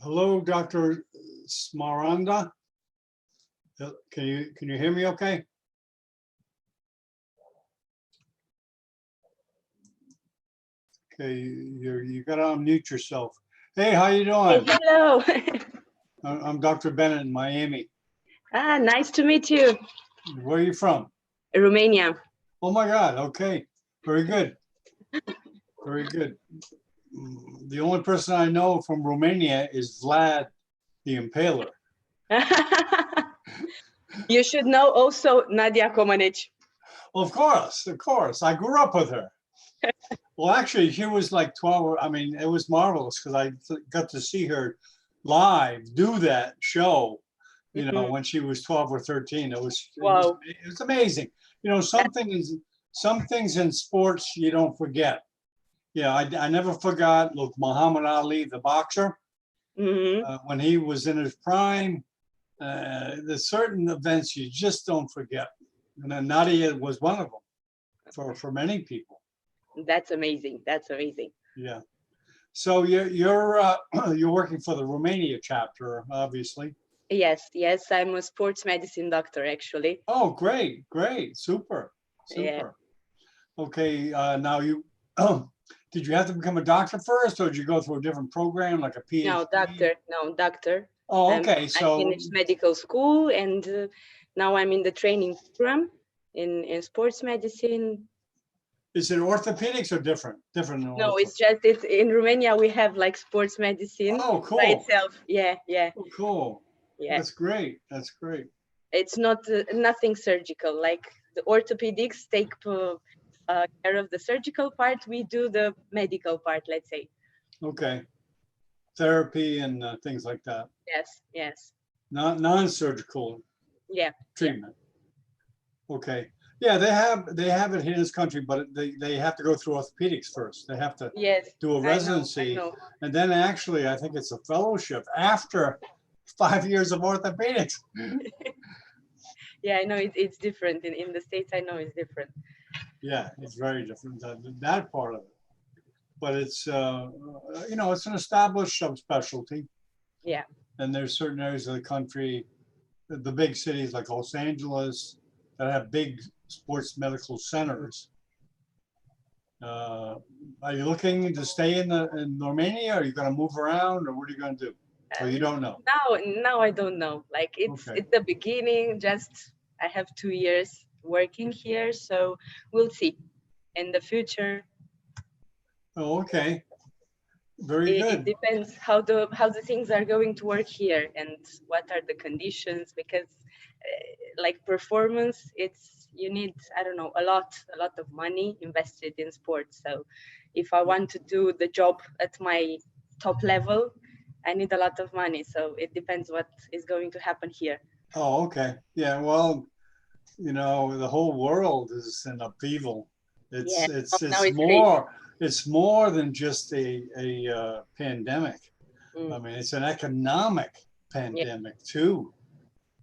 Hello, Dr. Smaranda. Can you hear me okay? Okay, you gotta unmute yourself. Hey, how you Hey, doing? hello. I'm Dr. Bennett in Miami. Nice to meet you. Where are you from? Romania. Oh my God, okay. Very good. Very good. The only person I know from Romania is Vlad the Impaler. You should know also Nadia Comaneci. Of course, of course. I grew up with her. Well, actually, she was like 12. I mean, it was marvelous because I got to see her live do that show, you know, when she was 12 or 13. Wow. It was amazing. You know, some things in sports you don't forget. Yeah, I never forgot, look, Muhammad Ali, the boxer, when he was in his prime, there's certain events you just don't forget. And then Nadia was one of them for many people. That's amazing. That's amazing. Yeah. So you're working for the Romania chapter, obviously. Yes, yes. I'm a sports medicine doctor, actually. Oh, great, great, super, super. Yeah. Okay, now did you have to become a doctor first, or did you go through a different program like a PhD? No, doctor. No, doctor. Oh, okay. I finished medical school, and now I'm in the training program in sports medicine. Is it orthopedics or different? No, it's in Romania we have like sports medicine. Oh, cool. By itself. Yeah, yeah. Oh, cool. Yeah. That's great. That's great. It's not nothing surgical. Like the orthopedics take care of the surgical part. We do the medical part, let's say. Okay. Therapy and things like that. Yes, yes. Non-surgical. Yeah. Treatment. Yeah. Okay. Yeah, they have it here in this country, but they have to go through orthopedics first. They have to do a residency, I know. And then actually, I think it's a fellowship after 5 years of orthopedics. Yeah, I know it's different in the States. I know it's different. Yeah, it's very different, that part of it. But it's you know, it's an established subspecialty. Yeah. And there's certain areas of the country, the big cities like Los Angeles, that have big sports medical centers. Are you looking to stay in Romania? Are you going to move around, or what are you going to do? Or you don't know? Now I don't know. Like it's the beginning. Just I have 2 years working here, so we'll see in the future. Oh, okay. Very good. It depends how the things are going to work here and what are the conditions, because like performance, you need, I don't know, a lot of money invested in sports. So if I want to do the job at my top level, I need a lot of money. So it depends what is going to happen here. Oh, okay. Yeah, well, you know, the whole world is in upheaval. It's more than just a pandemic. I mean, it's an economic pandemic too.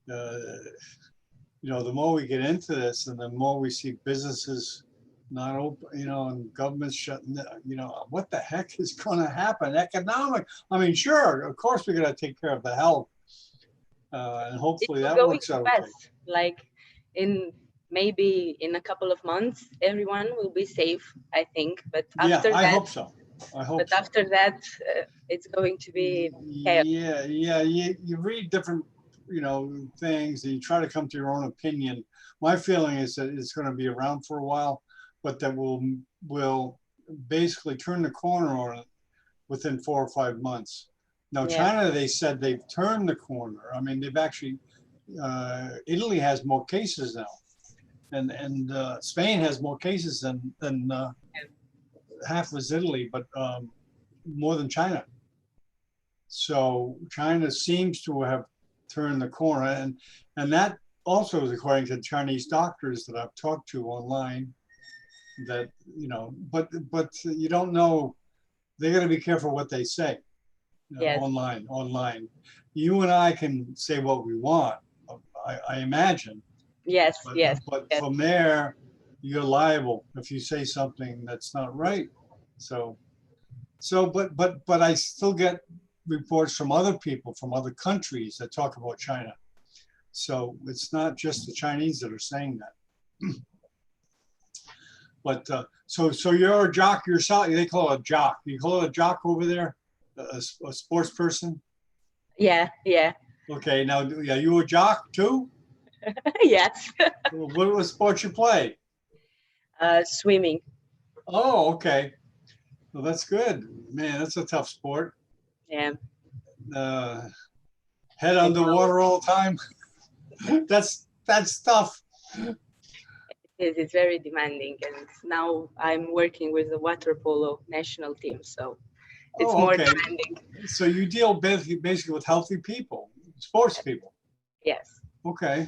You know, the more we get into this, and the more we see businesses not open, you know, and governments shutting, you know, what the heck is going to happen? Economic. I mean, sure, of course, we're going to take care of the health, and hopefully that works out okay. Like maybe in a couple of months, everyone will be safe, I think. But after I hope so. But after that, it's going to be chaos. Yeah. You read different, you know, things, and you try to come to your own opinion. My feeling is that it's going to be around for a while, but that will basically turn the corner on it within 4 or 5 months. Now, China, they said they've turned the corner. I mean, they've actually, Italy has more cases now, and Spain has more cases than half as Italy, but more than China. So China seems to have turned the corner, and that also is according to Chinese doctors that I've talked to online. That, you know, but you don't know. They got to be careful what they say online. You and I can say what we want, I imagine. Yes. But from there, you're liable if you say something that's not right. But I still get reports from other people from other countries that talk about China. So it's not just the Chinese that are saying that. But so you're a jock yourself. They call it a jock. You call it a jock over there, a sports person. Yeah, yeah. Okay, now yeah, you a jock too? Yes. What sport you play? Swimming. Oh, okay. Well, that's good. Man, that's a tough sport. Yeah. Head underwater all the time. That's tough. It's very demanding, and now I'm working with the water polo national team, so it's more demanding. So you deal basically with healthy people, sports people. Yes. Okay,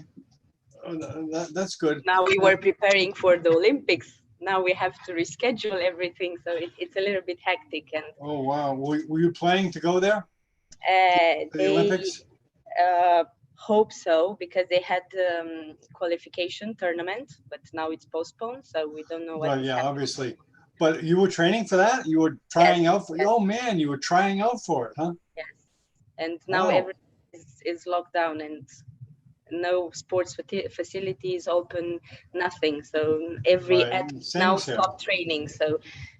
that's good. Now we were preparing for the Olympics. Now we have to reschedule everything, so it's a little bit hectic. And oh wow, were you planning to go there? The Olympics? Hope so, because they had qualification tournament, but now it's postponed, so we don't know what. Well, yeah, obviously. But you were training for that? You were trying out for it? Oh man, you were trying out for it, huh? Yes. And now everything is locked down and no sports facilities open, nothing. So every now stop training. So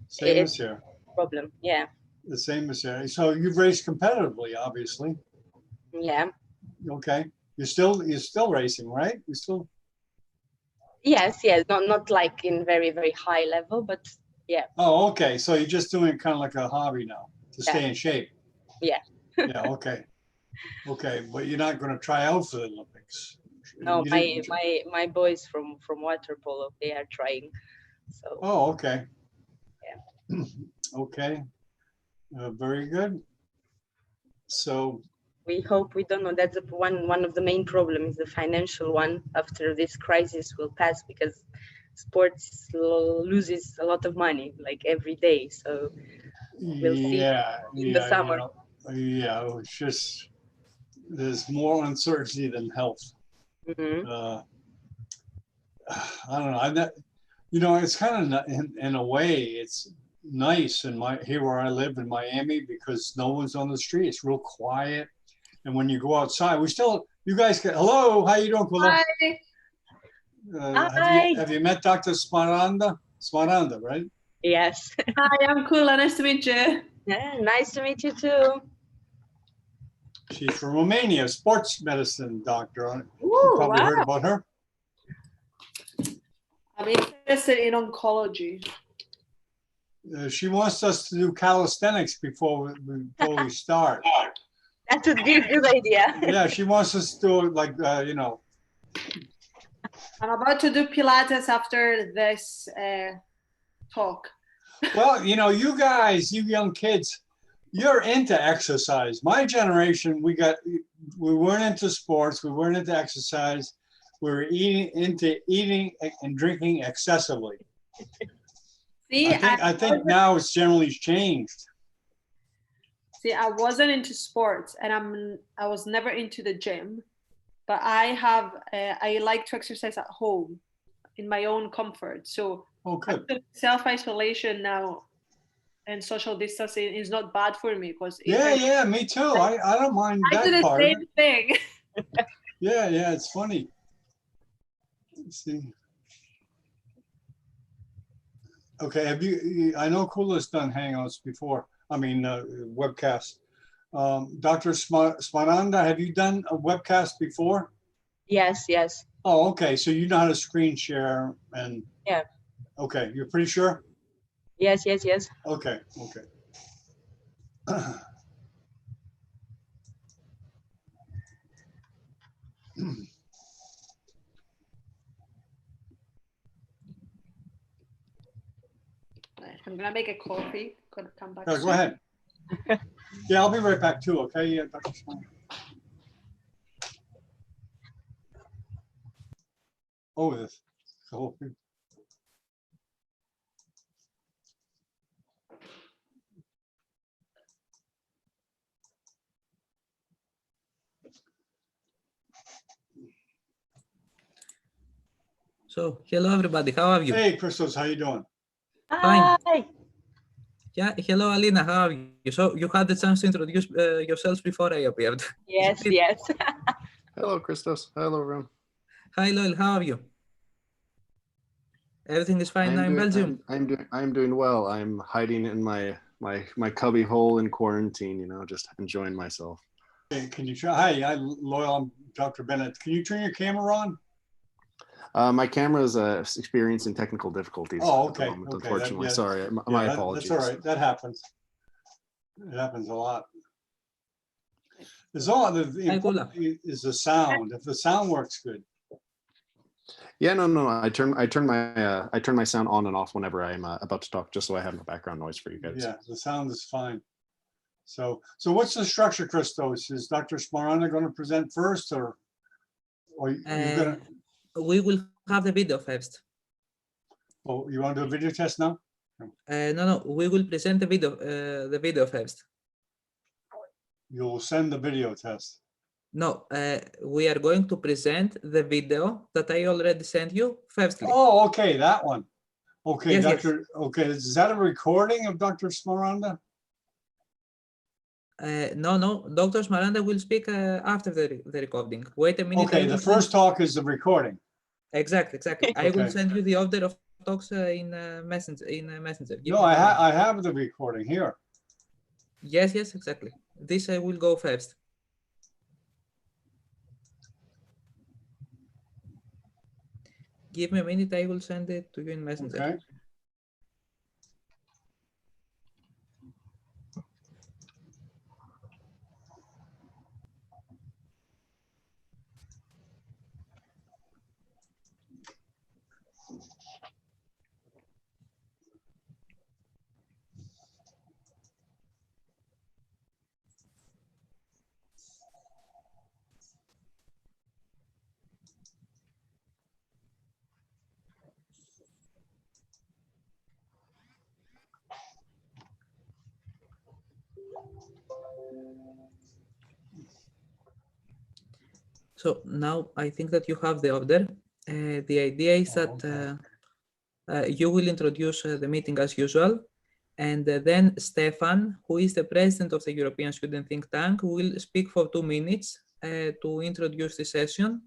same as here. Problem. Yeah. The same as here. So you've raced competitively, obviously. Yeah. Okay. You're still racing, right? You still. Yes, yes. Not like in very, very high level, but yeah. Oh, okay. So you're just doing it kind of like a hobby now to stay in shape. Yeah. Yeah. Okay. Okay, but you're not going to try out for the Olympics. No, my boys from water polo, they are trying. So. Oh, okay. Yeah. Okay. Very good. So. We hope, we don't know, that's one of the main problems, the financial one. After this crisis will pass, because sports loses a lot of money like every day. So we'll see in the summer. Yeah, it's just there's more uncertainty than health. Mm-hmm. I don't know. It's kind of in a way it's nice here where I live in Miami, because no one's on the street. It's real quiet. And when you go outside, you guys get, hello, how you doing, Kula? Hi. Have you met Dr. Smaranda? Smaranda, right? Yes. Hi, I'm Kula. Nice to meet you. Yeah, nice to meet you too. She's from Romania, sports medicine doctor. You probably heard about her. I'm interested in oncology. She wants us to do calisthenics before we start. That would be a good idea. Yeah, she wants us to do it like, I'm about to do Pilates after this talk. Well, you guys, you young kids, you're into exercise. My generation, we weren't into sports, we weren't into exercise, we were into eating and drinking excessively. See, I think now it's generally changed. See, I wasn't into sports, and I was never into the gym, but I like to exercise at home in my own comfort. So self-isolation now and social distancing is not bad for me, because yeah, me too. I don't mind that part. I do the same thing. Yeah, it's funny. Let's see. Okay, I know Kula's done Hangouts before. I mean, webcasts. Dr. Smaranda, have you done a webcast before? Yes. Oh, okay. So you know how to screen share and. Yeah. Okay, you're pretty sure? Yes. Okay. I'm gonna make a coffee. Gonna come back. Go ahead. Yeah, I'll be right back too. Okay, yeah, Dr. Swan. Oh, this whole thing. So, hello everybody, how are you? Hey, Christos, how you doing? Hi. Fine. Yeah, hello, Alina. How are you? So you had the chance to introduce yourselves before I appeared. Yes, yes. Hello, Christos. Hello, everyone. Hi, Loel. How are you? Everything is fine now in Belgium. I'm doing well. I'm hiding in my cubby hole in quarantine. You know, just enjoying myself. Hey, can you try? Hi, Loyal. I'm Dr. Bennett. Can you turn your camera on? My camera is experiencing technical difficulties at the moment, unfortunately. Sorry, my apologies. That's all right. That happens. It happens a lot. There's all the important thing is the sound. If the sound works good. Yeah, no. I turn my sound on and off whenever I'm about to talk, just so I have no background noise for you guys. Yeah, the sound is fine. So what's the structure, Christos? Is Dr. Smaranda going to present first, or are you going to? We will have the video first. Oh, you want to do a video test now? No. We will present the video first. You'll send the video test. No, we are going to present the video that I already sent you firstly. Oh, okay, that one. Okay, yes, Doctor. Yes. Okay, is that a recording of Dr. Smaranda? No. Dr. Smaranda will speak after the recording. Wait a minute. Okay, the first talk is the recording. Exactly. Okay. I will send you the order of talks in Messenger. No, I have the recording here. Yes, exactly. This I will go first. Give me a minute. I will send it to you in Messenger. Okay. So now I think that you have the order. The idea is that you will introduce the meeting as usual, and then Stefan, who is the president of the European Student Think Tank, will speak for 2 minutes to introduce the session,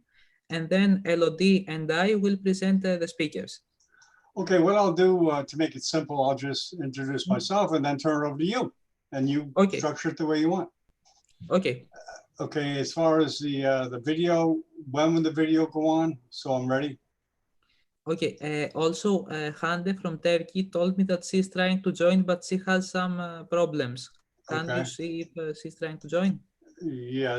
and then Elodie and I will present the speakers. Okay, what I'll do to make it simple, I'll just introduce myself and then turn it over to you, and you structure it the way you want. Okay. Okay, as far as the video, when will the video go on? So I'm ready. Okay, also Hande from Turkey told me that she's trying to join, but she has some problems. Can you see if she's trying to join? Yeah,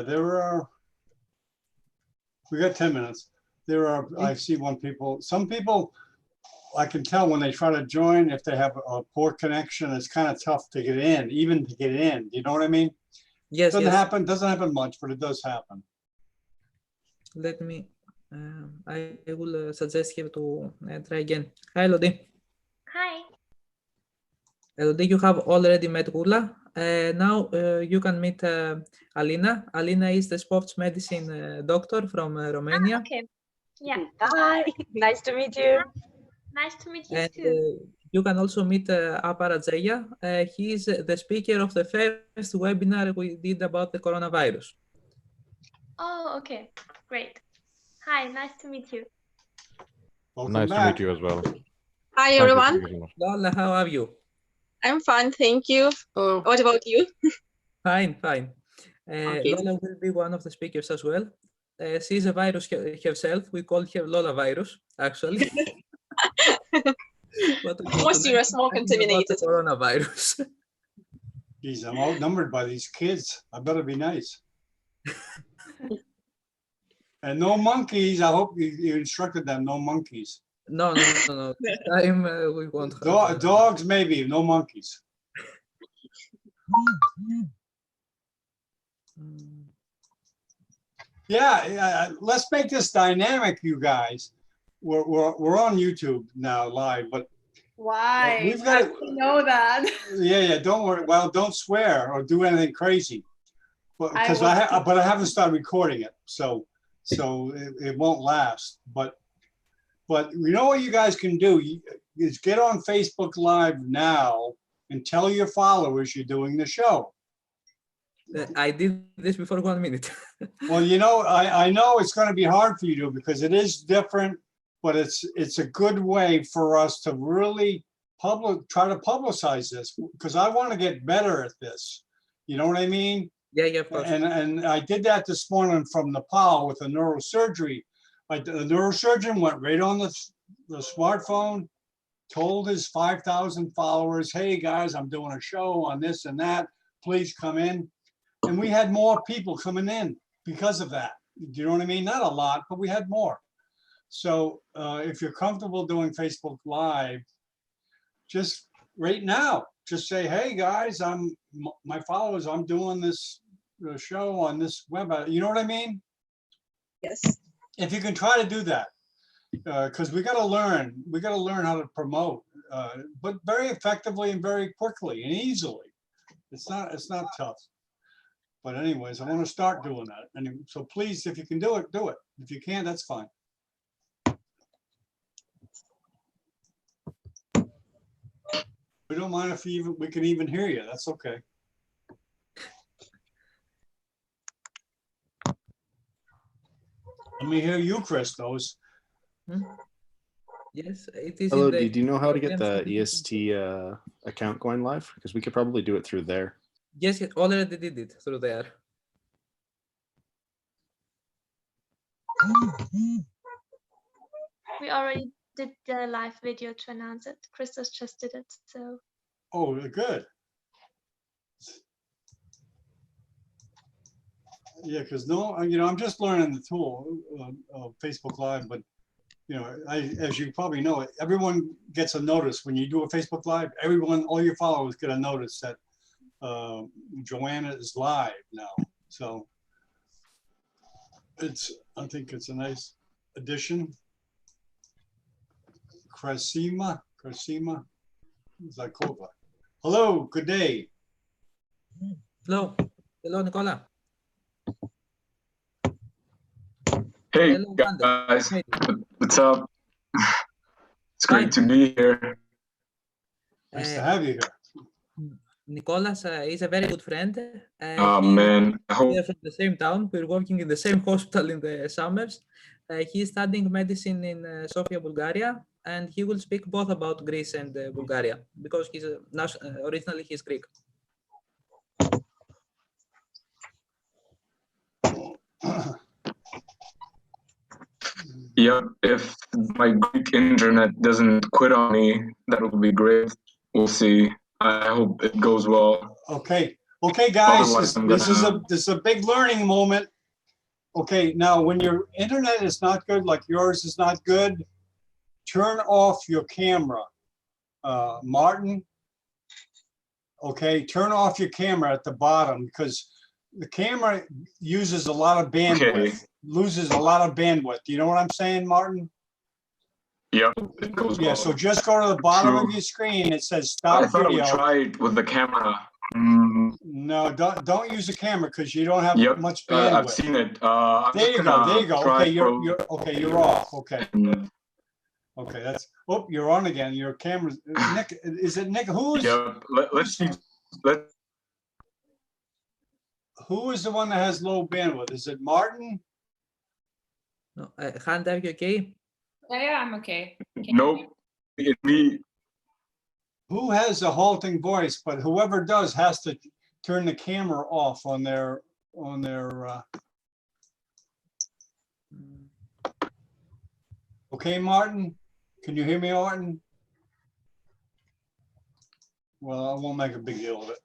we got 10 minutes. I see some people, I can tell when they try to join, if they have a poor connection, it's kind of tough to get in, even to get in. You know what I mean? Yes. Doesn't happen much, but it does happen. Let me, I will suggest you to try again. Hi, Elodie. Hi. Elodie, you have already met Gula. Now you can meet Alina. Alina is the sports medicine doctor from Romania. Okay. Yeah. Hi. Nice to meet you. Nice to meet you And too. you can also meet Aparajaya. He is the speaker of the first webinar we did about the coronavirus. Oh, okay. Great. Hi, nice to meet you. Nice to meet you as well. Hi, everyone. Lola, how are you? I'm fine, thank you. Hello. What about you? Fine. Okay. Lola will be one of the speakers as well. She's a virus herself. We call her Lola virus, actually. More serious, more contaminated. Coronavirus. Geez, I'm outnumbered by these kids. I better be nice. And no monkeys. I hope you instructed them. No monkeys. No. This time we won't have dogs, maybe. No monkeys. Yeah. Let's make this dynamic, you guys. We're on YouTube now live, but why? We've got to know that. Yeah. Don't worry. Well, don't swear or do anything crazy, but I haven't started recording it, so it won't last. But you know what you guys can do is get on Facebook Live now and tell your followers you're doing the show. I did this before 1 minute. Well, you know, I know it's going to be hard for you to, because it is different, but it's a good way for us to really try to publicize this, because I want to get better at this. You know what I mean? Yeah, of course. And I did that this morning from Nepal with a neurosurgery. The neurosurgeon went right on the smartphone, told his 5,000 followers, hey guys, I'm doing a show on this and that. Please come in. And we had more people coming in because of that. Do you know what I mean? Not a lot, but we had more. So if you're comfortable doing Facebook Live, just right now, just say, hey guys, my followers, I'm doing this show on this web. You know what I mean? Yes. If you can try to do that, because we got to learn how to promote, but very effectively and very quickly and easily. It's not tough. But anyways, I want to start doing that. And so please, if you can do it, do it. If you can't, that's fine. We don't mind if we can even hear you. That's okay. Let me hear you, Christos. Yes, it is. Hello, do you know how to get the EST account going live? Because we could probably do it through there. Yes, already did it through there. We already did the live video to announce it. Christos just did it, so. Oh, good. Yeah, because I'm just learning the tool of Facebook Live, but as you probably know, everyone gets a notice when you do a Facebook Live. All your followers get a notice that Joanna is live now. So I think it's a nice addition. Krasima Zakova. Hello, good day. Hello, Nicola. Hey Hello, guys, Hey. what's up? It's great to be here. Nice to have you here. Nicolas is a very good friend. Oh man, I hope we are from the same town. We're working in the same hospital in the summers. He's studying medicine in Sofia, Bulgaria, and he will speak both about Greece and Bulgaria because he's originally he's Greek. yeah, if my Greek internet doesn't quit on me, that will be great. We'll see. I hope it goes well. Okay, guys, Otherwise, this is a big learning moment. Okay, now when your internet is not good, like yours is not good, turn off your camera, Martin. Okay, turn off your camera at the bottom because the camera uses a lot of bandwidth, loses a lot of bandwidth. Do you know what I'm saying, Martin? Yep, it goes well. So just go to the bottom of your screen. It says stop I thought video. I would try it with the camera. No, don't use the camera because you don't have much bandwidth. I've seen it. There you go. Okay, you're off. Okay. Okay, you're on again. Your camera's Nick. Is it Nick? Let's see. Who is the one that has low bandwidth? Is it Martin? No, Hand, are you okay? Yeah, I'm okay. Nope, it's me. Who has a halting voice? But whoever does has to turn the camera off on their. Okay, Martin. Can you hear me, Martin? Well, I won't make a big deal of it.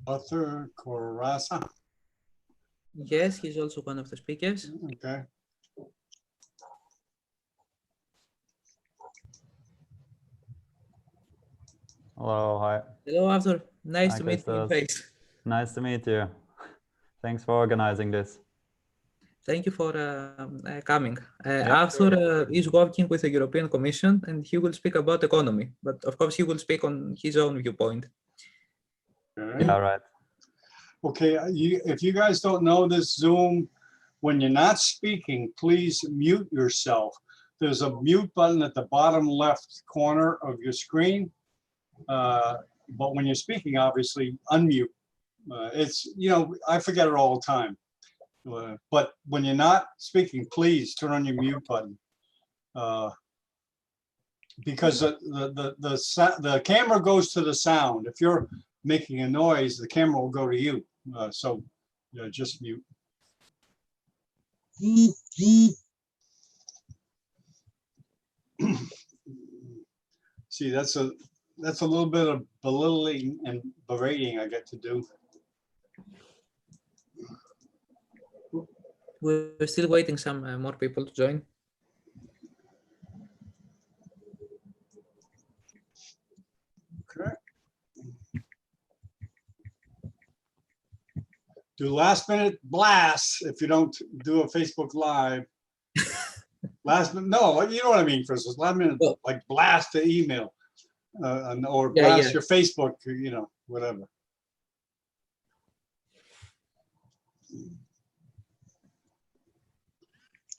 Arthur Corazza. Yes, he's also one of the speakers. Okay. Hello, hi. Hello, Arthur. Nice Hi, to meet you in Christos. face. Nice to meet you. Thanks for organizing this. Thank you for coming. Yeah, Arthur sure. is working with the European Commission, and he will speak about economy. But of course, he will speak on his own viewpoint. Yeah, right. Okay, if you guys don't know this Zoom, when you're not speaking, please mute yourself. There's a mute button at the bottom left corner of your screen. But when you're speaking, obviously, unmute. It's, you know, I forget it all the time. But when you're not speaking, please turn on your mute button. Because the camera goes to the sound. If you're making a noise, the camera will go to you. So just mute. See, that's a little bit of belittling and berating I get to do. We're still waiting some more people to join. Okay. Do last minute blasts if you don't do a Facebook Live. Last minute, no, you know what I mean, Chris. Last minute, like blast the email or blast your Facebook, you know, whatever.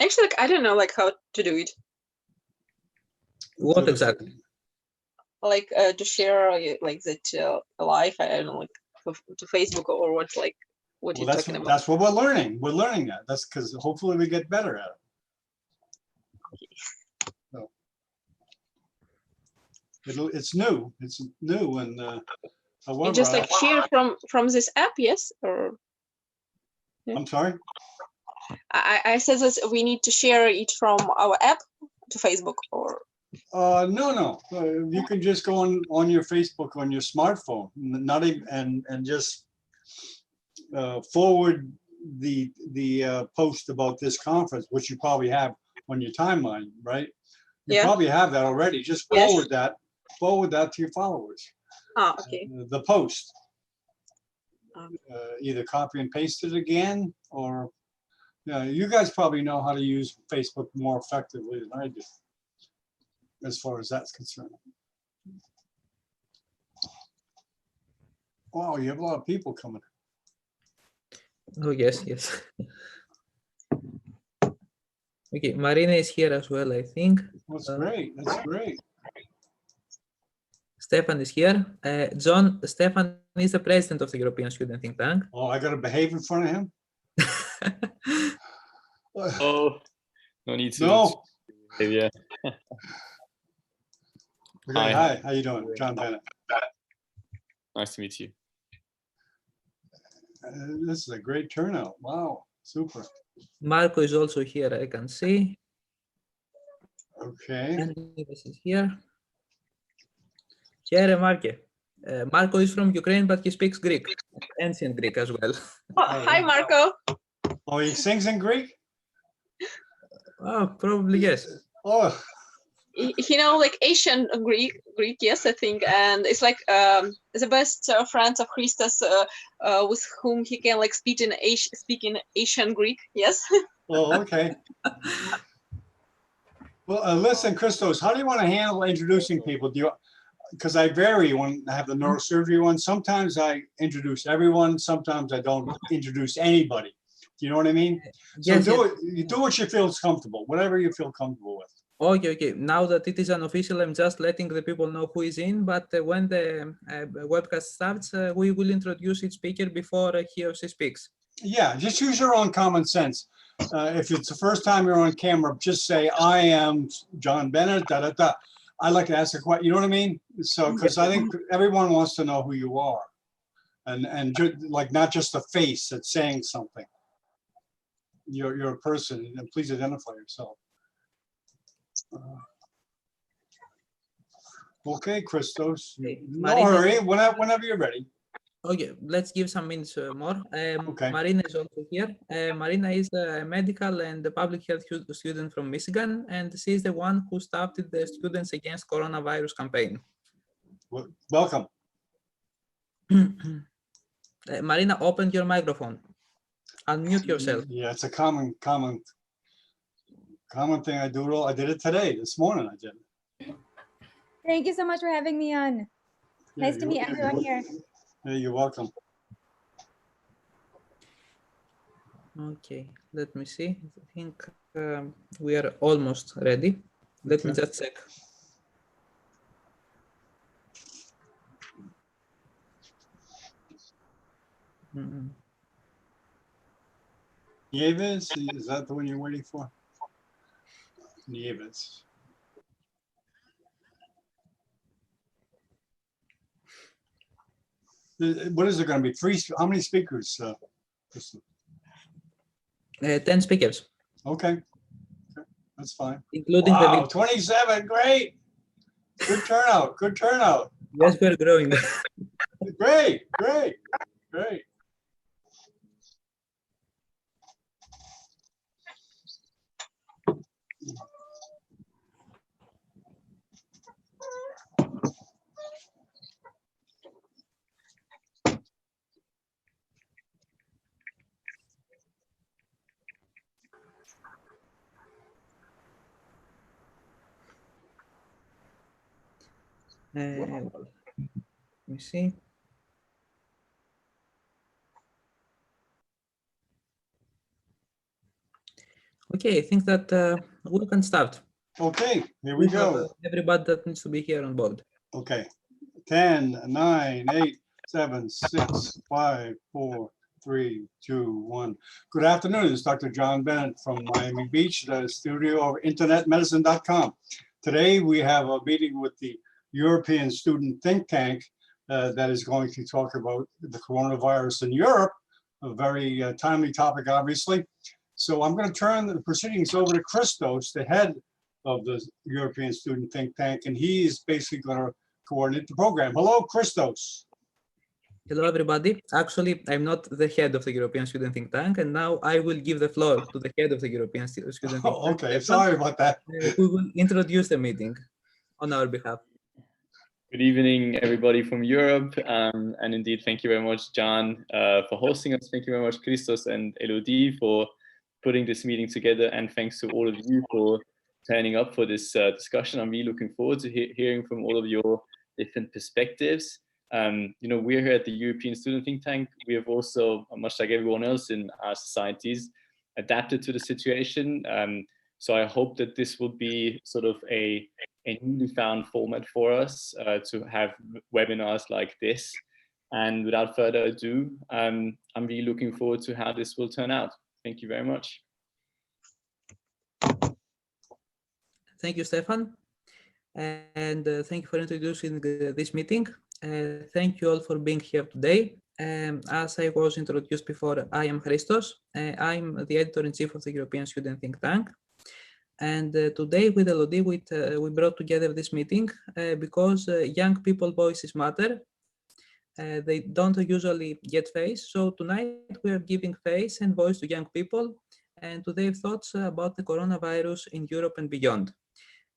Actually, like, I don't know like how to do it. What exactly? Like to share like that live, I don't know, like to Facebook or what, like what you're talking about. That's what we're learning. We're learning that. That's because hopefully we get better at it. So, it's new. It's new, and however, you just like share from this app, yes? Or I'm sorry. I said that we need to share it from our app to Facebook, or no. You can just go on your Facebook on your smartphone, not even and just forward the post about this conference, which you probably have on your timeline, right? You probably have that already. Just forward that to your followers. Oh, okay. The post. Either copy and paste it again, or you guys probably know how to use Facebook more effectively than I do, as far as that's concerned. Wow, you have a lot of people coming. Oh, yes. Okay, Marina is here as well, I think. That's great. That's great. Stefan is here. John, Stefan is the president of the European Student Think Tank. Oh, I got to behave in front of him? Oh, no need to. No. Yeah. Okay, hi, how you doing? John Bennett. Nice to meet you. This is a great turnout. Wow, super. Marco is also here, I can see. Okay. And this is here. Here, Marco is from Ukraine, but he speaks Greek, ancient Greek as well. Oh, hi, Marco. Oh, he sings in Greek? Oh, probably yes. Oh. You know, like Asian Greek, yes, I think, and it's like the best friend of Christos, with whom he can like speak in Asian Greek, yes. Oh, okay. Well, listen, Christos, how do you want to handle introducing people? Do you? Because I vary when I have the neurosurgery one. Sometimes I introduce everyone. Sometimes I don't introduce anybody. Do you know what I mean? So do what you feel is comfortable, whatever you feel comfortable with. Okay. Now that it is unofficial, I'm just letting the people know who is in. But when the webcast starts, we will introduce each speaker before he or she speaks. Yeah, just use your own common sense. If it's the first time you're on camera, just say, I am John Bennett, da da da. I like to ask a question, you know what I mean? So, because I think everyone wants to know who you are. And like not just a face that's saying something. You're a person, and please identify yourself. Okay, Christos. No hurry, whenever you're ready. Okay, let's give some minutes more. Marina is also here. Marina is a medical and public health student from Michigan, and she is the one who started the Students Against Coronavirus campaign. Welcome. Marina, open your microphone. Unmute yourself. Yeah, it's a common thing I do. I did it today, this morning I did it. Thank you so much for having me on. Yeah, Nice to meet everyone here. Yeah, you're welcome. Okay, let me see. I think we are almost ready. Let me just check. Nieves, is that the one you're waiting for? Nieves. What is it going to be? How many speakers? 10 speakers. Okay, that's fine. Including wow, the 27, great. Good turnout, good turnout. Yes, we're growing. Great. Let me see. Okay, I think that we can start. Okay, here we go. Everybody that needs to be here on board. Okay, 10, 9, 8, 7, 6, 5, 4, 3, 2, 1. Good afternoon. This is Dr. John Bennett from Miami Beach, the studio of internetmedicine.com. Today we have a meeting with the European Student Think Tank that is going to talk about the coronavirus in Europe, a very timely topic, obviously. So I'm going to turn the proceedings over to Christos, the head of the European Student Think Tank, and he is basically going to coordinate the program. Hello, Christos. Hello, everybody. Actually, I'm not the head of the European Student Think Tank, and now I will give the floor to the head of the European Student Think Tank. Okay, sorry about that. Who will introduce the meeting on our behalf. Good evening, everybody from Europe. And indeed, thank you very much, John, for hosting us. Thank you very much, Christos and Elodie, for putting this meeting together. And thanks to all of you for turning up for this discussion. I'm really looking forward to hearing from all of your different perspectives. We're here at the European Student Think Tank. We have also, much like everyone else in our societies, adapted to the situation. So I hope that this will be sort of a newly found format for us to have webinars like this. And without further ado, I'm really looking forward to how this will turn out. Thank you very much. Thank you, Stefan. And thank you for introducing this meeting. Thank you all for being here today. As I was introduced before, I am Christos. I'm the editor-in-chief of the European Student Think Tank. And today with Elodie, we brought together this meeting because young people voices matter. They don't usually get face. So tonight we are giving face and voice to young people and to their thoughts about the coronavirus in Europe and beyond.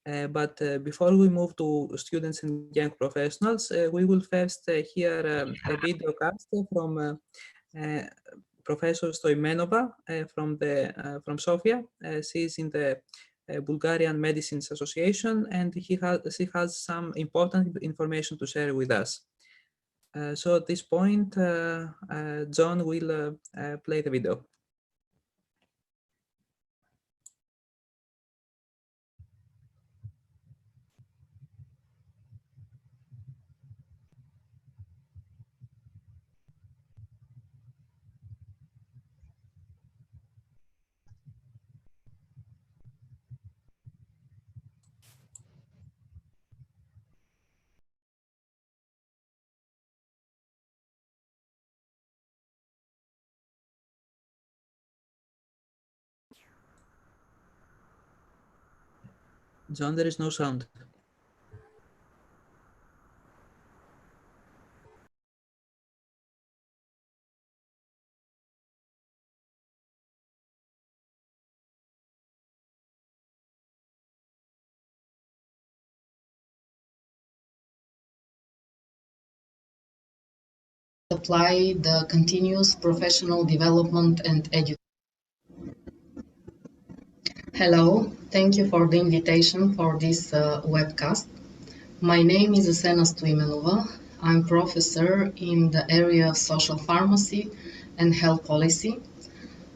But before we move to students and young professionals, we will first hear a video cast from Professor Stoimenova from Sofia. She's in the Bulgarian Medicines Association, and she has some important information to share with us. So at this point, John will play the video. John, there is no sound. supply the continuous professional development and education. Hello, thank you for the invitation for this webcast. My name is Asena Stoimenova. I'm professor in the area of social pharmacy and health policy.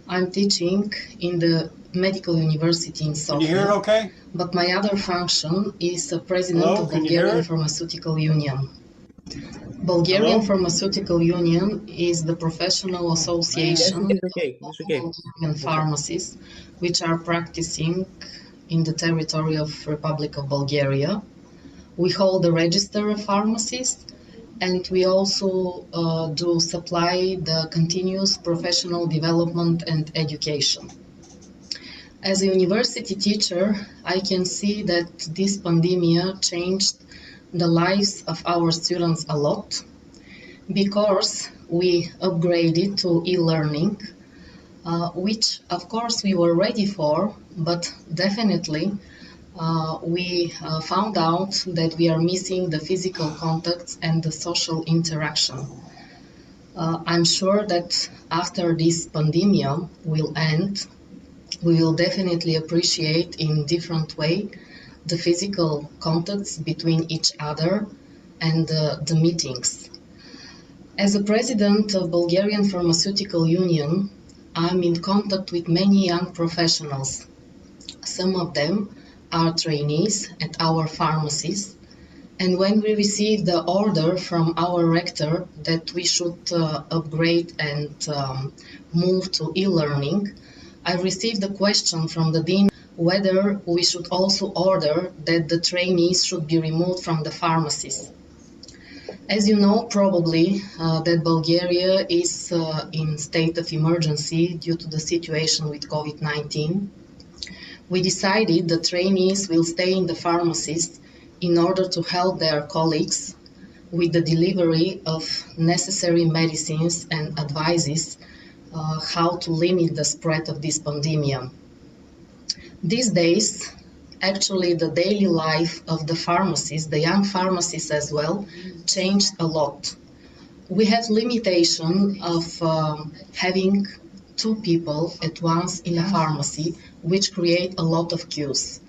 I'm teaching in the Medical University in Sofia. Can you hear it okay? But my other function is president of Bulgarian Pharmaceutical Union. Bulgarian Pharmaceutical Union is the professional association of Bulgarian pharmacists which are practicing in the territory of Republic of Bulgaria. We hold a register of pharmacists, and we also do supply the continuous professional development and education. As a university teacher, I can see that this pandemic changed the lives of our students a lot, because we upgraded to e-learning, which of course we were ready for, but definitely we found out that we are missing the physical contacts and the social interaction. I'm sure that after this pandemic will end, we will definitely appreciate in different way the physical contacts between each other and the meetings. As a president of Bulgarian Pharmaceutical Union, I'm in contact with many young professionals. Some of them are trainees at our pharmacies, and when we received the order from our rector that we should upgrade and move to e-learning, I received a question from the dean whether we should also order that the trainees should be removed from the pharmacies. As you know, probably that Bulgaria is in state of emergency due to the situation with COVID-19. We decided the trainees will stay in the pharmacies in order to help their colleagues with the delivery of necessary medicines and advices how to limit the spread of this pandemic. These days, actually the daily life of the pharmacists, the young pharmacists as well, changed a lot. We have limitation of having 2 people at once in a pharmacy, which create a lot of queues.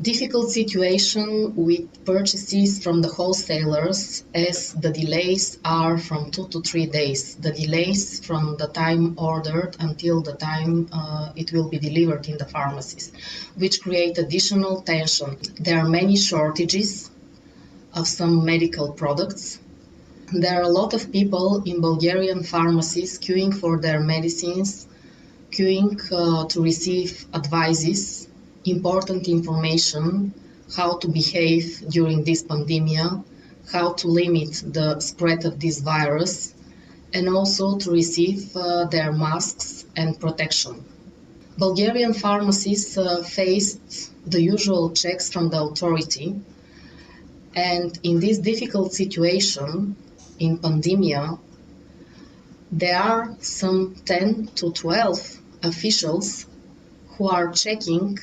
Difficult situation with purchases from the wholesalers, as the delays are from 2 to 3 days. The delays from the time ordered until the time it will be delivered in the pharmacies, which create additional tension. There are many shortages of some medical products. There are a lot of people in Bulgarian pharmacies queuing for their medicines, queuing to receive advices, important information, how to behave during this pandemic, how to limit the spread of this virus, and also to receive their masks and protection. Bulgarian pharmacists faced the usual checks from the authority, and in this difficult situation, in pandemia, there are some 10 to 12 officials who are checking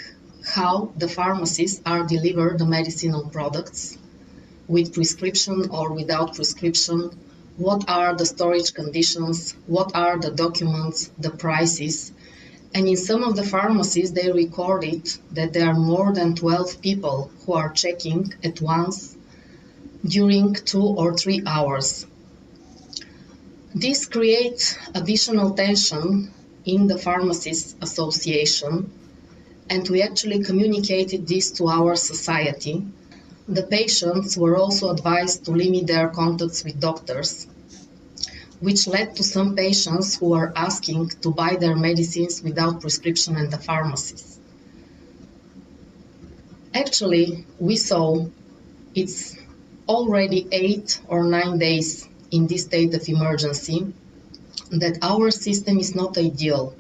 how the pharmacies are delivered the medicinal products, with prescription or without prescription, what are the storage conditions, what are the documents, the prices. And in some of the pharmacies, they recorded that there are more than 12 people who are checking at once during 2 or 3 hours. This creates additional tension in the Pharmacists Association, and we actually communicated this to our society. The patients were also advised to limit their contacts with doctors, which led to some patients who are asking to buy their medicines without prescription in the pharmacies. Actually, we saw it's already 8 or 9 days in this state of emergency that our system is not ideal.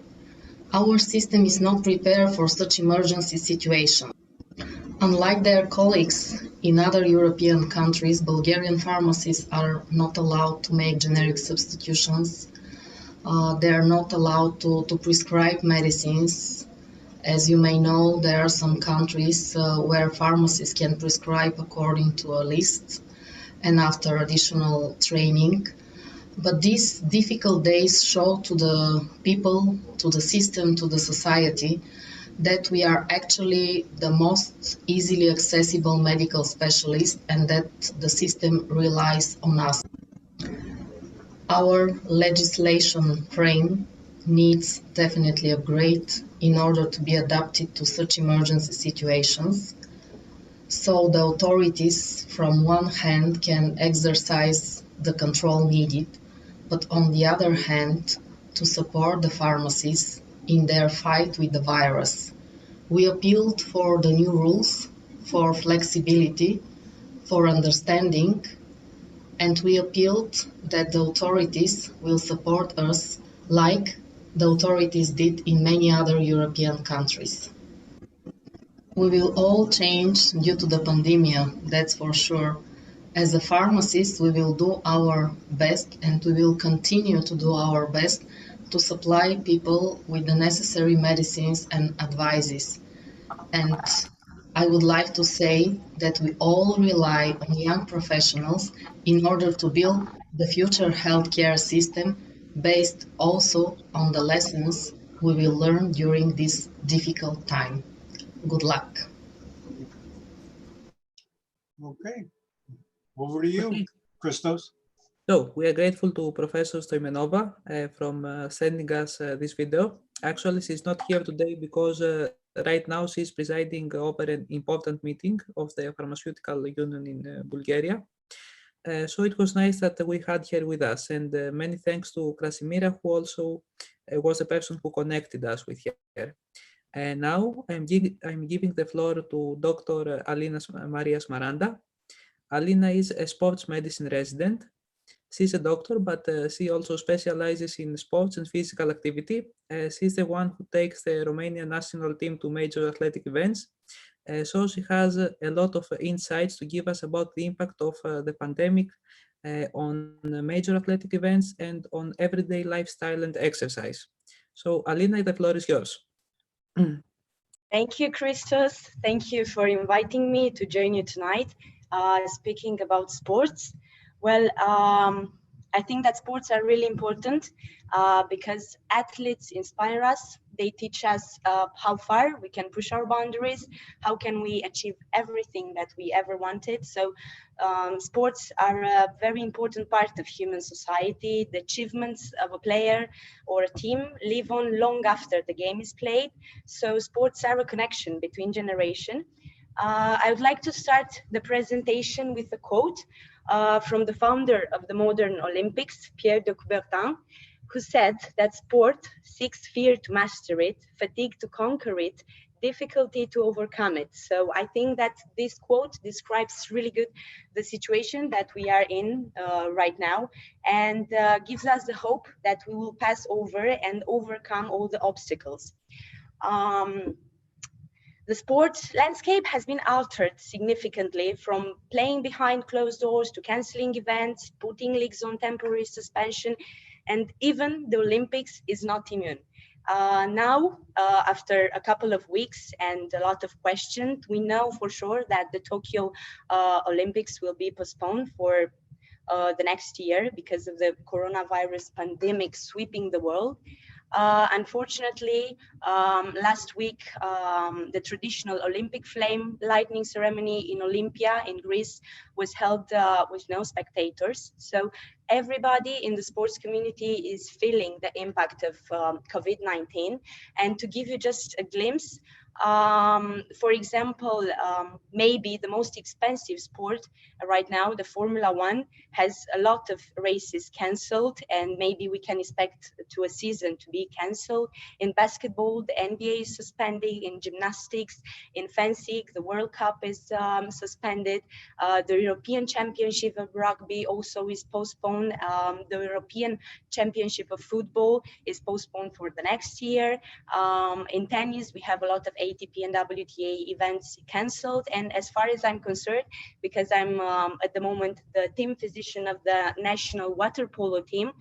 Our system is not prepared for such emergency situation. Unlike their colleagues in other European countries, Bulgarian pharmacists are not allowed to make generic substitutions. They are not allowed to prescribe medicines. As you may know, there are some countries where pharmacists can prescribe according to a list and after additional training. But these difficult days show to the people, to the system, to the society, that we are actually the most easily accessible medical specialist and that the system relies on us. Our legislation frame needs definitely upgrade in order to be adapted to such emergency situations. So the authorities, from one hand, can exercise the control needed, but on the other hand, to support the pharmacies in their fight with the virus. We appealed for the new rules, for flexibility, for understanding, and we appealed that the authorities will support us like the authorities did in many other European countries. We will all change due to the pandemic, that's for sure. As a pharmacist, we will do our best and we will continue to do our best to supply people with the necessary medicines and advices. And I would like to say that we all rely on young professionals in order to build the future healthcare system based also on the lessons we will learn during this difficult time. Good luck. Okay, over to you, Christos. So we are grateful to Professor Stoimenova from sending us this video. Actually, she's not here today because right now she's presiding over an important meeting of the Pharmaceutical Union in Bulgaria. So it was nice that we had her with us, and many thanks to Krasimira, who also was the person who connected us with her. And now I'm giving the floor to Dr. Alina Maria Smaranda. Alina is a sports medicine resident. She's a doctor, but she also specializes in sports and physical activity. She's the one who takes the Romanian national team to major athletic events. So she has a lot of insights to give us about the impact of the pandemic on major athletic events and on everyday lifestyle and exercise. So Alina, the floor is yours. Thank you, Christos. Thank you for inviting me to join you tonight, speaking about sports. Well, I think that sports are really important because athletes inspire us. They teach us how far we can push our boundaries, how can we achieve everything that we ever wanted. So sports are a very important part of human society. The achievements of a player or a team live on long after the game is played. So sports are a connection between generations. I would like to start the presentation with a quote from the founder of the modern Olympics, Pierre de Coubertin, who said that sport seeks fear to master it, fatigue to conquer it, difficulty to overcome it. So I think that this quote describes really good the situation that we are in right now and gives us the hope that we will pass over and overcome all the obstacles. The sports landscape has been altered significantly, from playing behind closed doors to cancelling events, putting leagues on temporary suspension, and even the Olympics is not immune. Now, after a couple of weeks and a lot of questions, we know for sure that the Tokyo Olympics will be postponed for the next year because of the coronavirus pandemic sweeping the world. Unfortunately, last week, the traditional Olympic flame lightning ceremony in Olympia in Greece was held with no spectators. So everybody in the sports community is feeling the impact of COVID-19. And to give you just a glimpse, for example, maybe the most expensive sport right now, the Formula One, has a lot of races cancelled, and maybe we can expect to a season to be cancelled. In basketball, the NBA is suspending. In gymnastics, in fencing, the World Cup is suspended. The European Championship of Rugby also is postponed. The European Championship of Football is postponed for the next year. In tennis, we have a lot of ATP and WTA events cancelled. And as far as I'm concerned, because I'm at the moment the team physician of the national water polo team,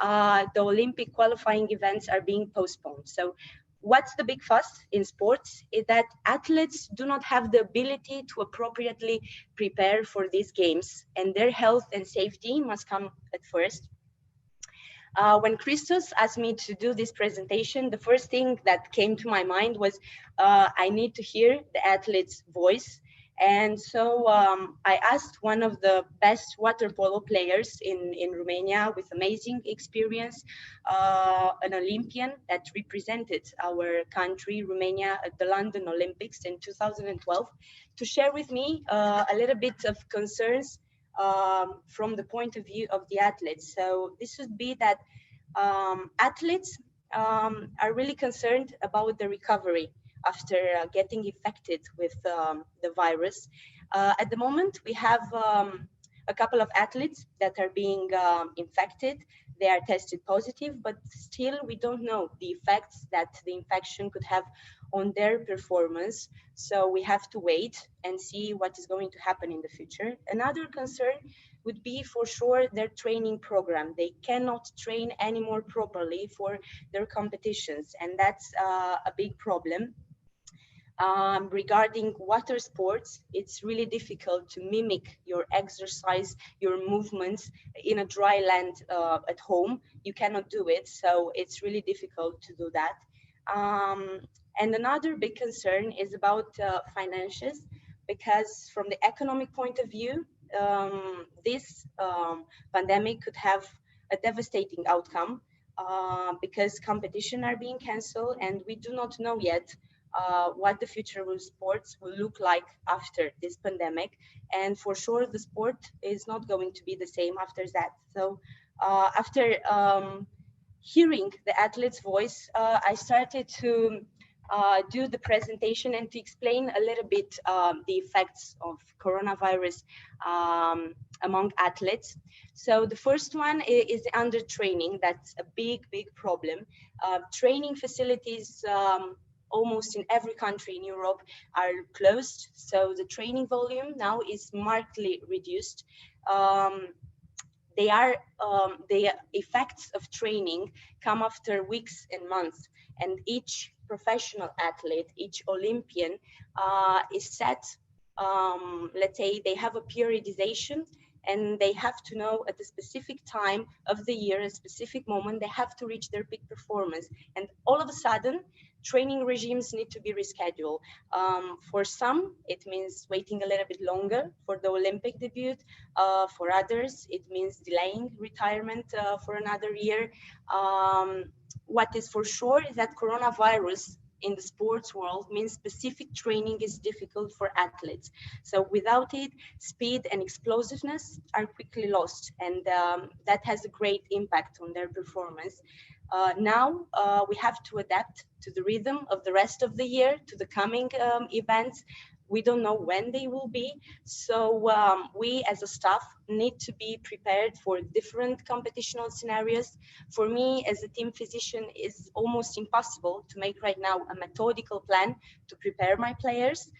the Olympic qualifying events are being postponed. So what's the big fuss in sports is that athletes do not have the ability to appropriately prepare for these games, and their health and safety must come at first. When Christos asked me to do this presentation, the first thing that came to my mind was I need to hear the athlete's voice. And so I asked one of the best water polo players in Romania with amazing experience, an Olympian that represented our country, Romania, at the London Olympics in 2012, to share with me a little bit of concerns from the point of view of the athletes. So this would be that athletes are really concerned about the recovery after getting infected with the virus. At the moment, we have a couple of athletes that are being infected. They are tested positive, but still we don't know the effects that the infection could have on their performance. So we have to wait and see what is going to happen in the future. Another concern would be for sure their training program. They cannot train anymore properly for their competitions, and that's a big problem. Regarding water sports, it's really difficult to mimic your exercise, your movements in a dry land at home. You cannot do it, so it's really difficult to do that. And another big concern is about finances, because from the economic point of view, this pandemic could have a devastating outcome because competition are being canceled, and we do not know yet what the future of sports will look like after this pandemic. And for sure, the sport is not going to be the same after that. So after hearing the athlete's voice, I started to do the presentation and to explain a little bit the effects of coronavirus among athletes. So the first one is the undertraining. That's a big problem. Training facilities almost in every country in Europe are closed. So the training volume now is markedly reduced. The effects of training come after weeks and months, and each professional athlete, each Olympian is set, let's say they have a periodization, and they have to know at a specific time of the year, a specific moment, they have to reach their peak performance. And all of a sudden, training regimes need to be rescheduled. For some, it means waiting a little bit longer for the Olympic debut. For others, it means delaying retirement for another year. What is for sure is that coronavirus in the sports world means specific training is difficult for athletes. So without it, speed and explosiveness are quickly lost, and that has a great impact on their performance. Now we have to adapt to the rhythm of the rest of the year, to the coming events. We don't know when they will be. So we as a staff need to be prepared for different competitional scenarios. For me as a team physician, it's almost impossible to make right now a methodical plan to prepare my players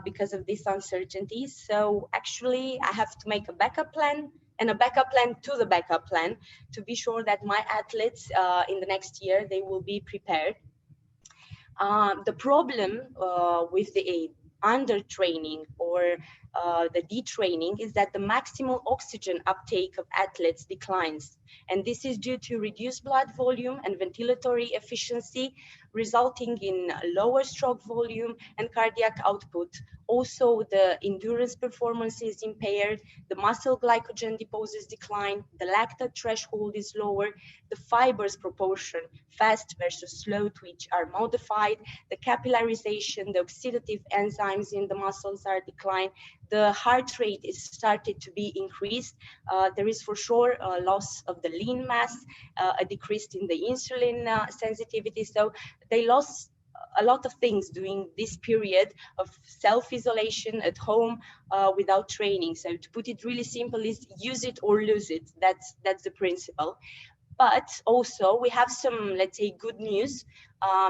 because of this uncertainty. So actually I have to make a backup plan and a backup plan to the backup plan to be sure that my athletes in the next year, they will be prepared. The problem with the undertraining or the detraining is that the maximal oxygen uptake of athletes declines. And this is due to reduced blood volume and ventilatory efficiency, resulting in lower stroke volume and cardiac output. Also, the endurance performance is impaired, the muscle glycogen deposits decline, the lactate threshold is lower, the fibers proportion, fast versus slow twitch, are modified, the capillarization, the oxidative enzymes in the muscles are declined, the heart rate is started to be increased. There is for sure a loss of the lean mass, a decrease in the insulin sensitivity. So they lost a lot of things during this period of self-isolation at home without training. So to put it really simple is use it or lose it. That's the principle. But also we have some, let's say, good news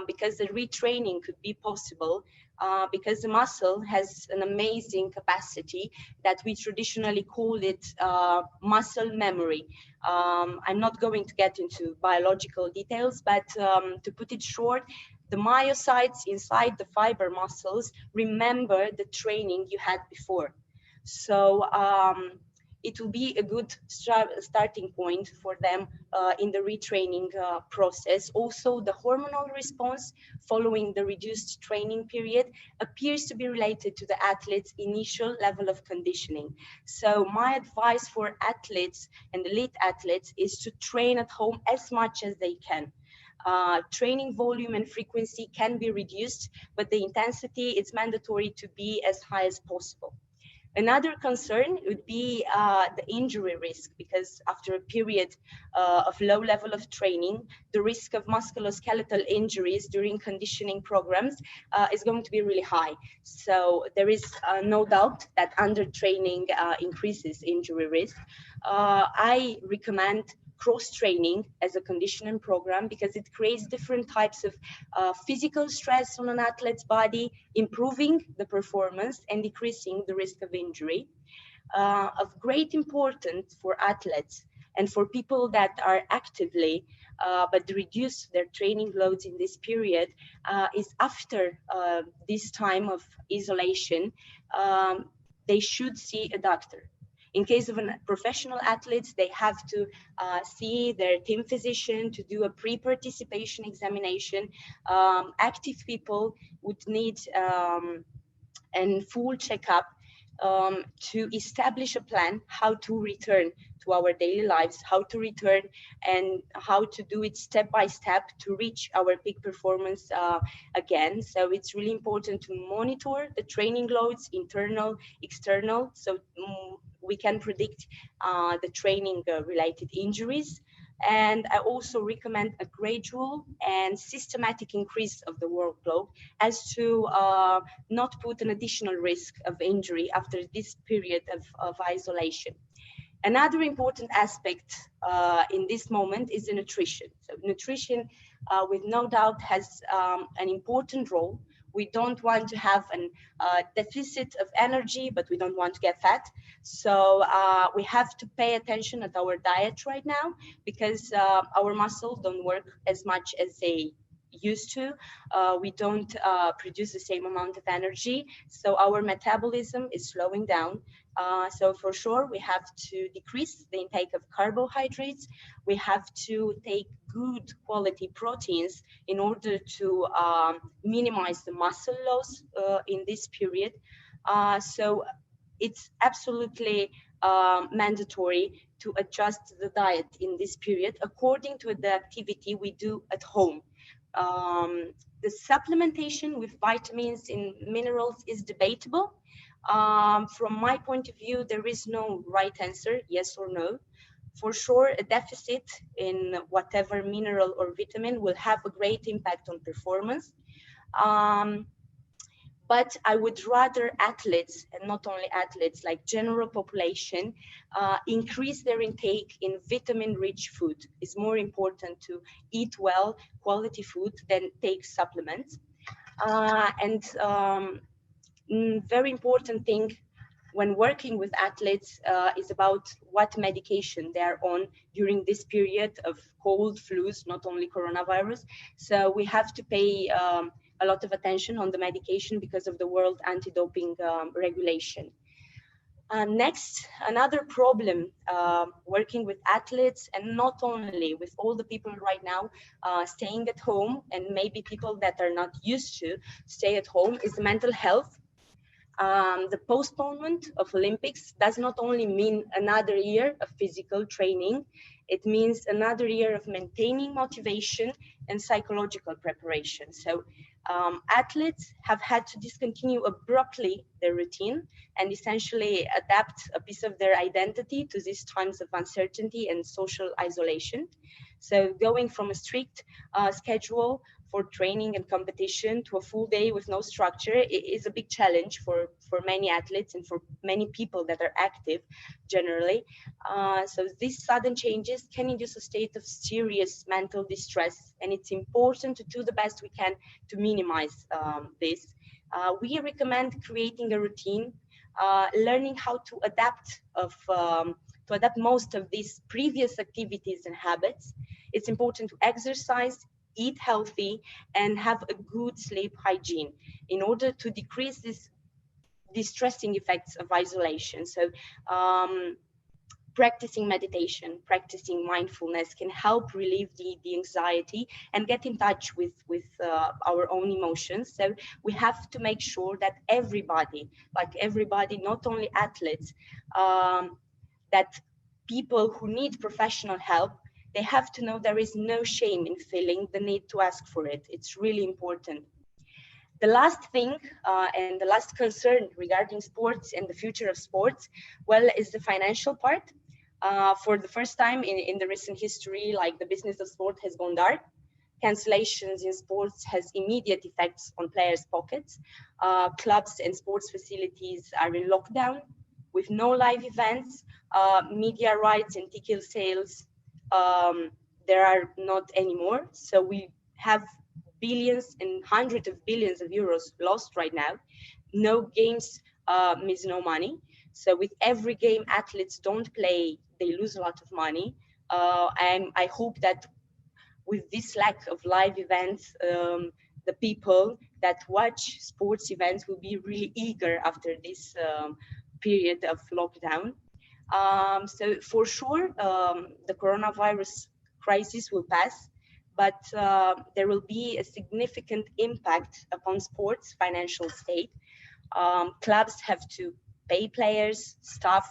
because the retraining could be possible because the muscle has an amazing capacity that we traditionally call it muscle memory. I'm not going to get into biological details, but to put it short, the myocytes inside the fiber muscles remember the training you had before. So it will be a good starting point for them in the retraining process. Also, the hormonal response following the reduced training period appears to be related to the athlete's initial level of conditioning. So my advice for athletes and elite athletes is to train at home as much as they can. Training volume and frequency can be reduced, but the intensity is mandatory to be as high as possible. Another concern would be the injury risk, because after a period of low level of training, the risk of musculoskeletal injuries during conditioning programs is going to be really high. So there is no doubt that under training increases injury risk. I recommend cross-training as a conditioning program because it creates different types of physical stress on an athlete's body, improving the performance and decreasing the risk of injury. Of great importance for athletes and for people that are actively but reduce their training loads in this period is after this time of isolation, they should see a doctor. In case of professional athletes, they have to see their team physician to do a pre-participation examination. Active people would need a full checkup to establish a plan how to return to our daily lives, how to return and how to do it step by step to reach our peak performance again. So it's really important to monitor the training loads, internal, external, so we can predict the training related injuries. And I also recommend a gradual and systematic increase of the workload as to not put an additional risk of injury after this period of isolation. Another important aspect in this moment is the nutrition. So nutrition, with no doubt, has an important role. We don't want to have a deficit of energy, but we don't want to get fat. So we have to pay attention at our diet right now because our muscles don't work as much as they used to. We don't produce the same amount of energy. So our metabolism is slowing down. So for sure, we have to decrease the intake of carbohydrates. We have to take good quality proteins in order to minimize the muscle loss in this period. So it's absolutely mandatory to adjust the diet in this period according to the activity we do at home. The supplementation with vitamins and minerals is debatable. From my point of view, there is no right answer, yes or no. For sure, a deficit in whatever mineral or vitamin will have a great impact on performance. But I would rather athletes, and not only athletes, like general population, increase their intake in vitamin-rich food. It's more important to eat well, quality food, than take supplements. Very important thing when working with athletes is about what medication they are on during this period of cold, flus, not only coronavirus. So we have to pay a lot of attention on the medication because of the World Anti-Doping regulation. Next, another problem working with athletes, and not only with all the people right now staying at home, and maybe people that are not used to stay at home, is the mental health. The postponement of Olympics does not only mean another year of physical training, it means another year of maintaining motivation and psychological preparation. So athletes have had to discontinue abruptly their routine and essentially adapt a piece of their identity to these times of uncertainty and social isolation. So going from a strict schedule for training and competition to a full day with no structure is a big challenge for many athletes and for many people that are active generally. So these sudden changes can induce a state of serious mental distress, and it's important to do the best we can to minimize this. We recommend creating a routine, learning how to adapt most of these previous activities and habits. It's important to exercise, eat healthy, and have a good sleep hygiene in order to decrease these distressing effects of isolation. So practicing meditation, practicing mindfulness can help relieve the anxiety and get in touch with our own emotions. So we have to make sure that everybody, not only athletes, that people who need professional help, they have to know there is no shame in feeling the need to ask for it. It's really important. The last thing and the last concern regarding sports and the future of sports, well, is the financial part. For the first time in the recent history, like, the business of sport has gone dark. Cancellations in sports has immediate effects on players' pockets. Clubs and sports facilities are in lockdown with no live events, media rights and ticket sales. There are not anymore. So we have billions and hundreds of billions of euros lost right now. No games means no money. So with every game athletes don't play, they lose a lot of money. And I hope that with this lack of live events, the people that watch sports events will be really eager after this period of lockdown. So for sure, the coronavirus crisis will pass, but there will be a significant impact upon sports financial state. Clubs have to pay players, staff,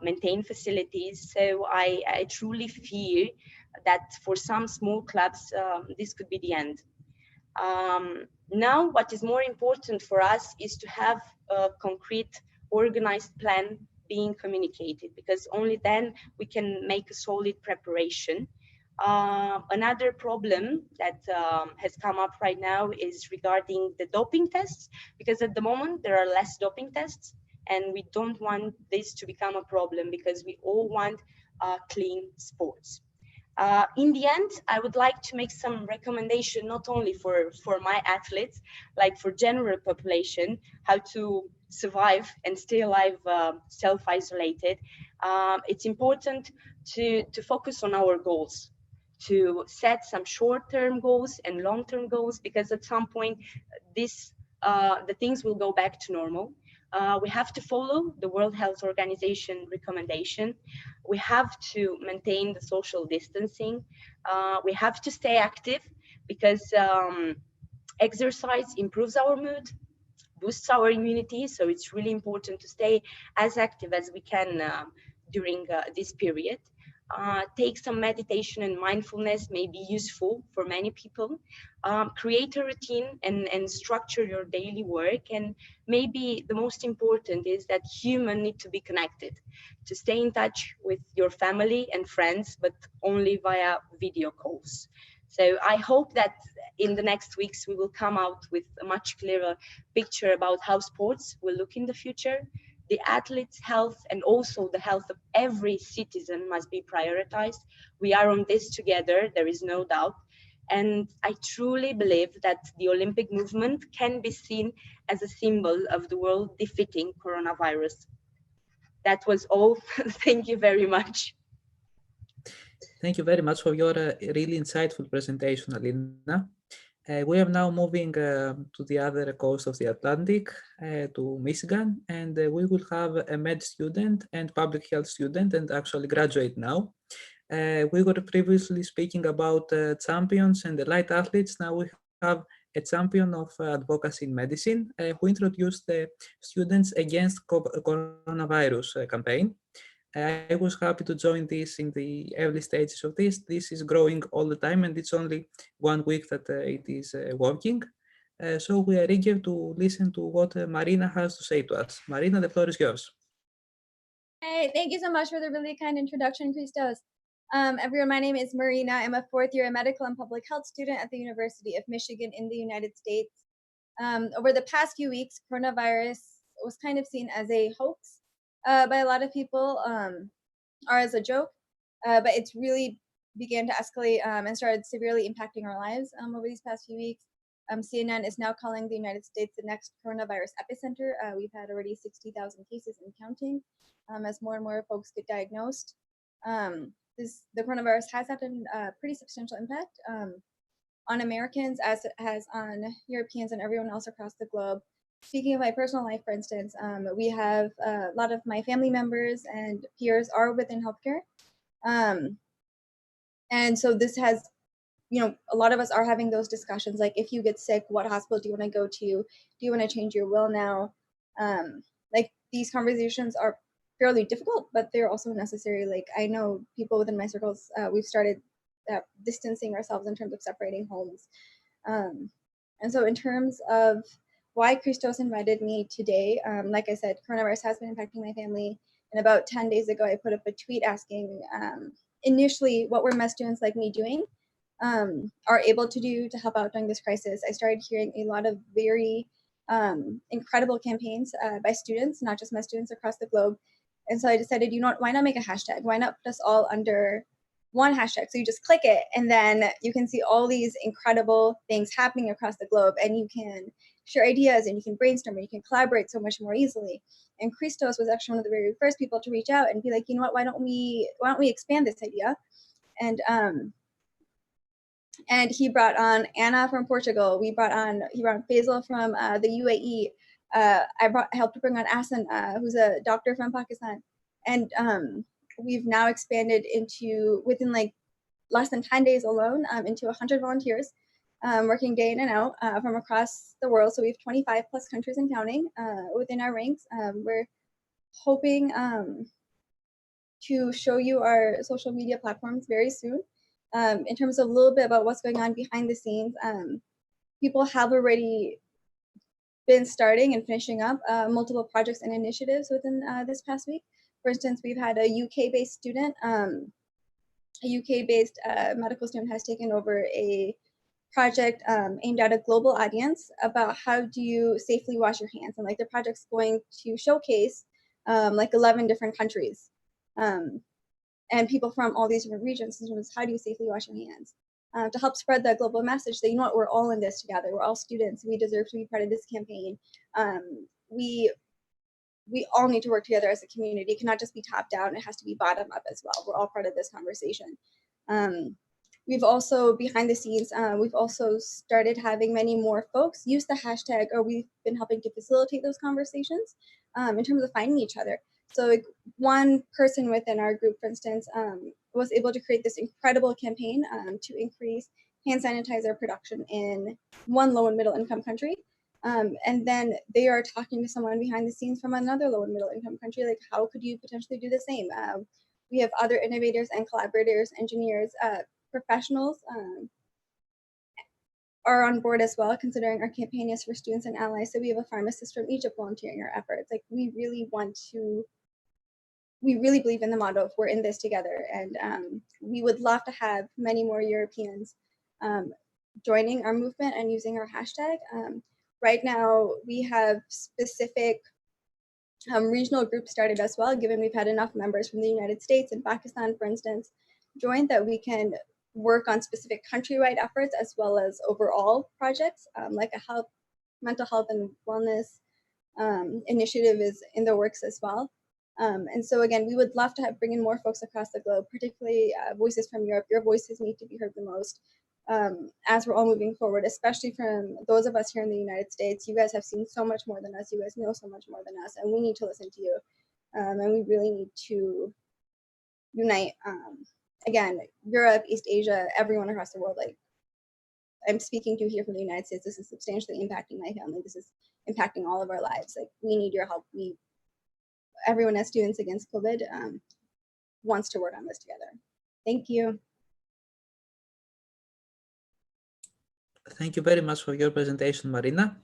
maintain facilities. So I truly fear that for some small clubs, this could be the end. Now, what is more important for us is to have a concrete, organized plan being communicated, because only then we can make a solid preparation. Another problem that has come up right now is regarding the doping tests, because at the moment there are less doping tests, and we don't want this to become a problem because we all want clean sports. In the end, I would like to make some recommendation, not only for my athletes, like for general population, how to survive and stay alive self-isolated. It's important to focus on our goals, to set some short-term goals and long-term goals, because at some point the things will go back to normal. We have to follow the World Health Organization recommendation. We have to maintain the social distancing. We have to stay active, because exercise improves our mood, boosts our immunity. So it's really important to stay as active as we can during this period. Take some meditation and mindfulness may be useful for many people. Create a routine and structure your daily work. And maybe the most important is that humans need to be connected, to stay in touch with your family and friends, but only via video calls. So I hope that in the next weeks, we will come out with a much clearer picture about how sports will look in the future. The athlete's health and also the health of every citizen must be prioritized. We are on this together, there is no doubt. And I truly believe that the Olympic movement can be seen as a symbol of the world defeating coronavirus. That was all. Thank you very much. Thank you very much for your really insightful presentation, Alina. We are now moving to the other coast of the Atlantic, to Michigan, and we will have a med student and public health student, and actually graduate now. We were previously speaking about champions and elite athletes. Now we have a champion of advocacy in medicine who introduced the Students Against Coronavirus campaign. I was happy to join this in the early stages of this. This is growing all the time, and it's only 1 week that it is working. So we are eager to listen to what Marina has to say to us. Marina, the floor is yours. Hey, thank you so much for the really kind introduction, Christos. Everyone, my name is Marina. I'm a 4th year medical and public health student at the University of Michigan in the United States. Over the past few weeks, coronavirus was kind of seen as a hoax by a lot of people, or as a joke, but it's really began to escalate and started severely impacting our lives over these past few weeks. CNN is now calling the United States the next coronavirus epicenter. We've had already 60,000 cases and counting as more and more folks get diagnosed. The coronavirus has had a pretty substantial impact on Americans as it has on Europeans and everyone else across the globe. speaking of my personal life, for instance, we have a lot of my family members and peers are within healthcare. And so this has, you know, a lot of us are having those discussions, like if you get sick, what hospital do you want to go to? Do you want to change your will now? Like these conversations are fairly difficult, but they're also necessary. Like I know people within my circles, we've started distancing ourselves in terms of separating homes. And so in terms of why Christos invited me today, like I said, coronavirus has been impacting my family. And about 10 days ago, I put up a tweet asking initially what were med students like me doing are able to do to help out during this crisis. I started hearing a lot of very incredible campaigns by students, not just med students across the globe. And so I decided, you know what, why not make a hashtag? Why not put us all under one hashtag? So you just click it and then you can see all these incredible things happening across the globe, and you can share ideas and you can brainstorm and you can collaborate so much more easily. And Christos was actually one of the very first people to reach out and be like, you know what, why don't we expand this idea? And he brought on Anna from Portugal. He brought on Faisal from the UAE. I helped to bring on Asan, who's a doctor from Pakistan. And we've now expanded into, within like less than 10 days alone, into 100 volunteers working day in and out from across the world. So we have 25 plus countries and counting within our ranks. We're hoping to show you our social media platforms very soon. In terms of a little bit about what's going on behind the scenes, people have already been starting and finishing up multiple projects and initiatives within this past week. For instance, we've had a UK-based student, a UK-based medical student has taken over a project aimed at a global audience about how do you safely wash your hands. And like the project's going to showcase like 11 different countries. And people from all these different regions in terms of how do you safely wash your hands to help spread the global message that, you know what, we're all in this together. We're all students. We deserve to be part of this campaign. We all need to work together as a community. It cannot just be top down. It has to be bottom up as well. We're all part of this conversation. We've also, behind the scenes, we've also started having many more folks use the hashtag, or we've been helping to facilitate those conversations in terms of finding each other. So like one person within our group, for instance, was able to create this incredible campaign to increase hand sanitizer production in one low and middle income country. And then they are talking to someone behind the scenes from another low and middle income country, like how could you potentially do the same? We have other innovators and collaborators, engineers, professionals are on board as well, considering our campaign is for students and allies. So we have a pharmacist from Egypt volunteering our efforts. Like we really believe in the motto of we're in this together. And we would love to have many more Europeans joining our movement and using our hashtag. Right now, we have specific regional groups started as well, given we've had enough members from the United States and Pakistan, for instance, joined, that we can work on specific countrywide efforts as well as overall projects, like a mental health and wellness initiative is in the works as well. And so again, we would love to bring in more folks across the globe, particularly voices from Europe. Your voices need to be heard the most as we're all moving forward, especially from those of us here in the United States. You guys have seen so much more than us. You guys know so much more than us, and we need to listen to you. And we really need to unite. Again, Europe, East Asia, everyone across the world. Like I'm speaking to here from the United States, this is substantially impacting my family. This is impacting all of our lives. Like we need your help. Everyone as Students Against COVID wants to work on this together. Thank you. Thank you very much for your presentation, Marina.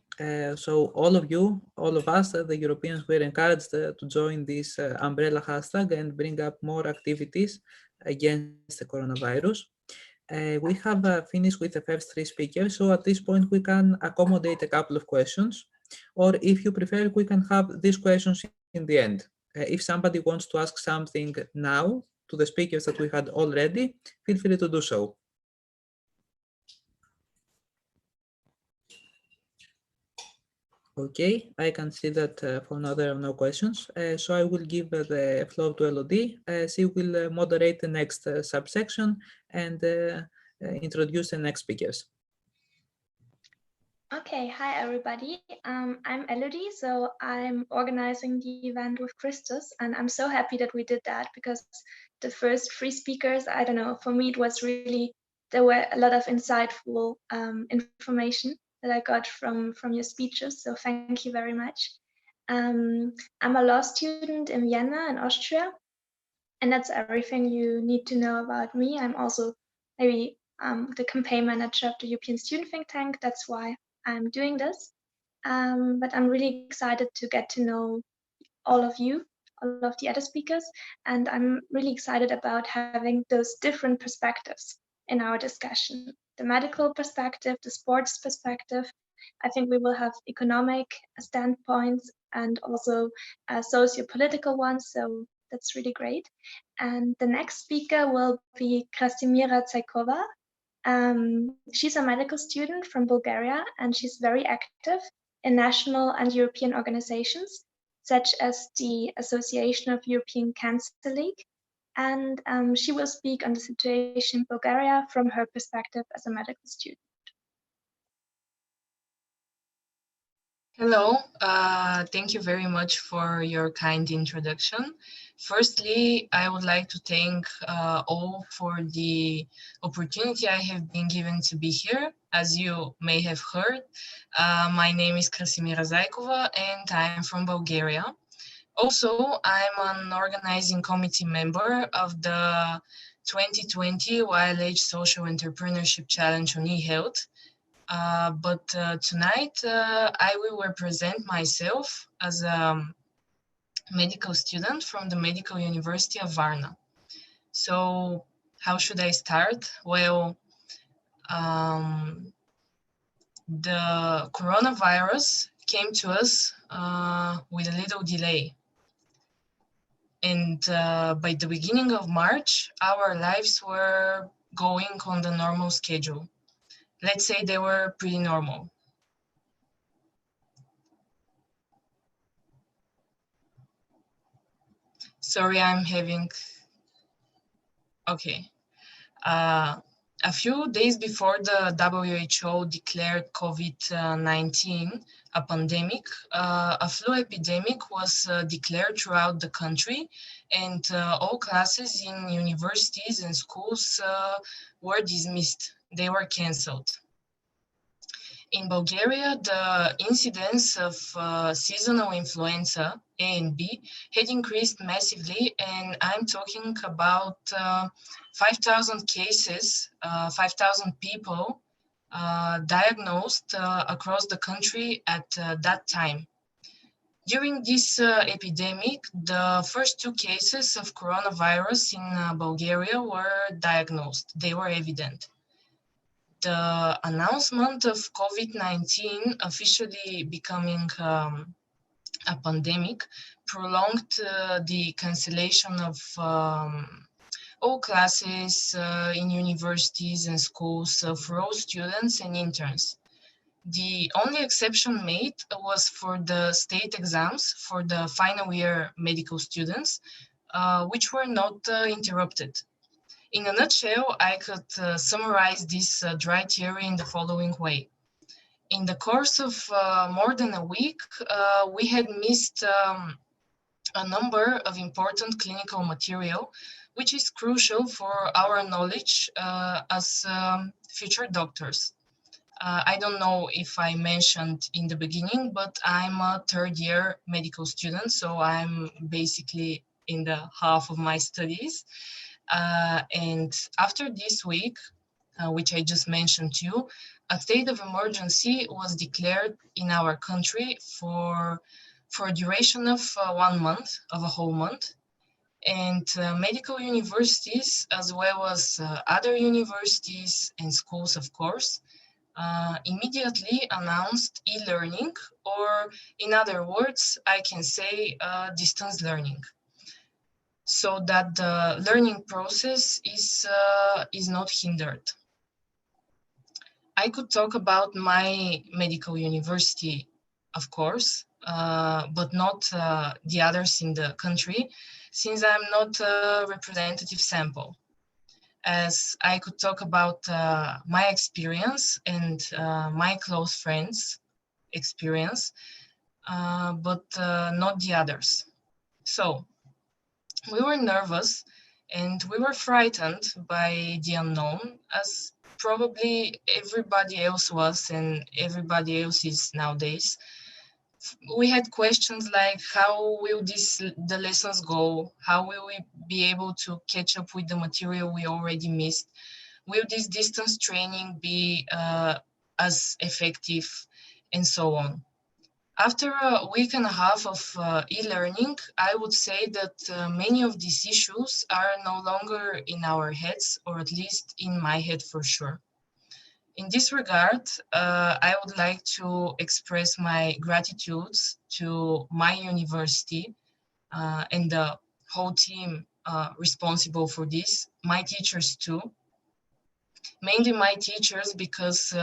So all of us, the Europeans, were encouraged to join this umbrella hashtag and bring up more activities against the coronavirus. We have finished with the first three speakers, so at this point we can accommodate a couple of questions, or if you prefer, we can have these questions in the end. If somebody wants to ask something now to the speakers that we had already, feel free to do so. Okay, I can see that for now there are no questions. So I will give the floor to Elodie. She will moderate the next subsection and introduce the next speakers. Okay, hi everybody. I'm Elodie, so I'm organizing the event with Christus, and I'm so happy that we did that because the first 3 speakers, I don't know, for me it was really, there were a lot of insightful information that I got from your speeches, so thank you very much. I'm a law student in Vienna in Austria, and that's everything you need to know about me. I'm also maybe the campaign manager of the European Student Think Tank. That's why I'm doing this. But I'm really excited to get to know all of you, all of the other speakers, and I'm really excited about having those different perspectives in our discussion. The medical perspective, the sports perspective. I think we will have economic standpoints and also socio-political ones, so that's really great. And the next speaker will be Krasimira Tsaikova. She's a medical student from Bulgaria, and she's very active in national and European organizations, such as the Association of European Cancer League. And she will speak on the situation in Bulgaria from her perspective as a medical student. Hello, thank you very much for your kind introduction. Firstly, I would like to thank all for the opportunity I have been given to be here. As you may have heard, my name is Krasimira Zaikova and I'm from Bulgaria. Also, I'm an organizing committee member of the 2020 YLH Social Entrepreneurship Challenge on eHealth. But tonight I will represent myself as a medical student from the Medical University of Varna. So how should I start? Well, the coronavirus came to us with a little delay. And by the beginning of March, our lives were going on the normal schedule. Let's say they were pretty normal. Sorry, I'm having, okay. A few days before the WHO declared COVID-19 a pandemic, a flu epidemic was declared throughout the country, and all classes in universities and schools were dismissed. They were canceled. In Bulgaria, the incidence of seasonal influenza A and B had increased massively, and I'm talking about 5,000 cases, 5,000 people diagnosed across the country at that time. During this epidemic, the first 2 cases of coronavirus in Bulgaria were diagnosed. They were evident. The announcement of COVID-19 officially becoming a pandemic prolonged the cancellation of all classes in universities and schools for all students and interns. The only exception made was for the state exams for the final year medical students, which were not interrupted. In a nutshell, I could summarize this dry theory in the following way. In the course of more than a week, we had missed a number of important clinical material, which is crucial for our knowledge as future doctors. I don't know if I mentioned in the beginning, but I'm a 3rd year medical student, so I'm basically in the half of my studies. And after this week, which I just mentioned to you, a state of emergency was declared in our country for a duration of 1 month, of a whole month. And medical universities, as well as other universities and schools, of course, immediately announced e-learning, or in other words, I can say distance learning, so that the learning process is not hindered. I could talk about my medical university, of course, but not the others in the country, since I'm not a representative sample. as I could talk about my experience and my close friends' experience, but not the others. So we were nervous and we were frightened by the unknown, as probably everybody else was and everybody else is nowadays. We had questions like, how will the lessons go? How will we be able to catch up with the material we already missed? Will this distance training be as effective, and so on? After a week and a half of e-learning, I would say that many of these issues are no longer in our heads, or at least in my head for sure. In this regard, I would like to express my gratitude to my university and the whole team responsible for this, my teachers too. Mainly my teachers, because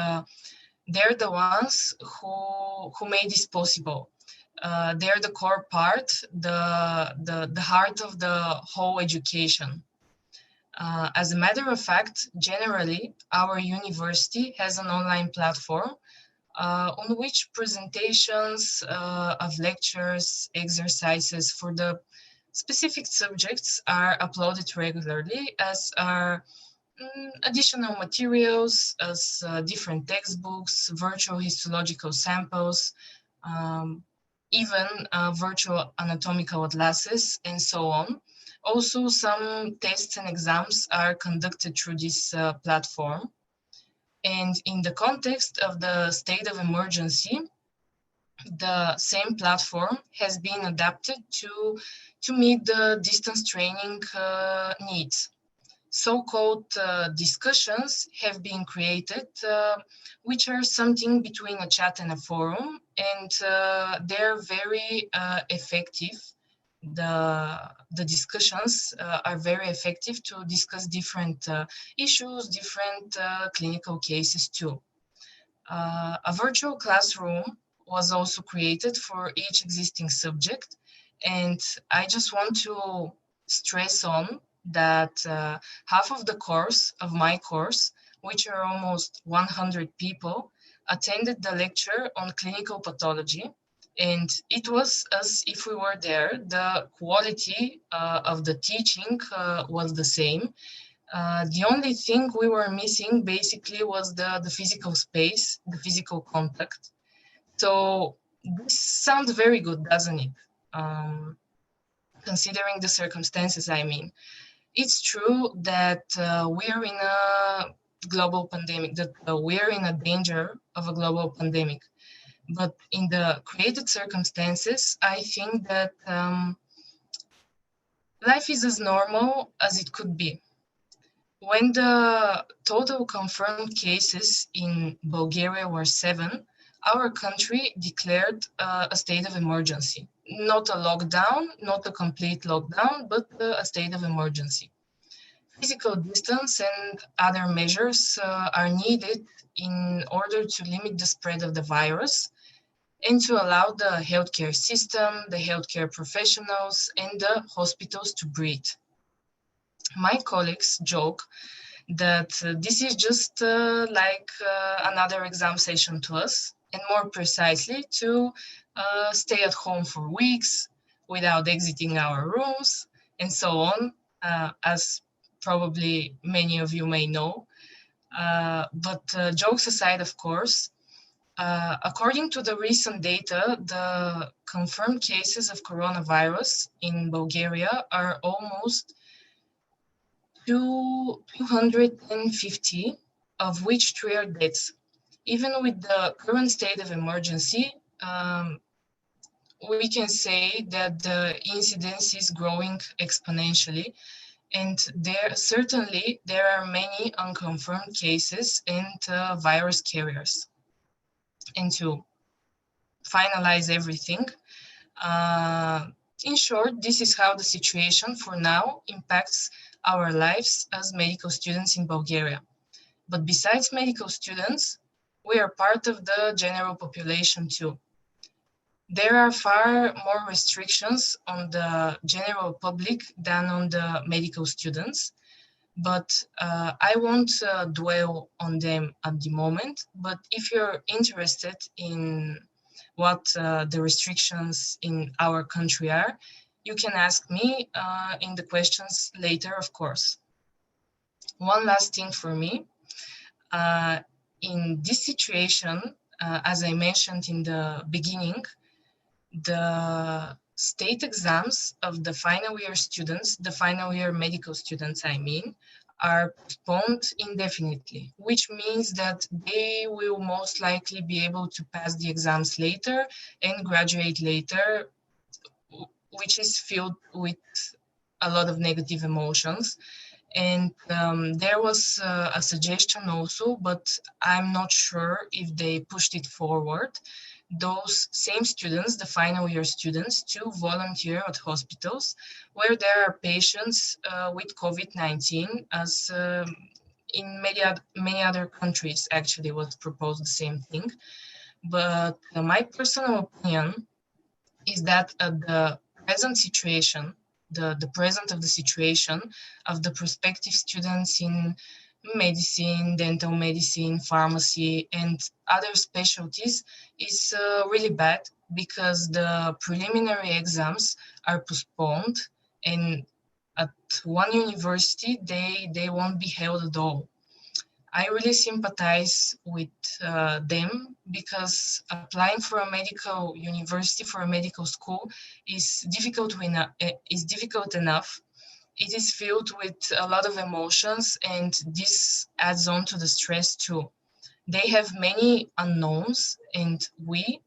they're the ones who made this possible. They're the core part, the heart of the whole education. As a matter of fact, generally, our university has an online platform on which presentations of lectures, exercises for the specific subjects are uploaded regularly, as are additional materials, as different textbooks, virtual histological samples, even virtual anatomical atlases, and so on. Also, some tests and exams are conducted through this platform. And in the context of the state of emergency, the same platform has been adapted to meet the distance training needs. So-called discussions have been created, which are something between a chat and a forum, and they're very effective. The discussions are very effective to discuss different issues, different clinical cases too. A virtual classroom was also created for each existing subject, and I just want to stress on that half of the course of my course, which are almost 100 people, attended the lecture on clinical pathology, and it was as if we were there. The quality of the teaching was the same. The only thing we were missing basically was the physical space, the physical contact. So this sounds very good, doesn't it? Considering the circumstances, I mean. It's true that we're in a global pandemic, that we're in a danger of a global pandemic. But in the created circumstances, I think that life is as normal as it could be. When the total confirmed cases in Bulgaria were 7, our country declared a state of emergency. Not a lockdown, not a complete lockdown, but a state of emergency. Physical distance and other measures are needed in order to limit the spread of the virus and to allow the healthcare system, the healthcare professionals, and the hospitals to breathe. My colleagues joke that this is just like another exam session to us, and more precisely to stay at home for weeks without exiting our rooms, and so on, as probably many of you may know. But jokes aside, of course, according to the recent data, the confirmed cases of coronavirus in Bulgaria are almost 250, of which 3 are deaths. Even with the current state of emergency, we can say that the incidence is growing exponentially, and there are many unconfirmed cases and virus carriers. And to finalize everything, in short, this is how the situation for now impacts our lives as medical students in Bulgaria. But besides medical students, we are part of the general population too. There are far more restrictions on the general public than on the medical students, but I won't dwell on them at the moment. But if you're interested in what the restrictions in our country are, you can ask me in the questions later, of course. One last thing for me, in this situation, as I mentioned in the beginning, the state exams of the final year students, the final year medical students, I mean, are postponed indefinitely, which means that they will most likely be able to pass the exams later and graduate later, which is filled with a lot of negative emotions. And there was a suggestion also, but I'm not sure if they pushed it forward. Those same students, the final year students, to volunteer at hospitals where there are patients with COVID-19, as in many other countries actually was proposed the same thing. But my personal opinion is that the present situation, the present of the situation of the prospective students in medicine, dental medicine, pharmacy, and other specialties is really bad, because the preliminary exams are postponed, and at one university they won't be held at all. I really sympathize with them, because applying for a medical university, for a medical school, is difficult enough. It is filled with a lot of emotions, and this adds on to the stress too. They have many unknowns, and we,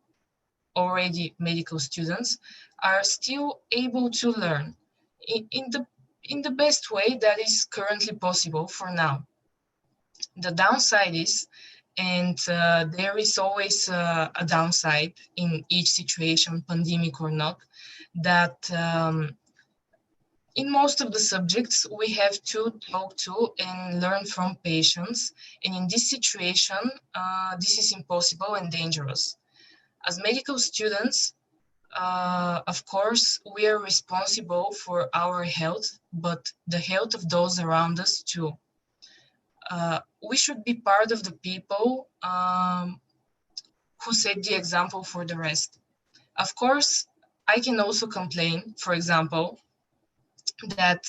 already medical students, are still able to learn in the best way that is currently possible for now. The downside is, and there is always a downside in each situation, pandemic or not, that in most of the subjects, we have to talk to and learn from patients. And in this situation, this is impossible and dangerous. As medical students, of course, we are responsible for our health, but the health of those around us too. We should be part of the people who set the example for the rest. Of course, I can also complain, for example, that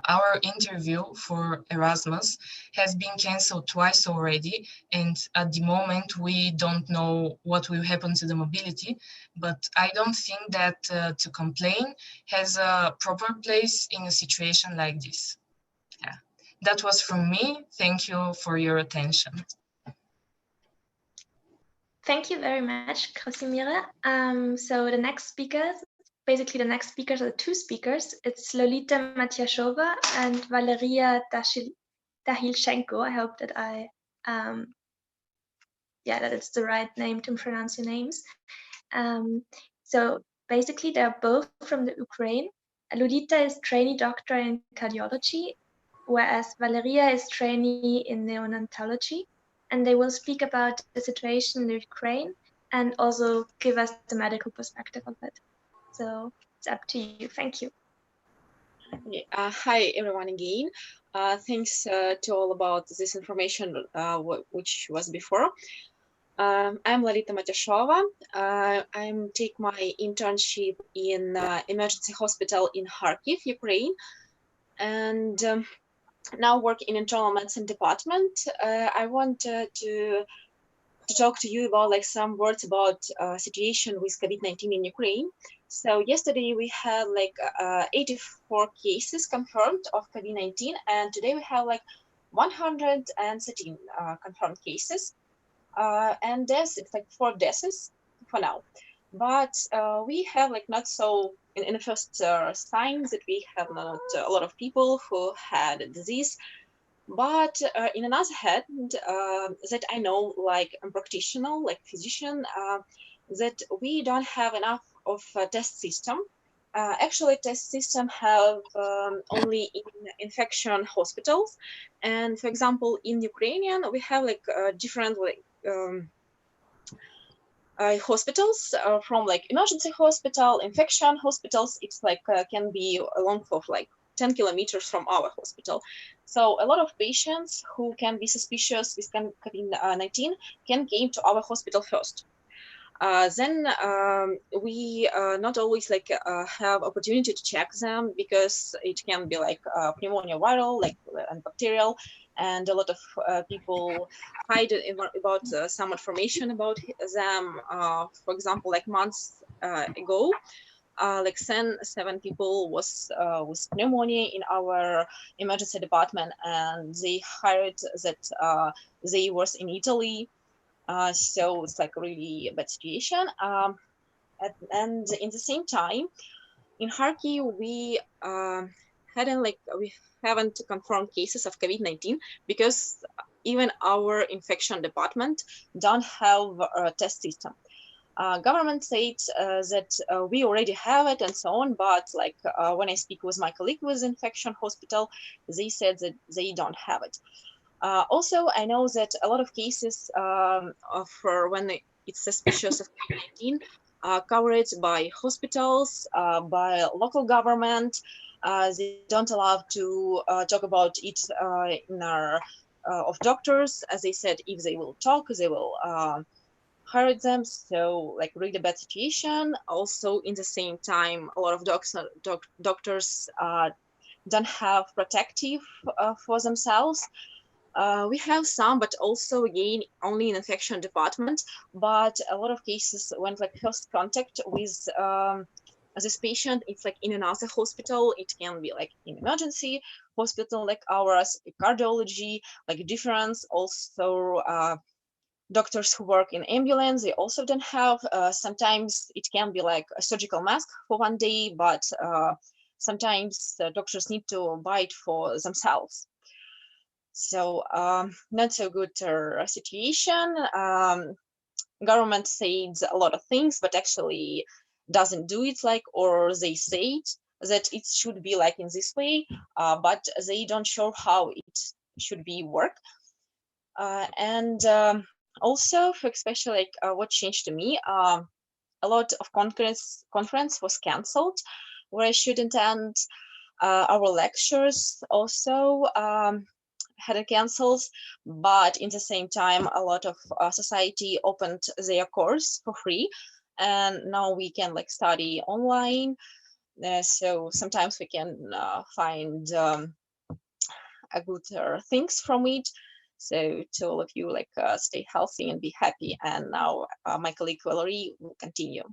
our interview for Erasmus has been cancelled twice already, and at the moment we don't know what will happen to the mobility, but I don't think that to complain has a proper place in a situation like this. Yeah. That was from me. Thank you for your attention. Thank you very much, Krasimira. So the next speakers, basically the next speakers are two speakers. It's Lolita Matyashova and Valeria Dahilchenko. I hope that that it's the right name to pronounce your names. So basically they're both from the Ukraine. Lolita is trainee doctor in cardiology, whereas Valeria is trainee in neonatology, and they will speak about the situation in Ukraine and also give us the medical perspective of it. So it's up to you. Thank you. Hi, everyone again. Thanks to all about this information, which was before. I'm Lolita Matyashova. I'm take my internship in emergency hospital in Kharkiv, Ukraine, and now work in internal medicine department. I want to talk to you about some words about situation with COVID-19 in Ukraine. So yesterday we had 84 cases confirmed of COVID-19, and today we have 113 confirmed cases. And deaths, it's 4 deaths for now. But we have not so, in the first signs that we have not a lot of people who had a disease. But in another hand, that I know, a practitioner, physician, that we don't have enough of a test system. Actually, test system have only in infection hospitals. And for example, in Ukrainian, we have different hospitals from emergency hospital, infection hospitals. It's can be a length of 10 kilometers from our hospital. So a lot of patients who can be suspicious with COVID-19 can came to our hospital first. Then we not always have opportunity to check them because it can be like pneumonia viral, and bacterial, and a lot of people hide about some information about them. For example, like months ago, like 7 people was with pneumonia in our emergency department, and they heard that they was in Italy. So it's like a really bad situation. And in the same time, in Kharkiv, we haven't confirmed cases of COVID-19 because even our infection department don't have a test system. Government said that we already have it and so on, but when I speak with my colleague with infection hospital, they said that they don't have it. Also, I know that a lot of cases for when it's suspicious of COVID-19 are covered by hospitals, by local government. They don't allow to talk about it in our of doctors. As they said, if they will talk, they will hire them. So like really bad situation. Also, in the same time, a lot of doctors don't have protective for themselves. We have some, but also again only in infection department. But a lot of cases went like first contact with this patient. It's like in another hospital. It can be like in emergency hospital like ours, cardiology, like difference. Also, doctors who work in ambulance, they also don't have. Sometimes it can be like a surgical mask for one day, but sometimes doctors need to buy it for themselves. So not so good situation. Government says a lot of things, but actually doesn't do it or they say that it should be like in this way, but they don't show how it should be work. And also, for especially what changed to me, a lot of conference was cancelled where I should attend. Our lectures also had cancelled, but in the same time, a lot of society opened their course for free, and now we can study online. So sometimes we can find a good things from it. So to all of you, stay healthy and be happy. And now my colleague Valerie will continue.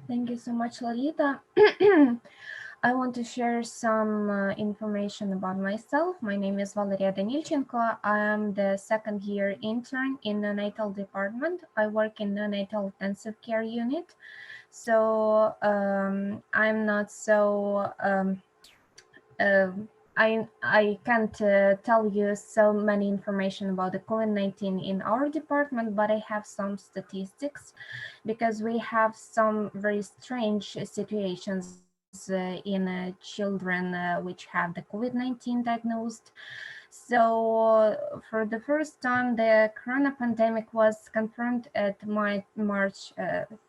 Thank you so much, Lolita. I want to share some information about myself. My name is Valeria Danilchenko. I am the second year intern in the neonatal department. I work in the neonatal intensive care unit. So I'm not so, I can't tell you so many information about the COVID-19 in our department, but I have some statistics because we have some very strange situations in children which have the COVID-19 diagnosed. So for the first time, the corona pandemic was confirmed at March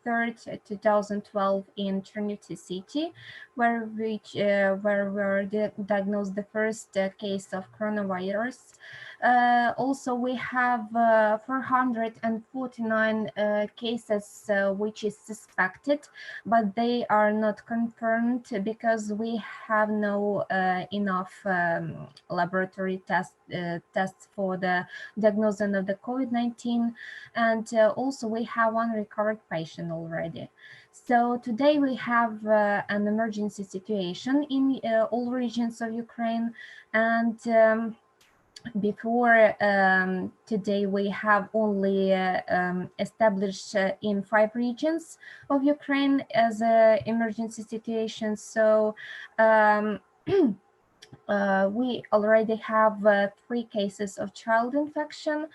3rd, 2012 in Trinity City, where we were diagnosed the first case of coronavirus. Also, we have 449 cases which is suspected, but they are not confirmed because we have no enough laboratory tests for the diagnosis of the COVID-19, and also we have one recovered patient already. So today we have an emergency situation in all regions of Ukraine, and before today we have only established in 5 regions of Ukraine as an emergency situation. So we already have 3 cases of child infection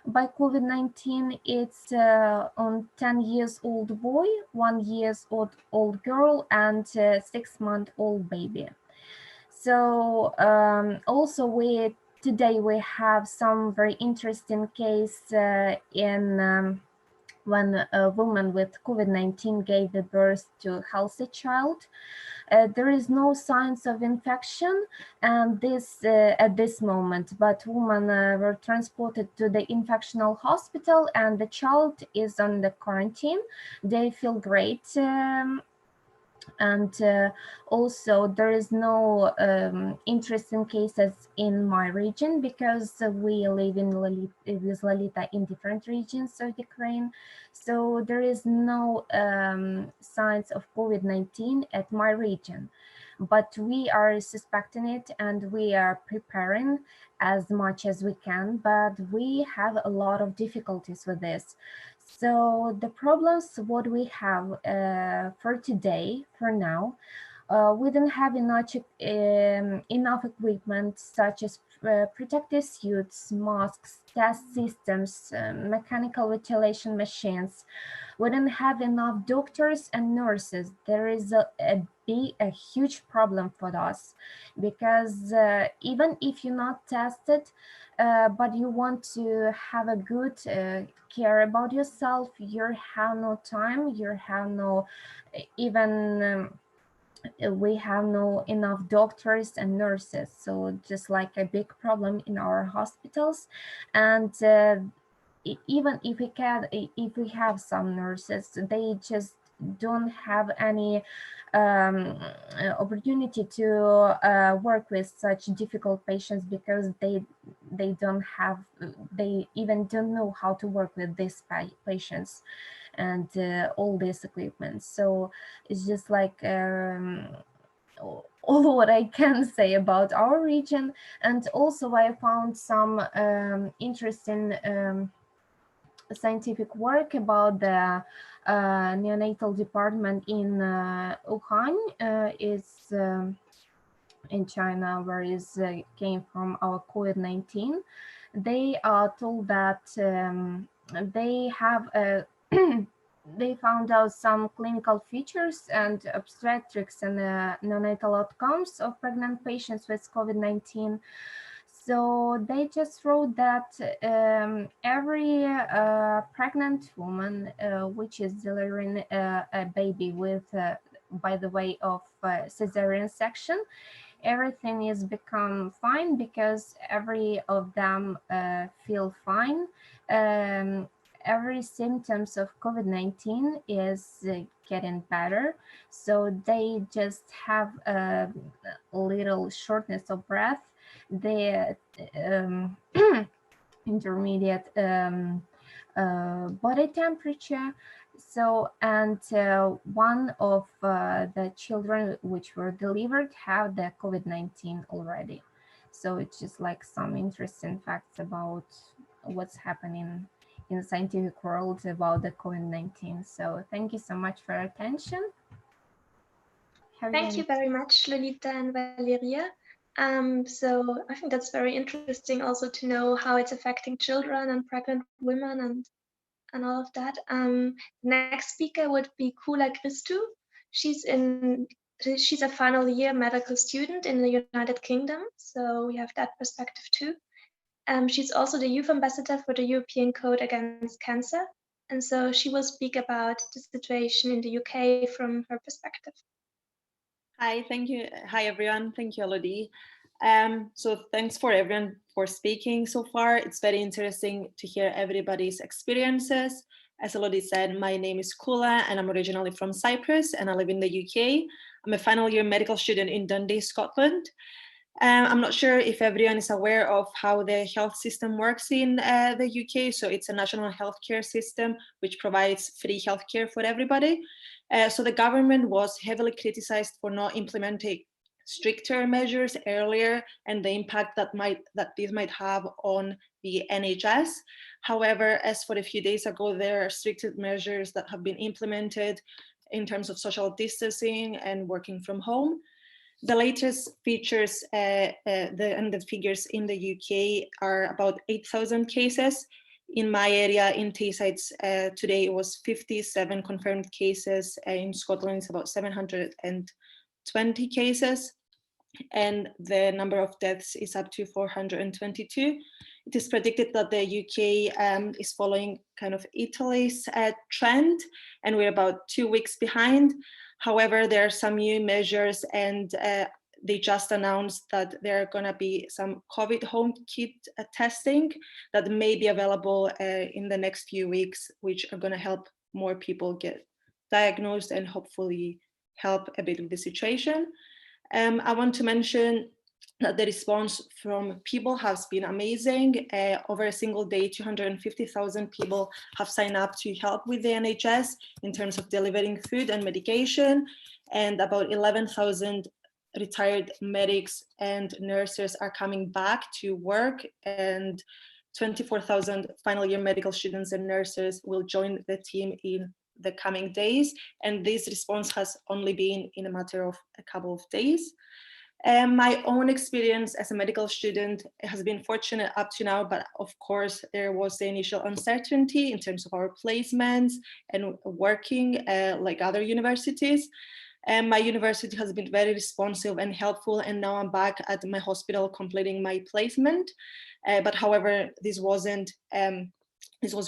by COVID-19. It's on 10 years old boy, 1 year old girl, and 6-month-old baby. So also today we have some very interesting case in when a woman with COVID-19 gave birth to a healthy child. There is no signs of infection and at this moment, but women were transported to the infectional hospital and the child is on the quarantine. They feel great. And also there is no interesting cases in my region because we live in Lolita in different regions of Ukraine. So there is no signs of COVID-19 at my region. But we are suspecting it and we are preparing as much as we can, but we have a lot of difficulties with this. So the problems what we have for today, for now, we don't have enough equipment such as protective suits, masks, test systems, mechanical ventilation machines. We don't have enough doctors and nurses. There is a huge problem for us because even if you're not tested, but you want to have a good care about yourself, you have no time, you have no even we have no enough doctors and nurses, so just like a big problem in our hospitals. And even if we have some nurses, they just don't have any opportunity to work with such difficult patients because they even don't know how to work with these patients and all this equipment. So it's just like all what I can say about our region. And also I found some interesting scientific work about the neonatal department in Wuhan. Is in China, where it came from our COVID-19. They are told that they have they found out some clinical features and obstetrics and neonatal outcomes of pregnant patients with COVID-19. So they just wrote that every pregnant woman which is delivering a baby with, by the way of cesarean section, everything is become fine because every of them feel fine. Every symptoms of COVID-19 is getting better. So they just have a little shortness of breath, the intermediate body temperature. So, and one of the children which were delivered have the COVID-19 already. So it's just like some interesting facts about what's happening in the scientific world about the COVID-19. So thank you so much for your attention. Thank you very much, Lolita and Valeria. So I think that's very interesting also to know how it's affecting children and pregnant women and all of that. Next speaker would be Kula Christou. She's a final year medical student in the United Kingdom, so we have that perspective too. She's also the youth ambassador for the European Code Against Cancer, and so she will speak about the situation in the UK from her perspective. Hi, thank you. Hi, everyone. Thank you, Elodie. So thanks for everyone for speaking so far. It's very interesting to hear everybody's experiences. As Elodie said, my name is Kula and I'm originally from Cyprus and I live in the UK. I'm a final year medical student in Dundee, Scotland. I'm not sure if everyone is aware of how the health system works in the UK. So it's a national healthcare system which provides free healthcare for everybody. So the government was heavily criticized for not implementing stricter measures earlier and the impact that this might have on the NHS. However, as for a few days ago, there are stricter measures that have been implemented in terms of social distancing and working from home. The latest features and the figures in the UK are about 8,000 cases. In my area, in Taysides, today it was 57 confirmed cases. In Scotland, it's about 720 cases. And the number of deaths is up to 422. it is predicted that the UK is following kind of Italy's trend, and we're about 2 weeks behind. However, there are some new measures, and they just announced that there are going to be some COVID home kit testing that may be available in the next few weeks, which are going to help more people get diagnosed and hopefully help a bit with the situation. I want to mention that the response from people has been amazing. Over a single day, 250,000 people have signed up to help with the NHS in terms of delivering food and medication, and about 11,000 retired medics and nurses are coming back to work, and 24,000 final year medical students and nurses will join the team in the coming days. And this response has only been in a matter of a couple of days. My own experience as a medical student has been fortunate up to now, but of course there was the initial uncertainty in terms of our placements and working like other universities. And my university has been very responsive and helpful, and now I'm back at my hospital completing my placement. But however, this was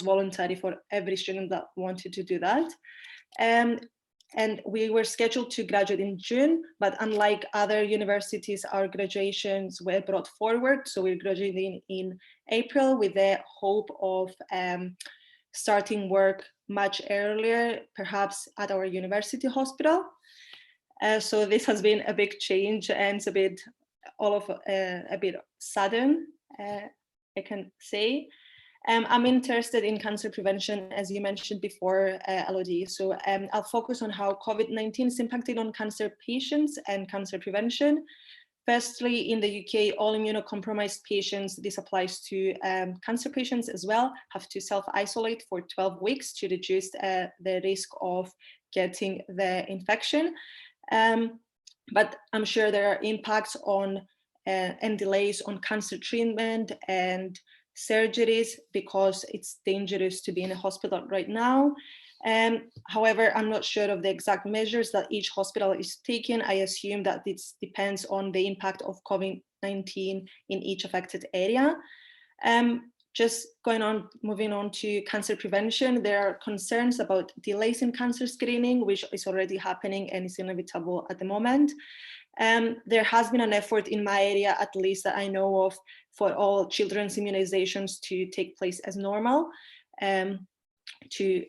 voluntary for every student that wanted to do that. And we were scheduled to graduate in June, but unlike other universities, our graduations were brought forward. So we're graduating in April with the hope of starting work much earlier, perhaps at our university hospital. So this has been a big change, and it's a bit sudden, I can say. I'm interested in cancer prevention, as you mentioned before, Elodie. So I'll focus on how COVID-19 is impacting on cancer patients and cancer prevention. Firstly, in the UK, all immunocompromised patients, this applies to cancer patients as well, have to self-isolate for 12 weeks to reduce the risk of getting the infection. But I'm sure there are impacts on and delays on cancer treatment and surgeries because it's dangerous to be in a hospital right now. However, I'm not sure of the exact measures that each hospital is taking. I assume that this depends on the impact of COVID-19 in each affected area. Just moving on to cancer prevention, there are concerns about delays in cancer screening, which is already happening and is inevitable at the moment. There has been an effort in my area, at least that I know of, for all children's immunizations to take place as normal, to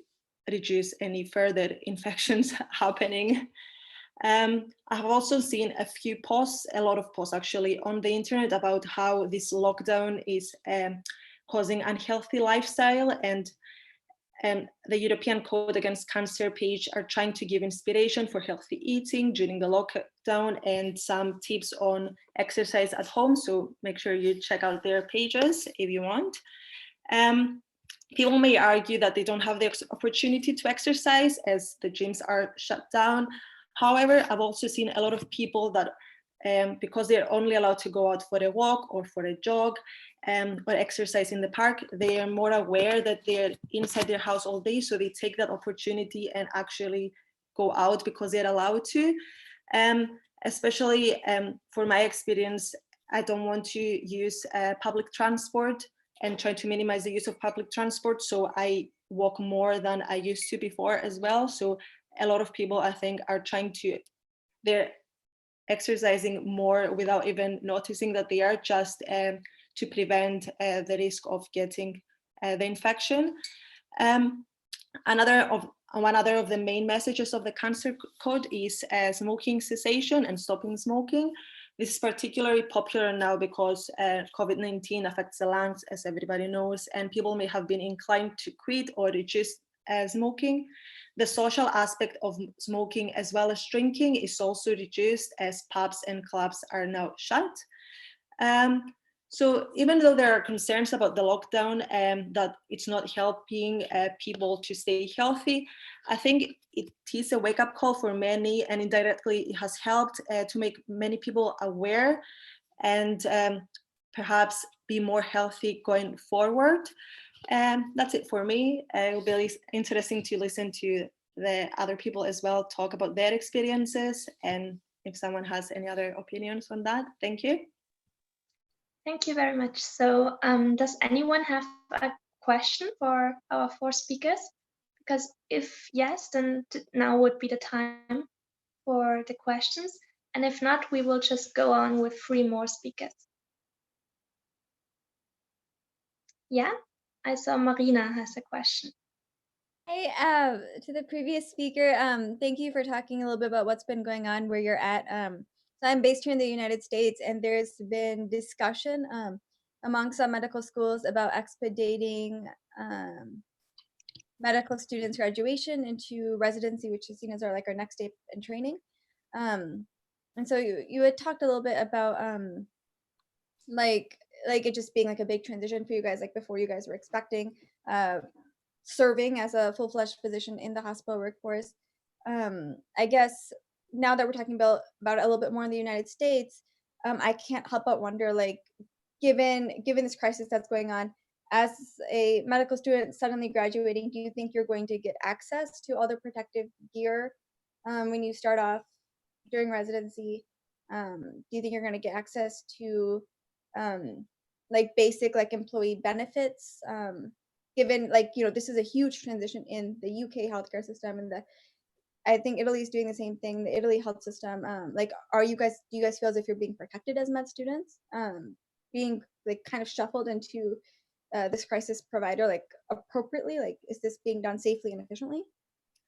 reduce any further infections happening. I have also seen a lot of posts actually on the internet about how this lockdown is causing unhealthy lifestyle, and the European Code Against Cancer page are trying to give inspiration for healthy eating during the lockdown and some tips on exercise at home. So make sure you check out their pages if you want. People may argue that they don't have the opportunity to exercise as the gyms are shut down. However, I've also seen a lot of people that because they're only allowed to go out for a walk or for a jog or exercise in the park, they are more aware that they're inside their house all day, so they take that opportunity and actually go out because they're allowed to. Especially for my experience, I don't want to use public transport and try to minimize the use of public transport, so I walk more than I used to before as well. So a lot of people, I think, are they're exercising more without even noticing that they are, just to prevent the risk of getting the infection. One other of the main messages of the Cancer Code is smoking cessation and stopping smoking. This is particularly popular now because COVID-19 affects the lungs, as everybody knows, and people may have been inclined to quit or reduce smoking. The social aspect of smoking as well as drinking is also reduced as pubs and clubs are now shut. So even though there are concerns about the lockdown and that it's not helping people to stay healthy, I think it is a wake-up call for many, and indirectly it has helped to make many people aware and perhaps be more healthy going forward. That's it for me. It will be interesting to listen to the other people as well, talk about their experiences, and if someone has any other opinions on that. Thank you. Thank you very much. So does anyone have a question for our 4 speakers? Because if yes, then now would be the time for the questions. And if not, we will just go on with 3 more speakers. Yeah, I saw Marina has a question. Hey, to the previous speaker, thank you for talking a little bit about what's been going on where you're at. So I'm based here in the United States, and there's been discussion among some medical schools about expediting medical students' graduation into residency, which is seen as our next step in training. And so you had talked a little bit about like it just being like a big transition for you guys, like before you guys were expecting serving as a full-fledged physician in the hospital workforce. I guess now that we're talking about it a little bit more in the United States, I can't help but wonder, like, given this crisis that's going on, as a medical student suddenly graduating, do you think you're going to get access to all the protective gear when you start off during residency? Do you think you're going to get access to like basic like employee benefits? Given this is a huge transition in the UK healthcare system, and I think Italy is doing the same thing. The Italy health system, like, do you guys feel as if you're being protected as med students, being like kind of shuffled into this crisis provider like appropriately? Like, is this being done safely and efficiently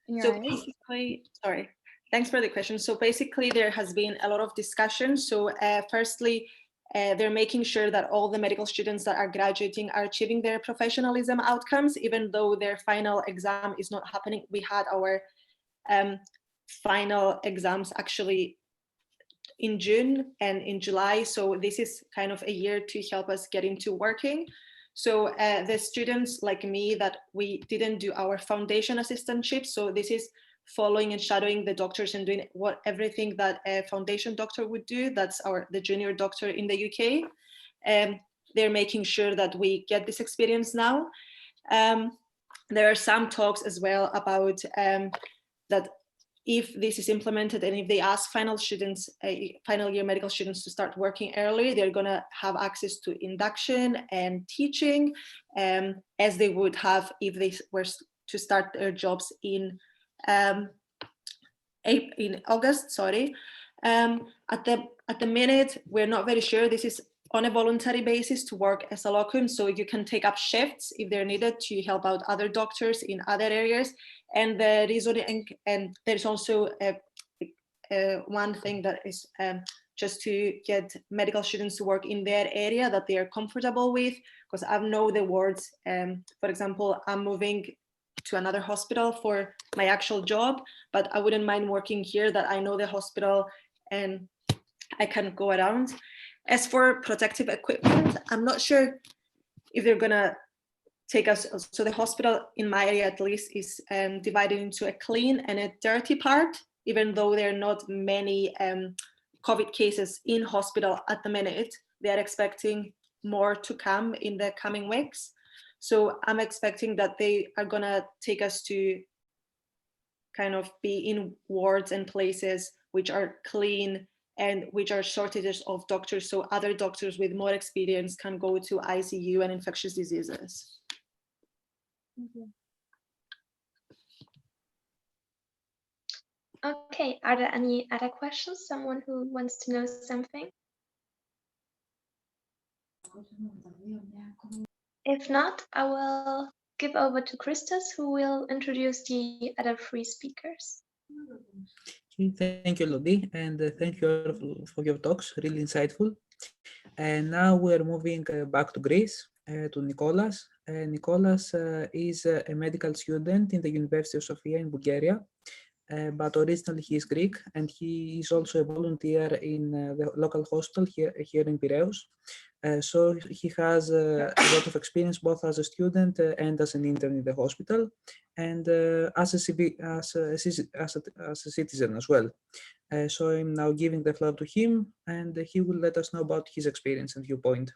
in your So eyes? basically, sorry, thanks for the question. So basically, there has been a lot of discussion. So firstly, they're making sure that all the medical students that are graduating are achieving their professionalism outcomes, even though their final exam is not happening. We had our final exams actually in June and in July. So this is kind of a year to help us get into working. So the students like me that we didn't do our foundation assistantship. So this is following and shadowing the doctors and doing everything that a foundation doctor would do. That's the junior doctor in the UK. They're making sure that we get this experience now. There are some talks as well about that if this is implemented and if they ask final year medical students to start working early, they're going to have access to induction and teaching as they would have if they were to start their jobs in August. Sorry. At the minute, we're not very sure. This is on a voluntary basis to work as a locum, so you can take up shifts if they're needed to help out other doctors in other areas. And there's also one thing that is just to get medical students to work in their area that they are comfortable with, because I know the wards. For example, I'm moving to another hospital for my actual job, but I wouldn't mind working here that I know the hospital and I can go around. As for protective equipment, I'm not sure if they're gonna take us. So the hospital in my area at least is divided into a clean and a dirty part, even though there are not many COVID cases in hospital at the minute. They're expecting more to come in the coming weeks. So I'm expecting that they are gonna take us to kind of be in wards and places which are clean and which are shortages of doctors, so other doctors with more experience can go to ICU and infectious diseases. Thank you. Okay, are there any other questions? Someone who wants to know something? If not, I will give over to Christos, who will introduce the other 3 speakers. Okay, thank you, Lodi, and thank you all for your talks, really insightful. And now we're moving back to Greece, to Nicholas. Nicholas is a medical student in the University of Sofia in Bulgaria, but originally he is Greek, and he is also a volunteer in the local hospital here in Piraeus. So he has a lot of experience both as a student and as an intern in the hospital, and as a citizen as well. So I'm now giving the floor to him, and he will let us know about his experience and viewpoint.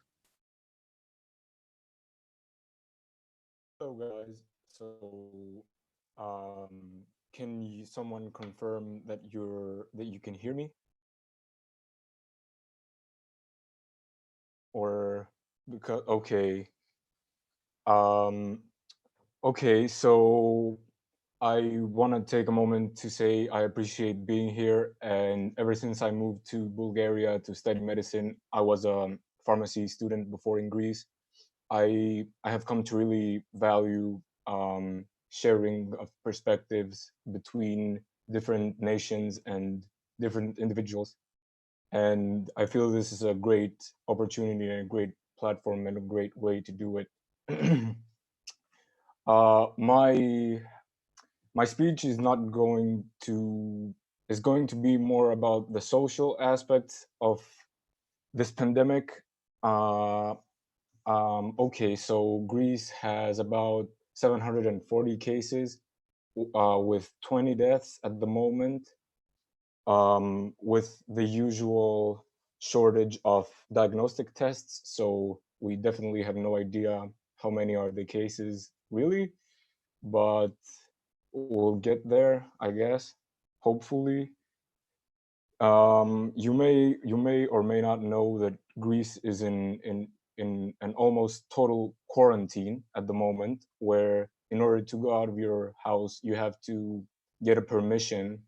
So guys, can someone confirm that you can hear me? or because okay. Okay, so I want to take a moment to say I appreciate being here. And ever since I moved to Bulgaria to study medicine, I was a pharmacy student before in Greece. I have come to really value sharing of perspectives between different nations and different individuals. And I feel this is a great opportunity and a great platform and a great way to do it. My speech is not going to is going to be more about the social aspects of this pandemic. Okay, so Greece has about 740 cases with 20 deaths at the moment, with the usual shortage of diagnostic tests. So we definitely have no idea how many are the cases really, but we'll get there, I guess, hopefully. You may or may not know that Greece is in an almost total quarantine at the moment, where in order to go out of your house, you have to get a permission,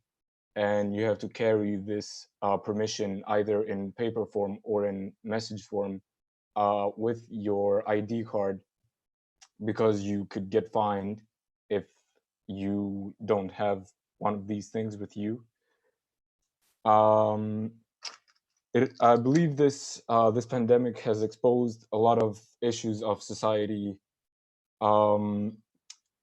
and you have to carry this permission either in paper form or in message form with your ID card, because you could get fined if you don't have one of these things with you. I believe this pandemic has exposed a lot of issues of society,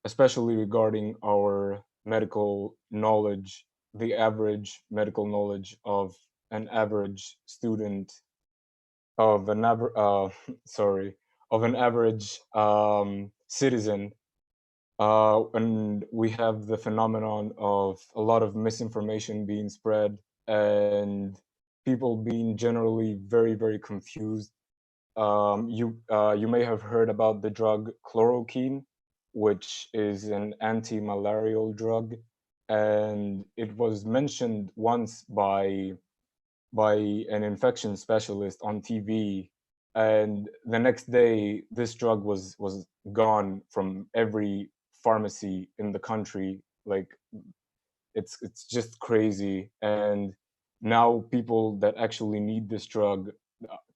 especially regarding our medical knowledge, the average medical knowledge of an average student, of an sorry, of an average citizen. And we have the phenomenon of a lot of misinformation being spread and people being generally very, very confused. You may have heard about the drug chloroquine, which is an anti-malarial drug, and it was mentioned once by an infection specialist on TV, and the next day this drug was gone from every pharmacy in the country. Like, it's just crazy. And now people that actually need this drug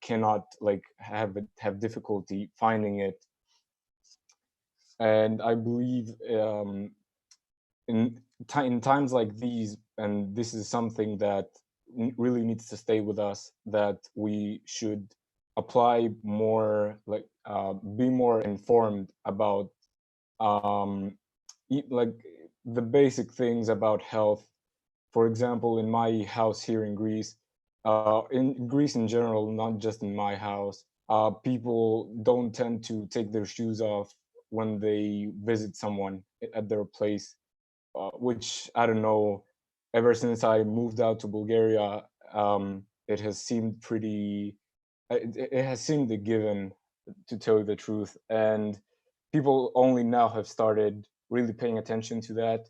cannot like have difficulty finding it. And I believe in times like these, and this is something that really needs to stay with us, that we should apply more, like be more informed about like the basic things about health. For example, in my house here in Greece in general, not just in my house, people don't tend to take their shoes off when they visit someone at their place, which I don't know, ever since I moved out to Bulgaria, it has seemed it has seemed a given, to tell you the truth. And people only now have started really paying attention to that.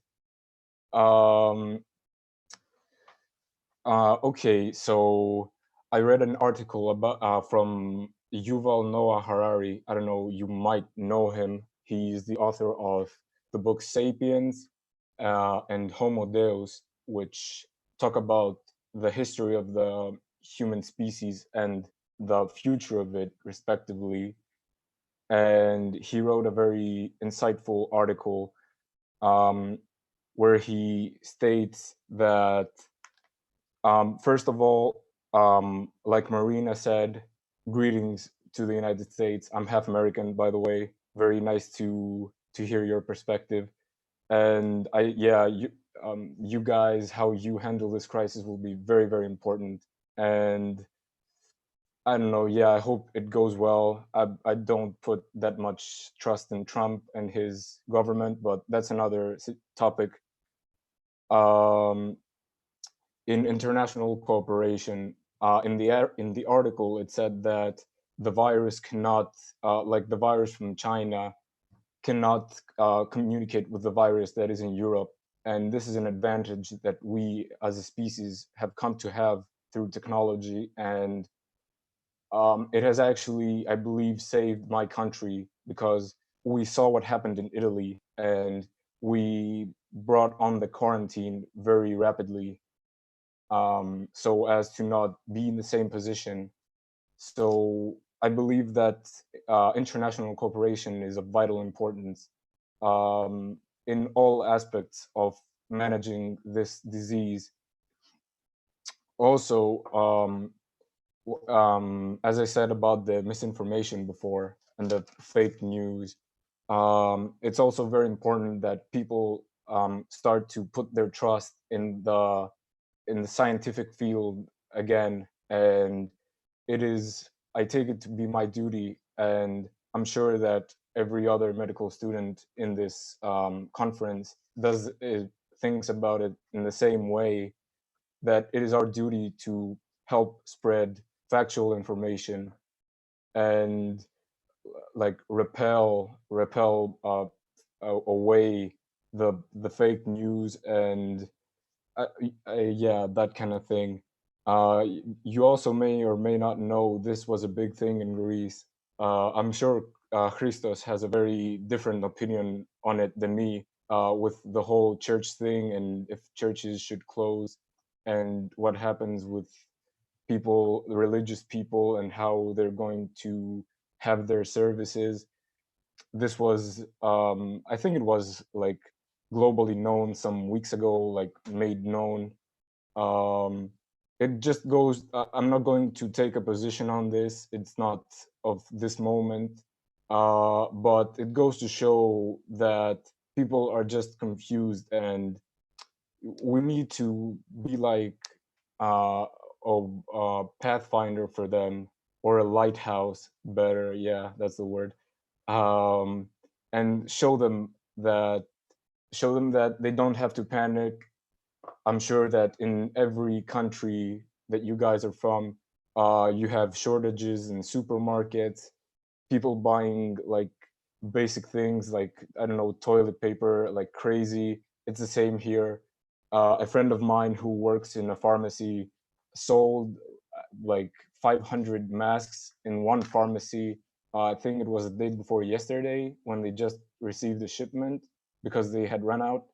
Okay, so I read an article about from Yuval Noah Harari. I don't know, you might know him. He's the author of the book Sapiens and Homo Deus, which talk about the history of the human species and the future of it, respectively. And he wrote a very insightful article where he states that, first of all, like Marina said, greetings to the United States. I'm half American, by the way. Very nice to hear your perspective. And you guys, how you handle this crisis will be very, very important. And I don't know, yeah, I hope it goes well. I don't put that much trust in Trump and his government, but that's another topic. In international cooperation, in the article, it said that the virus cannot, like the virus from China, cannot communicate with the virus that is in Europe. And this is an advantage that we as a species have come to have through technology. And it has actually, I believe, saved my country, because we saw what happened in Italy and we brought on the quarantine very rapidly, so as to not be in the same position. So I believe that international cooperation is of vital importance in all aspects of managing this disease. Also, as I said about the misinformation before and the fake news, it's also very important that people start to put their trust in the scientific field again. And it is, I take it to be my duty, and I'm sure that every other medical student in this conference thinks about it in the same way, that it is our duty to help spread factual information and like repel away the fake news and yeah, that kind of thing. You also may or may not know this was a big thing in Greece. I'm sure Christos has a very different opinion on it than me, with the whole church thing and if churches should close and what happens with people, religious people, and how they're going to have their services. This was, I think it was like globally known some weeks ago, like made known. It just goes, I'm not going to take a position on this. It's not of this moment, but it goes to show that people are just confused, and we need to be like a pathfinder for them, or a lighthouse, better. Yeah, that's the word. And show them that they don't have to panic. I'm sure that in every country that you guys are from, you have shortages in supermarkets, people buying like basic things like, I don't know, toilet paper like crazy. It's the same here. A friend of mine who works in a pharmacy sold like 500 masks in one pharmacy. I think it was the day before yesterday when they just received the shipment because they had run out.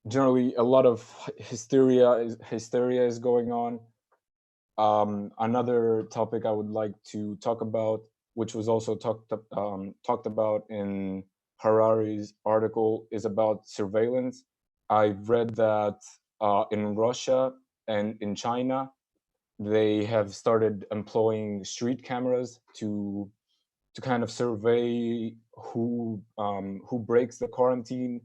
Generally, a lot of hysteria is going on. Another topic I would like to talk about, which was also talked about in Harari's article, is about surveillance. I've read that in Russia and in China, they have started employing street cameras to kind of survey who breaks the quarantine.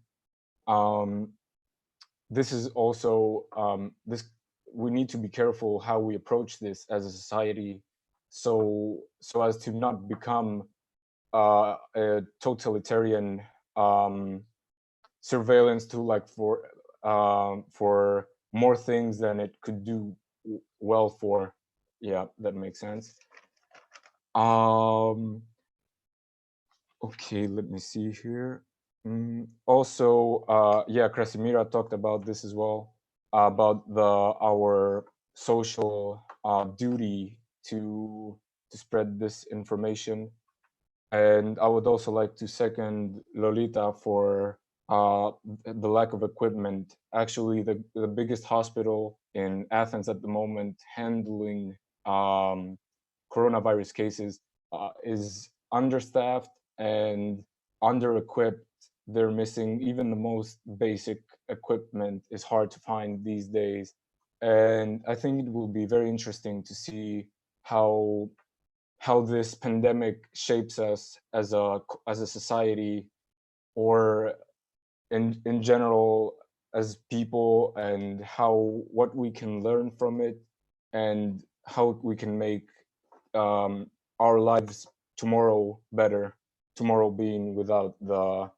This is also we need to be careful how we approach this as a society, so as to not become a totalitarian surveillance tool, like for more things than it could do well for. Yeah, that makes sense. Okay, let me see here. Also, yeah, Krasimira talked about this as well, about our social duty to spread this information. And I would also like to second Lolita for the lack of equipment. Actually, the biggest hospital in Athens at the moment handling coronavirus cases is understaffed and under-equipped. They're missing even the most basic equipment is hard to find these days. And I think it will be very interesting to see how this pandemic shapes us as a society, or in general as people, and what we can learn from it, and how we can make our lives tomorrow better. Tomorrow being without the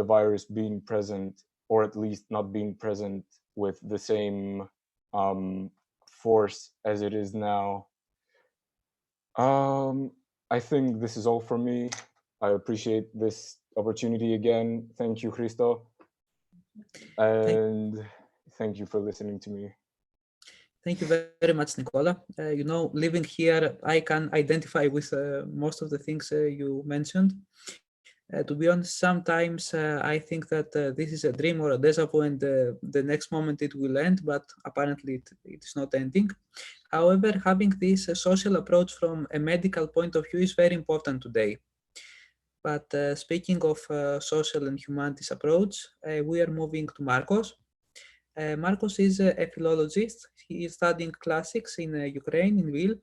virus being present, or at least not being present with the same force as it is now. I think this is all for me. I appreciate this opportunity again. Thank you, Christo. And thank you for listening to me. Thank you very much, Nicola. You know, living here, I can identify with most of the things you mentioned. To be honest, sometimes I think that this is a dream or a deja vu, and the next moment it will end, but apparently it is not ending. However, having this social approach from a medical point of view is very important today. But speaking of social and humanities approach, we are moving to Marcos. Marcos is a philologist. He is studying classics in Ukraine, in Lviv,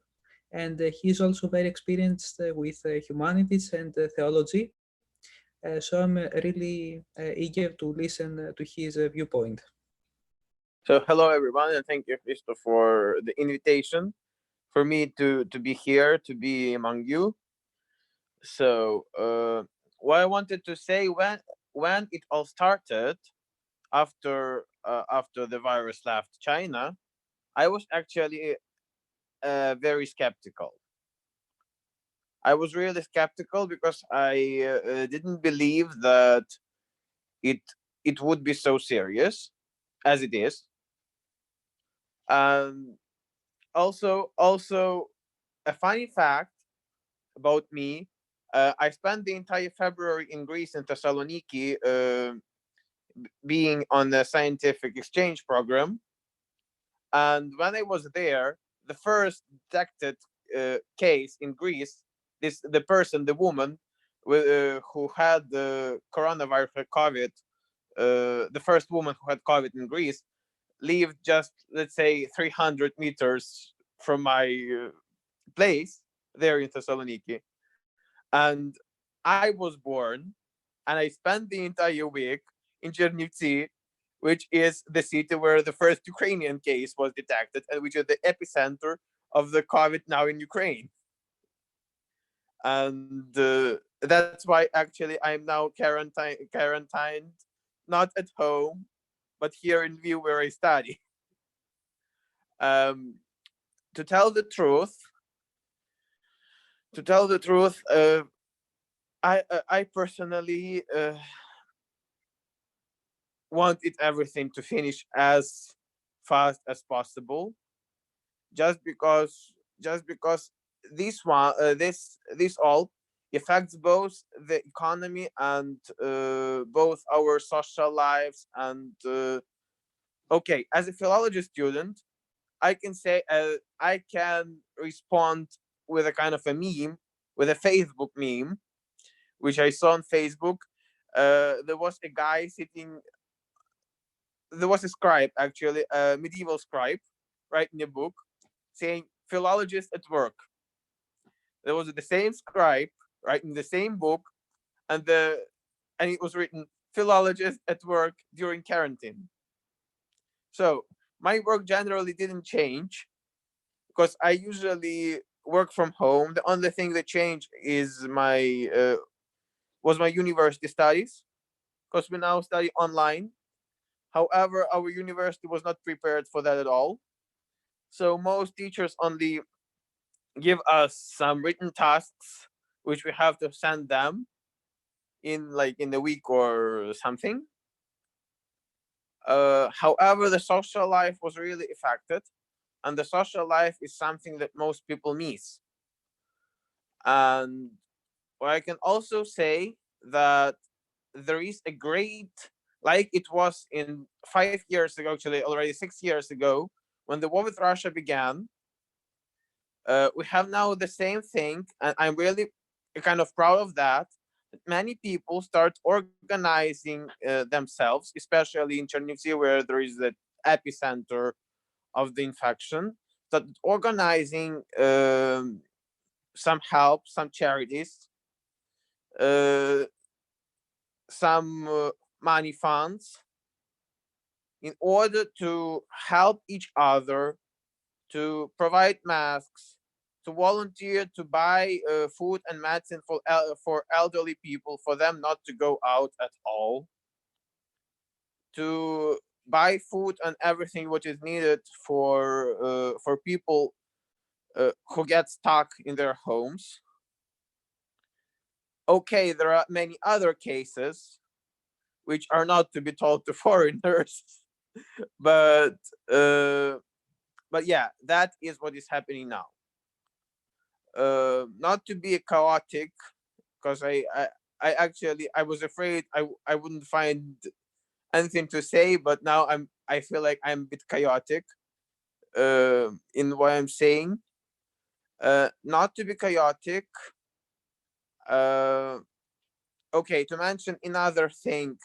and he is also very experienced with humanities and theology. So I'm really eager to listen to his viewpoint. So hello everyone, and thank you, Christo, for the invitation for me to be here, to be among you. So what I wanted to say, when it all started, after the virus left China, I was actually very skeptical. I was really skeptical because I didn't believe that it would be so serious as it is. Also a funny fact about me, I spent the entire February in Greece, in Thessaloniki, being on the scientific exchange program. And when I was there, the first detected case in Greece, the woman who had the coronavirus, COVID, the first woman who had COVID in Greece, lived just, let's say, 300 meters from my place there in Thessaloniki. And I was born, and I spent the entire week in Chernivtsi, which is the city where the first Ukrainian case was detected, and which is the epicenter of the COVID now in Ukraine. And that's why actually I'm now quarantined, not at home, but here in Lviv where I study. To tell the truth, I personally wanted everything to finish as fast as possible, just because this all affects both the economy and both our social lives. And okay, as a philology student, I can say I can respond with a kind of a meme, with a Facebook meme, which I saw on Facebook. There was a guy sitting. There was a scribe, actually, a medieval scribe, writing a book saying "philologist at work." There was the same scribe writing the same book, and it was written "philologist at work during quarantine." So my work generally didn't change because I usually work from home. The only thing that changed is was my university studies, because we now study online. However, our university was not prepared for that at all. So most teachers only give us some written tasks, which we have to send them in a week or something. However, the social life was really affected, and the social life is something that most people miss. And I can also say that there is a great, like it was in 5 years ago, actually already 6 years ago, when the war with Russia began, we have now the same thing, and I'm really kind of proud of that. Many people start organizing themselves, especially in Chernivtsi, where there is the epicenter of the infection, start organizing some help, some charities, some money funds, in order to help each other, to provide masks, to volunteer to buy food and medicine for elderly people, for them not to go out at all, to buy food and everything what is needed for people who get stuck in their homes. Okay, there are many other cases which are not to be told to foreigners, but yeah, that is what is happening now. Not to be chaotic, because I was afraid I wouldn't find anything to say, but now I feel like I'm a bit chaotic in what I'm saying. Not to be chaotic. Okay, to mention another thing,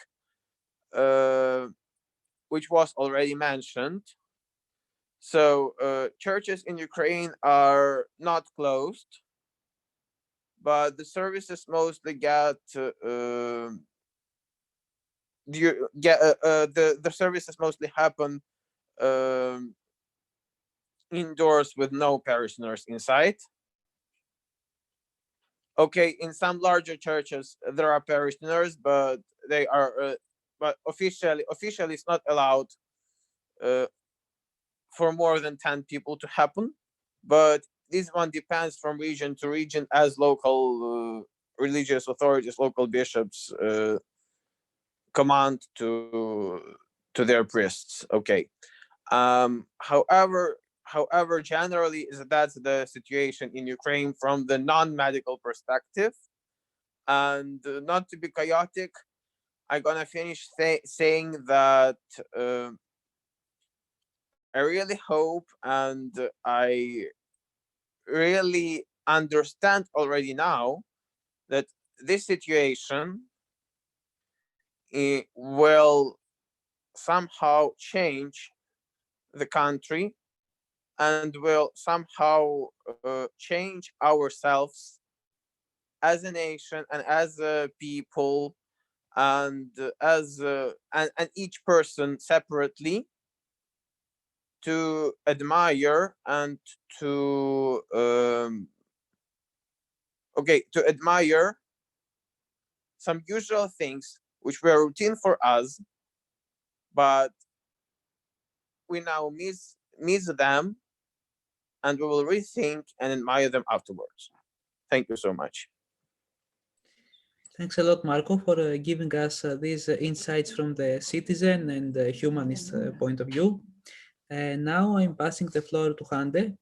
which was already mentioned. So churches in Ukraine are not closed, but the services mostly the services mostly happen indoors with no parishioners inside. Okay, in some larger churches there are parishioners, but they are but officially it's not allowed for more than 10 people to happen. But this one depends from region to region, as local religious authorities, local bishops command to their priests. Okay. However, generally that's the situation in Ukraine from the non-medical perspective. And not to be chaotic, I'm gonna finish saying that I really hope, and I really understand already now, that this situation will somehow change the country and will somehow change ourselves as a nation and as a people, and as and each person separately, to admire and to admire some usual things which were routine for us, but we now miss them, and we will rethink and admire them afterwards. Thank you so much. Thanks a lot, Marco, for giving us these insights from the citizen and the humanist point of view. Now I'm passing the floor to Hande.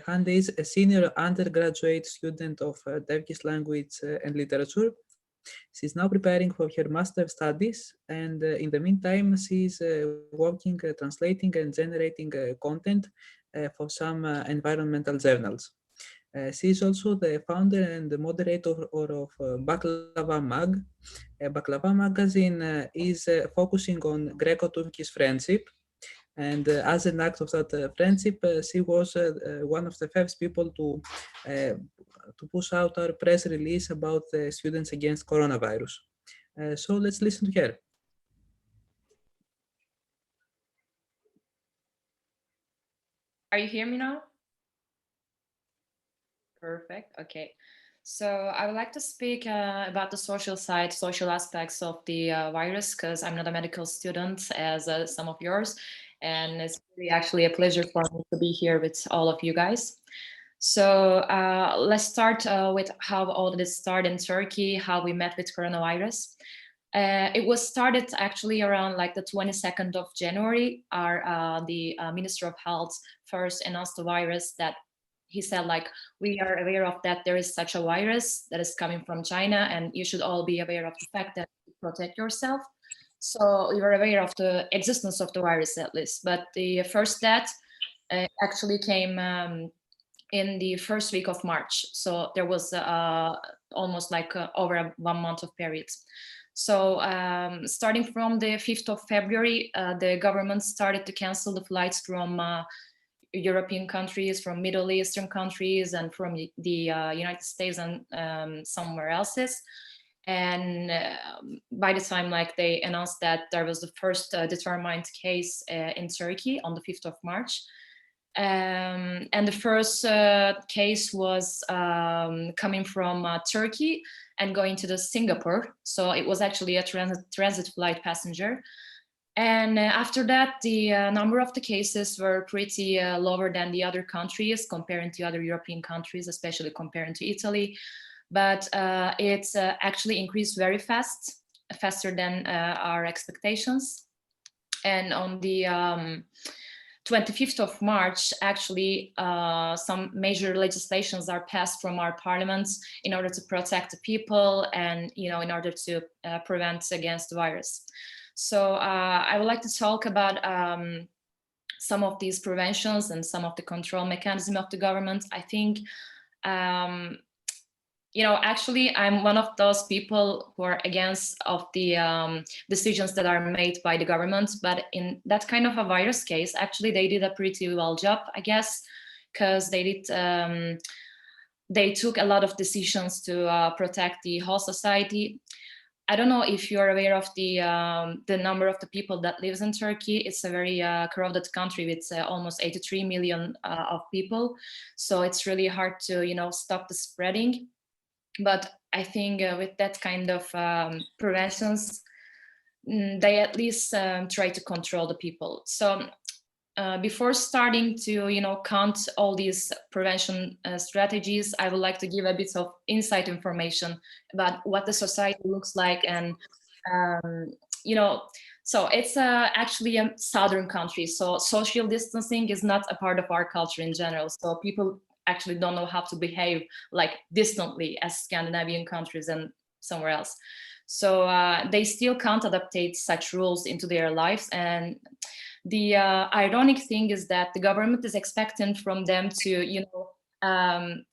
Hande is a senior undergraduate student of Turkish language and literature. She's now preparing for her master's studies, and in the meantime, she's working, translating and generating content for some environmental journals. She is also the founder and the moderator of Baklava Mag. Baklava magazine is focusing on Greco-Turkish friendship. And as an act of that friendship, she was one of the first people to push out our press release about the Students Against Coronavirus. So let's listen to her. Are you hearing me now? Perfect. Okay. So I would like to speak about the social side, social aspects of the virus, because I'm not a medical student as some of yours. And it's really actually a pleasure for me to be here with all of you guys. So let's start with how all this started in Turkey, how we met with coronavirus. It was started actually around like the 22nd of January. The Minister of Health first announced the virus, that he said, like, we are aware of that there is such a virus that is coming from China, and you should all be aware of the fact that you protect yourself. So you are aware of the existence of the virus at least. But the first death actually came in the first week of March. So there was almost like over a 1 month of period. So starting from the 5th of February, the government started to cancel the flights from European countries, from Middle Eastern countries, and from the United States and somewhere else's. And by the time like they announced that there was the first determined case in Turkey on the 5th of March. And the first case was coming from Turkey and going to the Singapore. So it was actually a transit flight passenger. And after that, the number of the cases were pretty lower than the other countries, comparing to other European countries, especially comparing to Italy. But it's actually increased very fast, faster than our expectations. And on the 25th of March, actually, some major legislations are passed from our parliaments in order to protect the people and, you know, in order to prevent against the virus. So I would like to talk about some of these preventions and some of the control mechanism of the government. I think, you know, actually, I'm one of those people who are against of the decisions that are made by the government. But in that kind of a virus case, actually, they did a pretty well job, I guess, because they did. They took a lot of decisions to protect the whole society. I don't know if you're aware of the number of the people that lives in Turkey. It's a very crowded country with almost 83 million of people. So it's really hard to, you know, stop the spreading. But I think with that kind of preventions, they at least try to control the people. So before starting to, you know, count all these prevention strategies, I would like to give a bit of inside information about what the society looks like. And, you know, so it's actually a southern country. So social distancing is not a part of our culture in general. So people actually don't know how to behave like distantly as Scandinavian countries and somewhere else. So they still can't adapt such rules into their lives. And the ironic thing is that the government is expecting from them to, you know,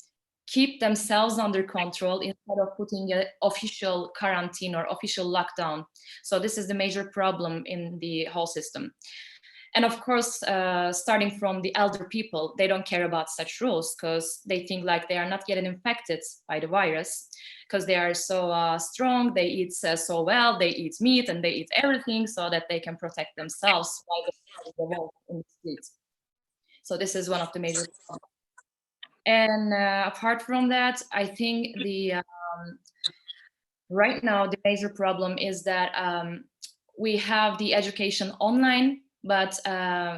keep themselves under control instead of putting an official quarantine or official lockdown. So this is the major problem in the whole system. And of course, starting from the elder people, they don't care about such rules because they think like they are not getting infected by the virus because they are so strong, they eat so well, they eat meat and they eat everything so that they can protect themselves while they walk in the streets. So this is one of the major problems. And apart from that, I think the right now the major problem is that we have the education online, but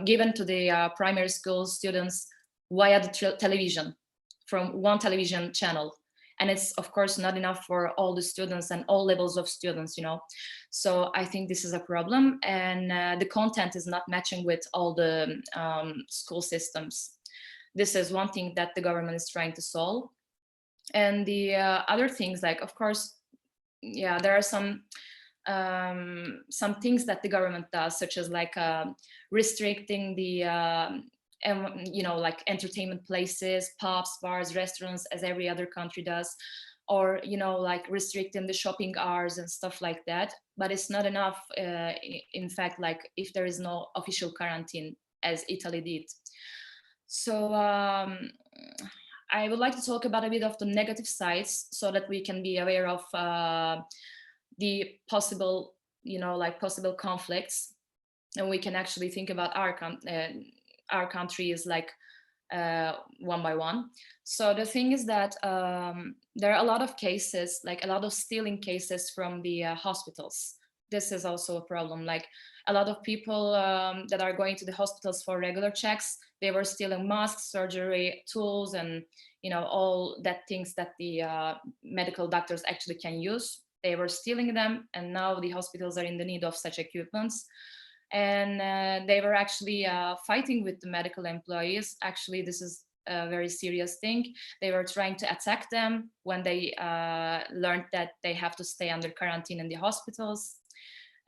given to the primary school students via the television, from one television channel. And it's of course not enough for all the students and all levels of students, you know. So I think this is a problem, and the content is not matching with all the school systems. This is one thing that the government is trying to solve. And the other things, like, of course, yeah, there are some things that the government does, such as like restricting the you know, like entertainment places, pubs, bars, restaurants, as every other country does, or, you know, like restricting the shopping hours and stuff like that. But it's not enough, in fact, like if there is no official quarantine, as Italy did. So I would like to talk about a bit of the negative sides so that we can be aware of the possible, you know, like possible conflicts, and we can actually think about our country is like one by one. So the thing is that there are a lot of cases, like a lot of stealing cases from the hospitals. This is also a problem. Like a lot of people that are going to the hospitals for regular checks, they were stealing masks, surgery tools, and, you know, all that things that the medical doctors actually can use. They were stealing them, and now the hospitals are in the need of such equipments. And they were actually fighting with the medical employees. Actually, this is a very serious thing. They were trying to attack them when they learned that they have to stay under quarantine in the hospitals.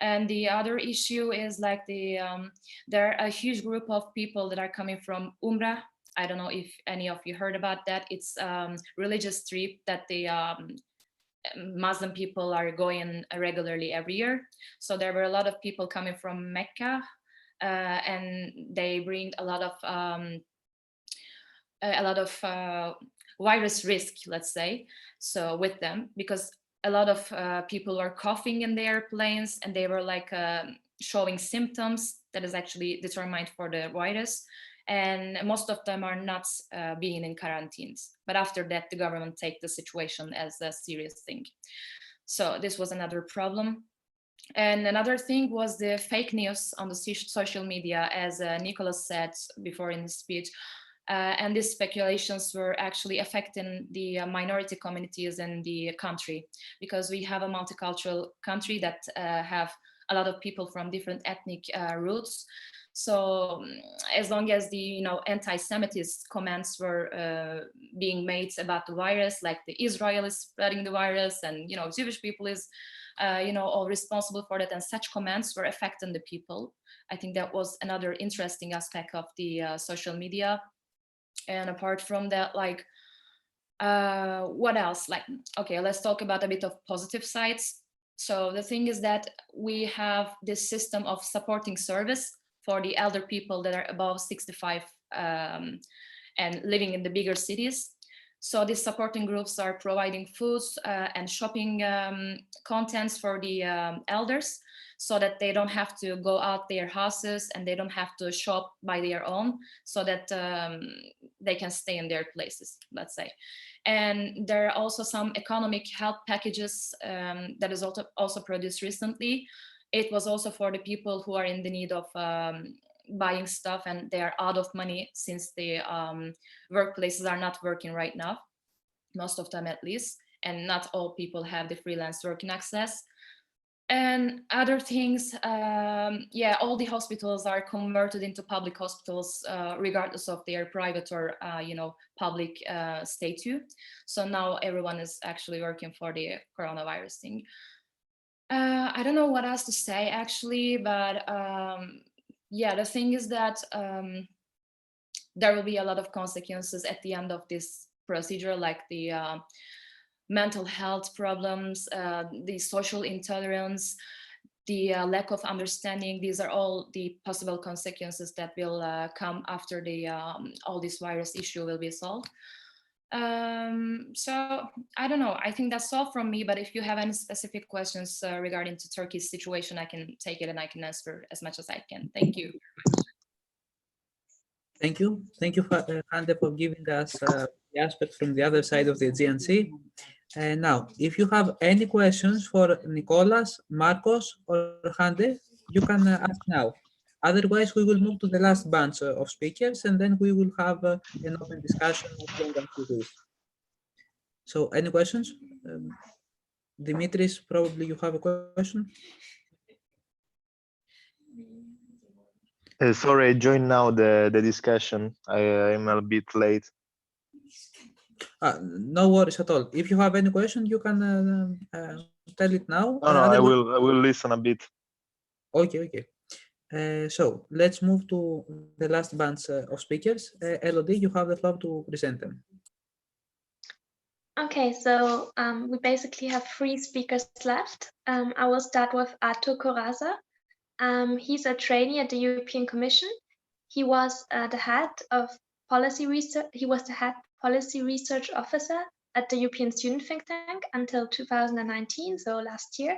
And the other issue is like there are a huge group of people that are coming from Umrah. I don't know if any of you heard about that. It's a religious trip that the Muslim people are going regularly every year. So there were a lot of people coming from Mecca, and they bring a lot of virus risk, let's say, so with them, because a lot of people were coughing in the airplanes, and they were like showing symptoms that is actually determined for the virus. And most of them are not being in quarantines. But after that, the government take the situation as a serious thing. So this was another problem. And another thing was the fake news on the social media, as Nicholas said before in his speech. And these speculations were actually affecting the minority communities in the country, because we have a multicultural country that have a lot of people from different ethnic roots. So as long as the anti-Semitist comments were being made about the virus, like the Israel is spreading the virus, and Jewish people is all responsible for that, and such comments were affecting the people. I think that was another interesting aspect of the social media. And apart from that, like what else? Like, okay, let's talk about a bit of positive sides. So the thing is that we have this system of supporting service for the elder people that are above 65 and living in the bigger cities. So these supporting groups are providing foods and shopping contents for the elders, so that they don't have to go out their houses and they don't have to shop by their own, so that they can stay in their places, let's say. And there are also some economic help packages that is also produced recently. It was also for the people who are in the need of buying stuff and they are out of money, since the workplaces are not working right now, most of them at least, and not all people have the freelance working access. And other things, yeah, all the hospitals are converted into public hospitals, regardless of their private or public status. So now everyone is actually working for the coronavirus thing. I don't know what else to say actually, but yeah, the thing is that there will be a lot of consequences at the end of this procedure, like the mental health problems, the social intolerance, the lack of understanding. These are all the possible consequences that will come after the all this virus issue will be solved. So I don't know, I think that's all from me, but if you have any specific questions regarding to Turkey's situation, I can take it and I can answer as much as I can. Thank you. Thank you. Thank you, Hande, for giving us the aspect from the other side of the Aegean Sea. And now, if you have any questions for Nicolas, Marcos, or Hande, you can ask now. Otherwise, we will move to the last bunch of speakers, and then we will have an open discussion as long as you wish. So, any questions? Dimitris, probably you have a question. Sorry, I joined now the discussion. I'm a bit late. No worries at all. If you have any question, you can tell it now. No, I will listen a bit. Okay. So let's move to the last bunch of speakers. Elodie, you have the floor to present them. Okay, so we basically have 3 speakers left. I will start with Artur Corazza. He's a trainee at the European Commission. He was the head of policy research. He was the head policy research officer at the European Student Think Tank until 2019, so last year.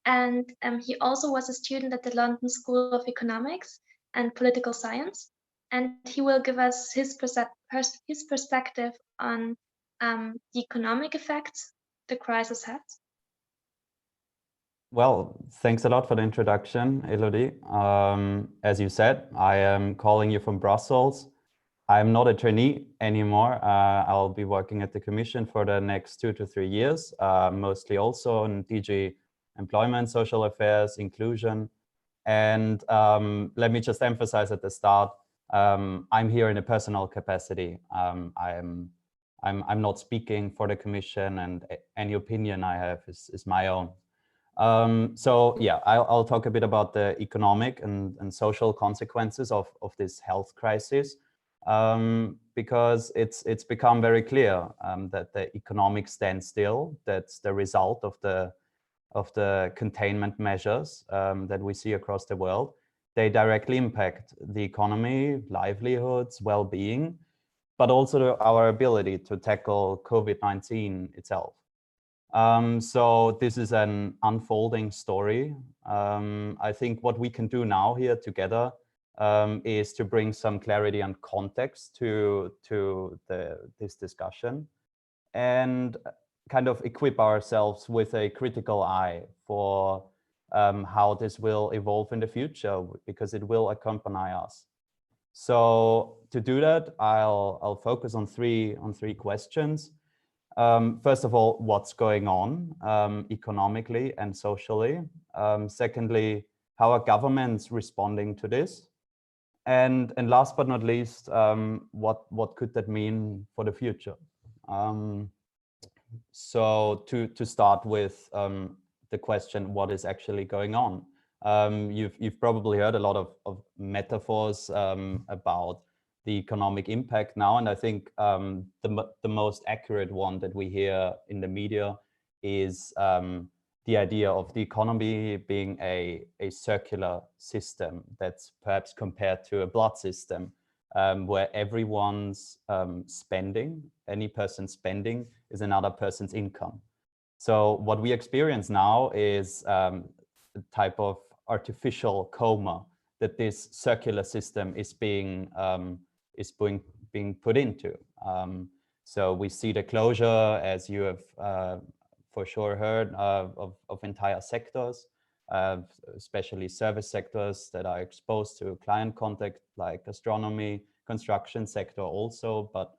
And he also was a student at the London School of Economics and Political Science. And he will give us his perspective on the economic effects the crisis has. Well, thanks a lot for the introduction, Elodie. As you said, I am calling you from Brussels. I'm not a trainee anymore. I'll be working at the Commission for the next 2 to 3 years, mostly also in DG Employment, Social Affairs, Inclusion. And let me just emphasize at the start, I'm here in a personal capacity. I'm not speaking for the Commission, and any opinion I have is my own. So yeah, I'll talk a bit about the economic and social consequences of this health crisis, because it's become very clear that the economic standstill, that's the result of the containment measures that we see across the world, they directly impact the economy, livelihoods, well-being, but also our ability to tackle COVID-19 itself. So this is an unfolding story. I think what we can do now here together is to bring some clarity and context to this discussion, and kind of equip ourselves with a critical eye for how this will evolve in the future, because it will accompany us. So to do that, I'll focus on three questions. First of all, what's going on economically and socially. Secondly, how are governments responding to this? And last but not least, what could that mean for the future? So to start with the question, what is actually going on? You've probably heard a lot of metaphors about the economic impact now, and I think the most accurate one that we hear in the media is the idea of the economy being a circular system that's perhaps compared to a blood system, where everyone's spending, any person's spending is another person's income. So what we experience now is a type of artificial coma that this circular system is being put into. So we see the closure, as you have for sure heard, of entire sectors, especially service sectors that are exposed to client contact, like gastronomy, construction sector also, but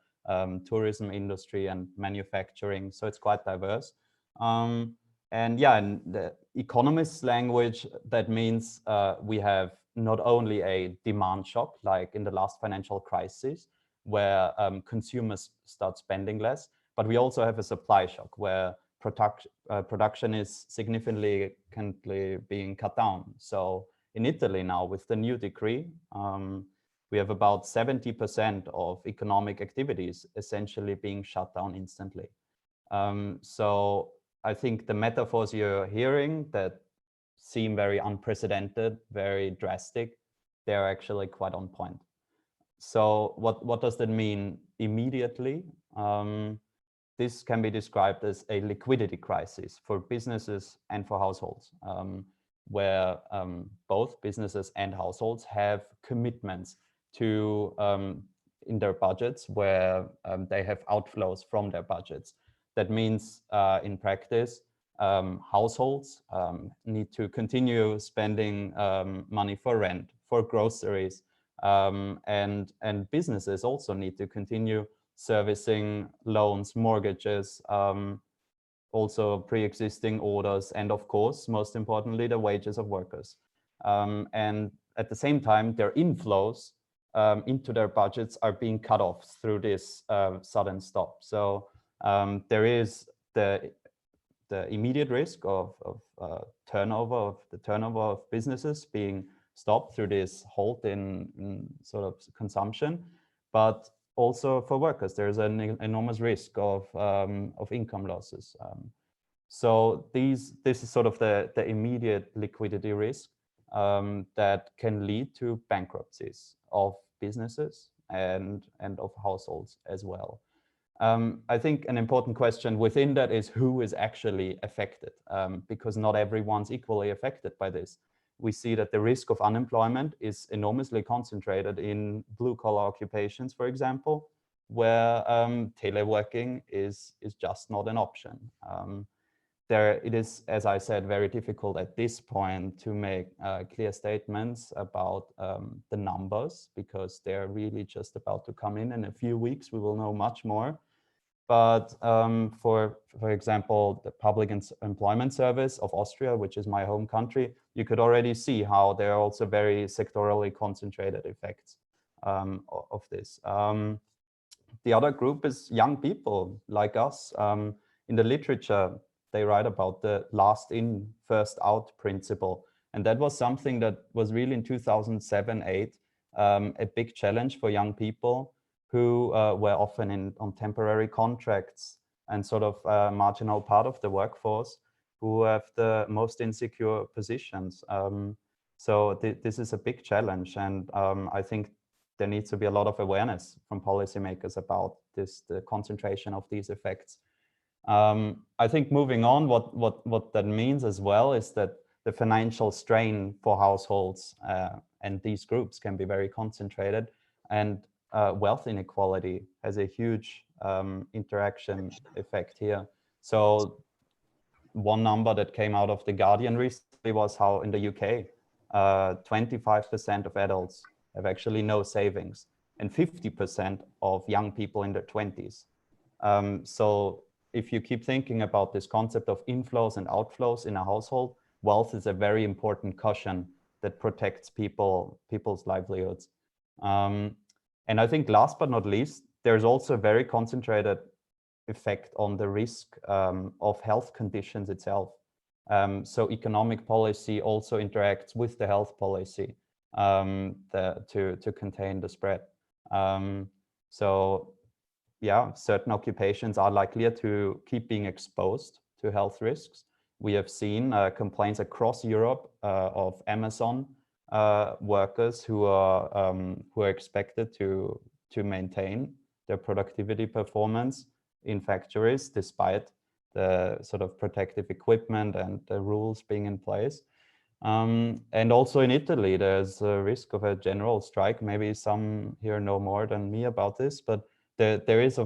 tourism industry and manufacturing. So it's quite diverse. And yeah, in the economist's language, that means we have not only a demand shock, like in the last financial crisis, where consumers start spending less, but we also have a supply shock where production is significantly being cut down. So in Italy now, with the new decree, we have about 70% of economic activities essentially being shut down instantly. So I think the metaphors you're hearing that seem very unprecedented, very drastic, they're actually quite on point. So what does that mean immediately? This can be described as a liquidity crisis for businesses and for households, where both businesses and households have commitments to in their budgets where they have outflows from their budgets. That means in practice, households need to continue spending money for rent, for groceries, and businesses also need to continue servicing loans, mortgages, also pre-existing orders, and of course, most importantly, the wages of workers. And at the same time, their inflows into their budgets are being cut off through this sudden stop. So there is the immediate risk of turnover of businesses being stopped through this halt in sort of consumption, but also for workers, there's an enormous risk of income losses. So this is sort of the immediate liquidity risk that can lead to bankruptcies of businesses and of households as well. I think an important question within that is who is actually affected, because not everyone's equally affected by this. We see that the risk of unemployment is enormously concentrated in blue-collar occupations, for example, where teleworking is just not an option. It is, as I said, very difficult at this point to make clear statements about the numbers, because they're really just about to come in a few weeks. We will know much more. But for example, the Public Employment Service of Austria, which is my home country, you could already see how there are also very sectorally concentrated effects of this. The other group is young people like us. In the literature, they write about the last in, first out principle. And that was something that was really in 2007-8, a big challenge for young people who were often on temporary contracts and sort of a marginal part of the workforce, who have the most insecure positions. So this is a big challenge, and I think there needs to be a lot of awareness from policymakers about the concentration of these effects. I think moving on, what that means as well is that the financial strain for households and these groups can be very concentrated, and wealth inequality has a huge interaction effect here. So one number that came out of The Guardian recently was how in the UK, 25% of adults have actually no savings, and 50% of young people in their 20s. So if you keep thinking about this concept of inflows and outflows in a household, wealth is a very important cushion that protects people's livelihoods. And I think last but not least, there's also a very concentrated effect on the risk of health conditions itself. So economic policy also interacts with the health policy to contain the spread. So yeah, certain occupations are likelier to keep being exposed to health risks. We have seen complaints across Europe of Amazon workers who are expected to maintain their productivity performance in factories despite the sort of protective equipment and the rules being in place. And also in Italy, there's a risk of a general strike. Maybe some here know more than me about this, but there is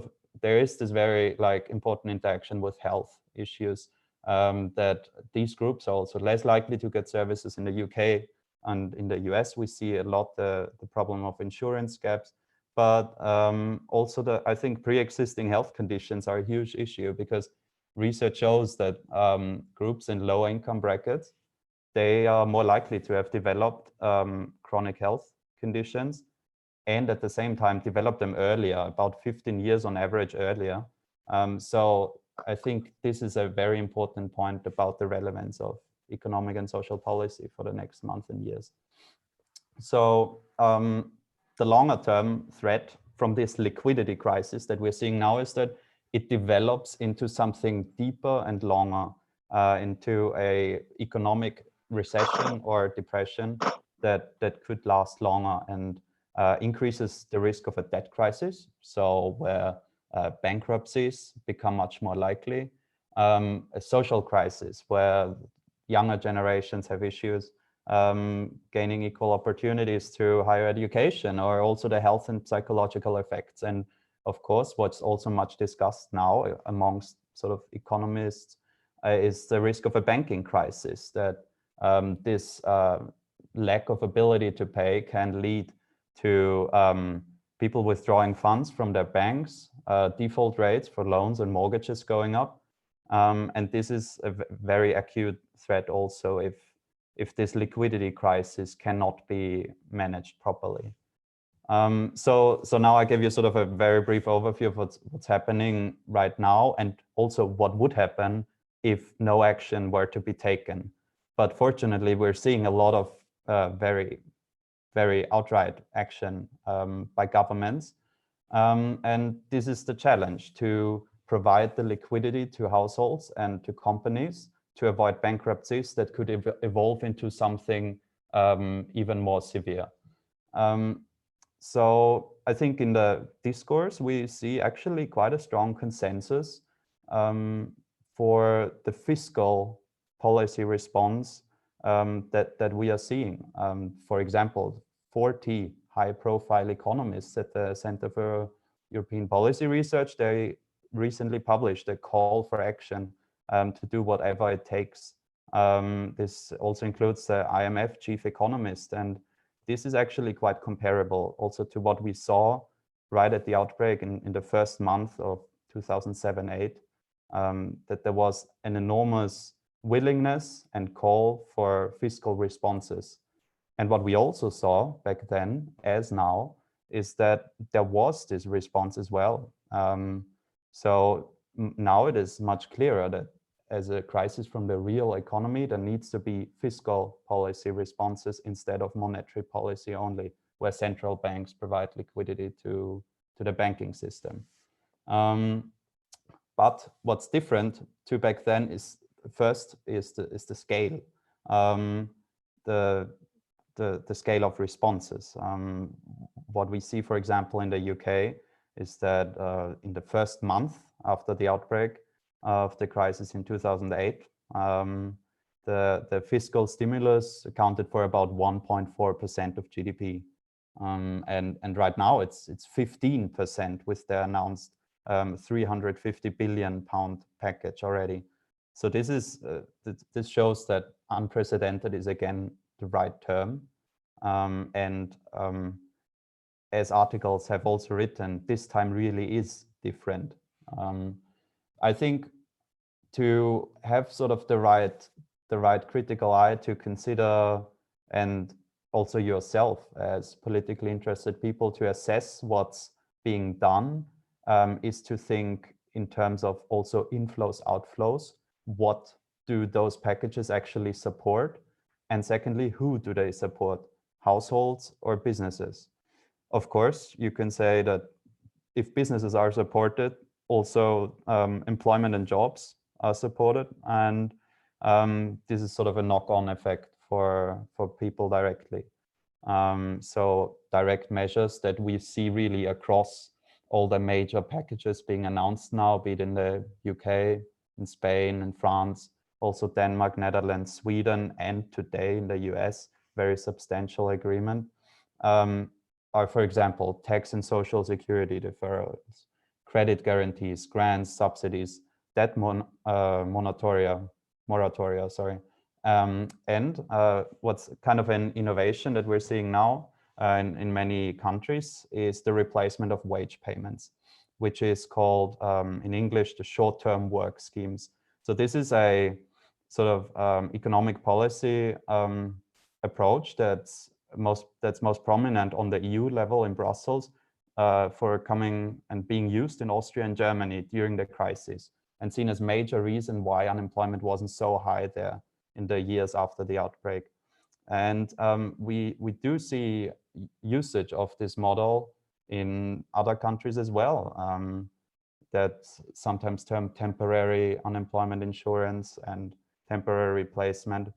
this very important interaction with health issues, that these groups are also less likely to get services. In the UK and in the US, we see a lot the problem of insurance gaps, but also I think pre-existing health conditions are a huge issue, because research shows that groups in low income brackets, they are more likely to have developed chronic health conditions, and at the same time develop them earlier, about 15 years on average earlier. So I think this is a very important point about the relevance of economic and social policy for the next month and years. So the longer term threat from this liquidity crisis that we're seeing now is that it develops into something deeper and longer, into a economic recession or depression that could last longer, and increases the risk of a debt crisis, so where bankruptcies become much more likely, a social crisis where younger generations have issues gaining equal opportunities to higher education, or also the health and psychological effects. And of course, what's also much discussed now amongst sort of economists is the risk of a banking crisis, that this lack of ability to pay can lead to people withdrawing funds from their banks, default rates for loans and mortgages going up. And this is a very acute threat also if this liquidity crisis cannot be managed properly. So now I give you sort of a very brief overview of what's happening right now, and also what would happen if no action were to be taken. But fortunately, we're seeing a lot of very outright action by governments. And this is the challenge, to provide the liquidity to households and to companies to avoid bankruptcies that could evolve into something even more severe. So I think in the discourse, we see actually quite a strong consensus for the fiscal policy response that we are seeing. For example, 40 high-profile economists at the Center for European Policy Research, they recently published a call for action to do whatever it takes. This also includes the IMF chief economist, and this is actually quite comparable also to what we saw right at the outbreak in the first month of 2007-8, that there was an enormous willingness and call for fiscal responses. And what we also saw back then, as now, is that there was this response as well. So now it is much clearer that as a crisis from the real economy, there needs to be fiscal policy responses instead of monetary policy only, where central banks provide liquidity to the banking system. But what's different to back then is, first, is the scale, the scale of responses. What we see, for example, in the UK is that in the first month after the outbreak of the crisis in 2008, the fiscal stimulus accounted for about 1.4% of GDP. And right now it's 15% with the announced 350 billion pound package already. So this is this shows that unprecedented is again the right term. As articles have also written, this time really is different. I think to have sort of the right critical eye to consider, and also yourself as politically interested people to assess what's being done, is to think in terms of also inflows, outflows. What do those packages actually support? And secondly, who do they support? Households or businesses? Of course, you can say that if businesses are supported, also employment and jobs are supported, and this is sort of a knock-on effect for people directly. So direct measures that we see really across all the major packages being announced now, be it in the UK, in Spain, in France, also Denmark, Netherlands, Sweden, and today in the US, very substantial agreement, are, for example, tax and social security deferrals, credit guarantees, grants, subsidies, debt moratoria, and what's kind of an innovation that we're seeing now in many countries is the replacement of wage payments, which is called in English the short-term work schemes. So this is a sort of economic policy approach that's most prominent on the EU level in Brussels for coming and being used in Austria and Germany during the crisis, and seen as major reason why unemployment wasn't so high there in the years after the outbreak. And we do see usage of this model in other countries as well, that's sometimes termed temporary unemployment insurance and temporary replacement.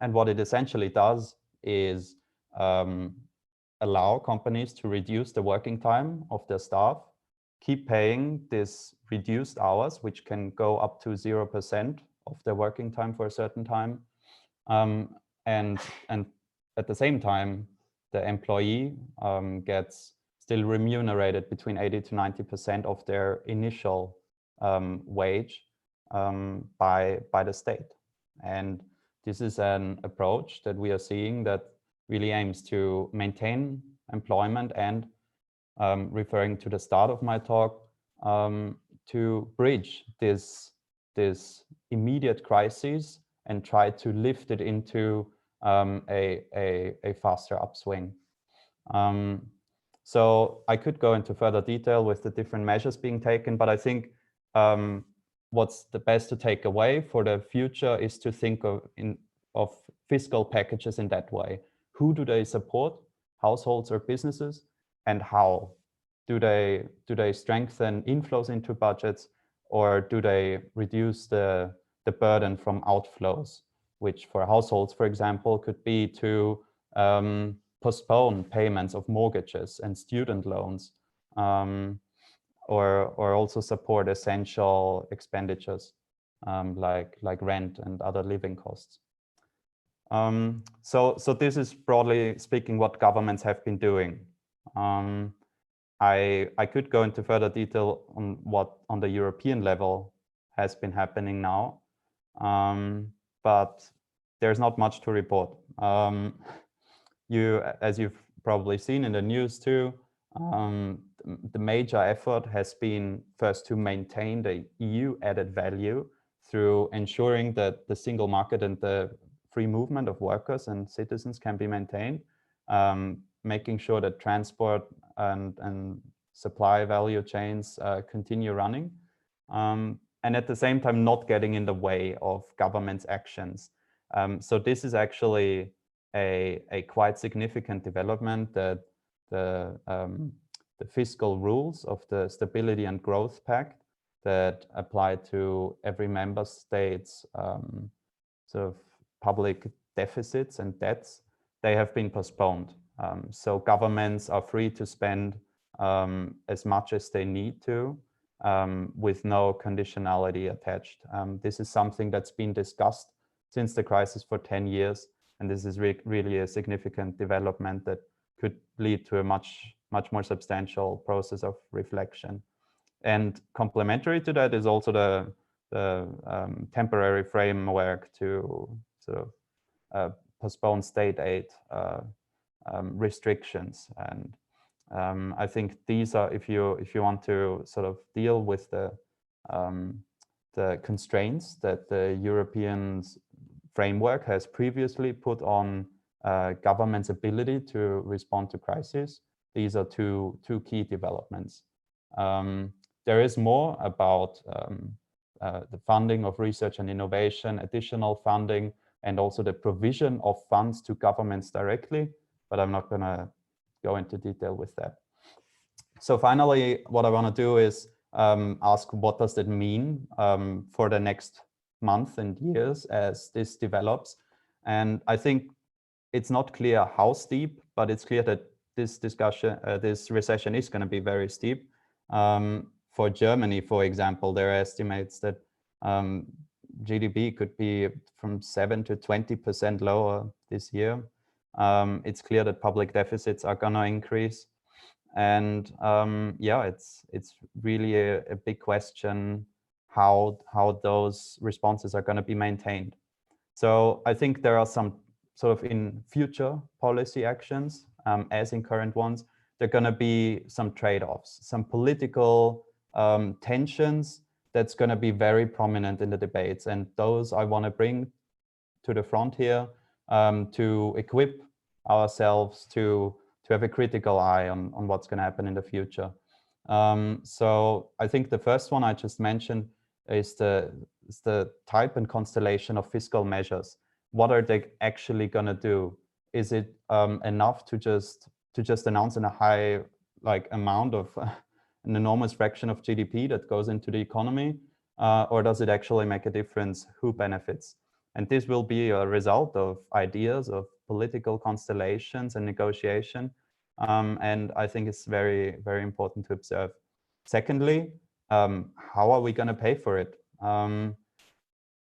And what it essentially does is allow companies to reduce the working time of their staff, keep paying this reduced hours, which can go up to 0% of their working time for a certain time. And at the same time, the employee gets still remunerated between 80 to 90% of their initial wage by the state. And this is an approach that we are seeing that really aims to maintain employment and, referring to the start of my talk, to bridge this immediate crisis and try to lift it into a faster upswing. So I could go into further detail with the different measures being taken, but I think what's the best to take away for the future is to think of fiscal packages in that way. Who do they support, households or businesses, and how? Do they strengthen inflows into budgets, or do they reduce the burden from outflows, which for households, for example, could be to postpone payments of mortgages and student loans, or also support essential expenditures like rent and other living costs. So this is broadly speaking what governments have been doing. I could go into further detail on what on the European level has been happening now, but there's not much to report. As you've probably seen in the news too, the major effort has been first to maintain the EU added value through ensuring that the single market and the free movement of workers and citizens can be maintained, making sure that transport and supply value chains continue running, and at the same time not getting in the way of government's actions. So this is actually a quite significant development, that the fiscal rules of the Stability and Growth Pact that apply to every member state's sort of public deficits and debts, they have been postponed. So governments are free to spend as much as they need to, with no conditionality attached. This is something that's been discussed since the crisis for 10 years. And this is really a significant development that could lead to a much more substantial process of reflection. And complementary to that is also the temporary framework to sort of postpone state aid restrictions. And I think these are, if you want to sort of deal with the the constraints that the European framework has previously put on government's ability to respond to crises. These are two key developments. There is more about the funding of research and innovation, additional funding, and also the provision of funds to governments directly, but I'm not going to go into detail with that. So finally, what I want to do is ask what does that mean for the next month and years as this develops. And I think it's not clear how steep, but it's clear that this recession is going to be very steep. For Germany, for example, there are estimates that GDP could be from 7 to 20% lower this year. It's clear that public deficits are going to increase. And yeah, it's really a big question how those responses are going to be maintained. So I think there are some sort of in future policy actions, as in current ones, there are going to be some trade-offs, some political tensions that's going to be very prominent in the debates. And those I want to bring to the front here to equip ourselves to have a critical eye on what's going to happen in the future. So I think the first one I just mentioned is the type and constellation of fiscal measures. What are they actually going to do? Is it enough to just announce in a high amount of an enormous fraction of GDP that goes into the economy, or does it actually make a difference? Who benefits? And this will be a result of ideas, of political constellations and negotiation. And I think it's very, very important to observe. Secondly, how are we going to pay for it?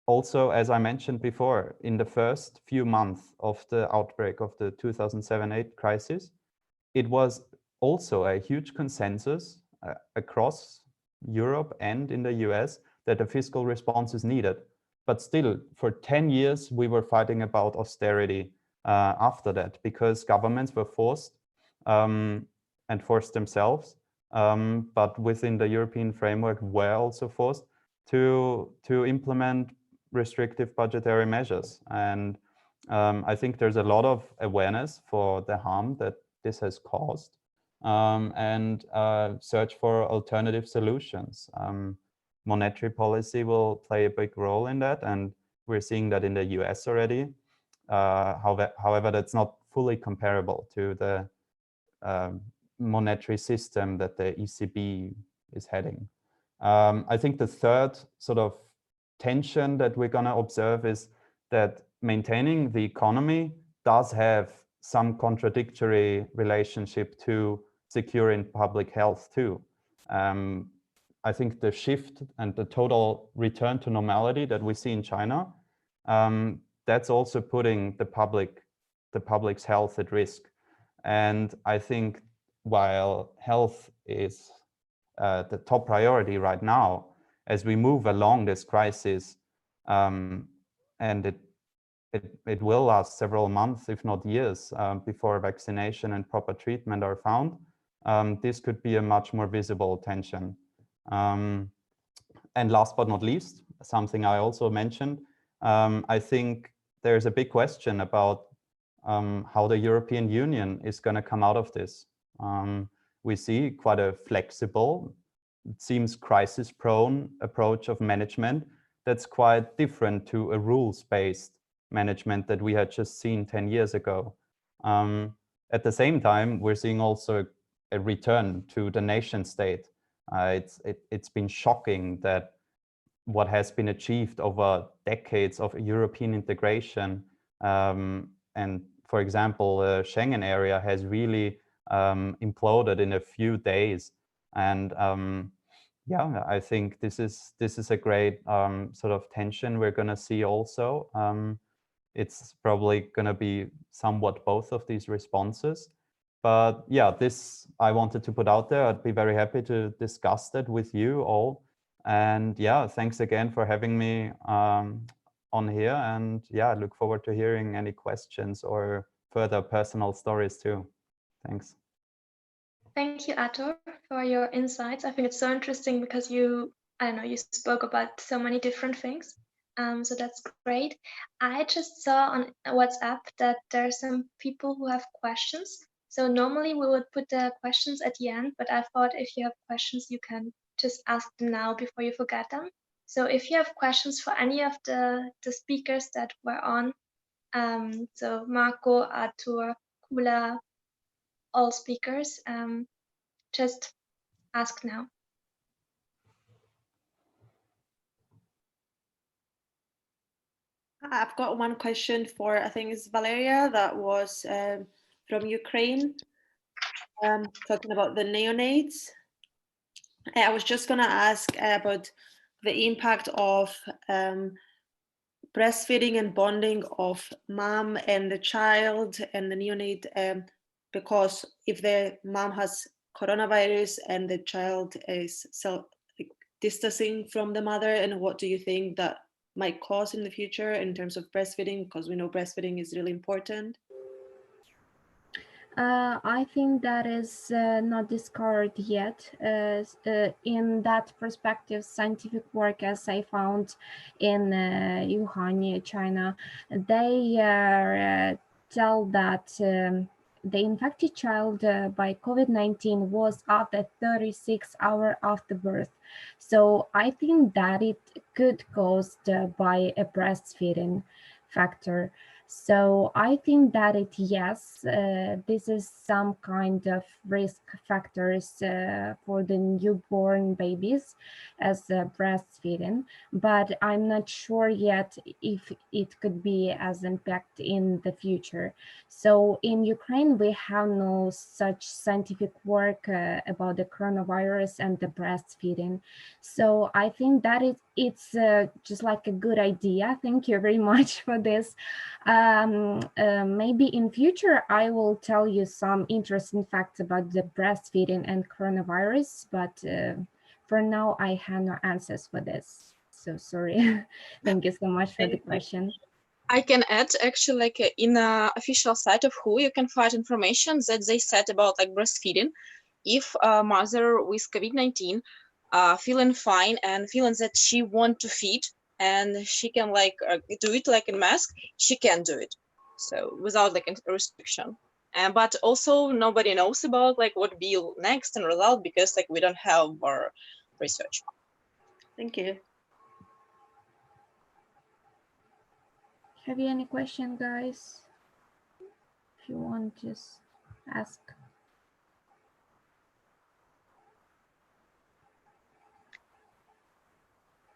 Also, as I mentioned before, in the first few months of the outbreak of the 2007-8 crisis, it was also a huge consensus across Europe and in the US that a fiscal response is needed. But still, for 10 years, we were fighting about austerity after that, because governments were forced and forced themselves, but within the European framework were also forced to implement restrictive budgetary measures. And I think there's a lot of awareness for the harm that this has caused, and search for alternative solutions. Monetary policy will play a big role in that, and we're seeing that in the US already. However, that's not fully comparable to the monetary system that the ECB is heading. I think the third sort of tension that we're going to observe is that maintaining the economy does have some contradictory relationship to securing public health too. I think the shift and the total return to normality that we see in China, that's also putting the public's health at risk. And I think while health is the top priority right now, as we move along this crisis, and it will last several months, if not years, before vaccination and proper treatment are found, this could be a much more visible tension. And last but not least, something I also mentioned, I think there's a big question about how the European Union is going to come out of this. We see quite a flexible, it seems crisis-prone approach of management that's quite different to a rules-based management that we had just seen 10 years ago. At the same time, we're seeing also a return to the nation state. It's been shocking that what has been achieved over decades of European integration, and for example, the Schengen area has really imploded in a few days. And yeah, I think this is a great sort of tension we're going to see also. It's probably going to be somewhat both of these responses. But yeah, this I wanted to put out there. I'd be very happy to discuss that with you all. And yeah, thanks again for having me on here. And yeah, I look forward to hearing any questions or further personal stories too. Thanks. Thank you, Arthur, for your insights. I think it's so interesting because you I don't know, you spoke about so many different things. So that's great. I just saw on WhatsApp that there are some people who have questions. So normally we would put the questions at the end, but I thought if you have questions, you can just ask them now before you forget them. So if you have questions for any of the speakers that were on, so Marco, Arthur, Kula, all speakers, just ask now. I've got one question for, I think it's Valeria, that was from Ukraine, talking about the neonates. I was just going to ask about the impact of breastfeeding and bonding of mom and the child and the neonate, because if the mom has coronavirus and the child is distancing from the mother, and what do you think that might cause in the future in terms of breastfeeding, because we know breastfeeding is really important? I think that is not discovered yet. In that perspective, scientific work, as I found in Wuhan, China, they tell that the infected child by COVID-19 was after 36 hours after birth. So I think that it could caused by a breastfeeding factor. So I think that yes, this is some kind of risk factors for the newborn babies as breastfeeding, but I'm not sure yet if it could be as impact in the future. So in Ukraine, we have no such scientific work about the coronavirus and the breastfeeding. So I think that it's just like a good idea. Thank you very much for this. Maybe in future I will tell you some interesting facts about the breastfeeding and coronavirus, but for now I have no answers for this. So sorry. Thank you so much for the question. I can add actually, like in the official site of WHO, you can find information that they said about like breastfeeding. If a mother with COVID-19 feeling fine and feeling that she want to feed and she can like do it like in mask, she can do it. So without like a restriction. But also nobody knows about like what be next and result because like we don't have our research. Thank you. Have you any question, guys? If you want, just ask.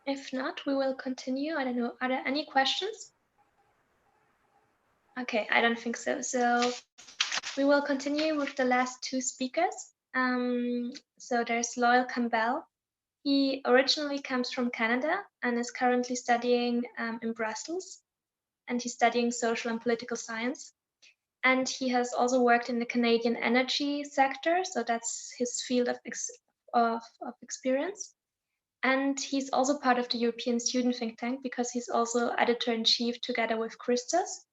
If not, we will continue. I don't know. Are there any questions? Okay, I don't think so. So we will continue with the last two speakers. So there's Loyal Campbell. He originally comes from Canada and is currently studying in Brussels. And he's studying social and political science. And he has also worked in the Canadian energy sector. So that's his field of experience. And he's also part of the European Student Think Tank because he's also editor-in-chief together with Christos.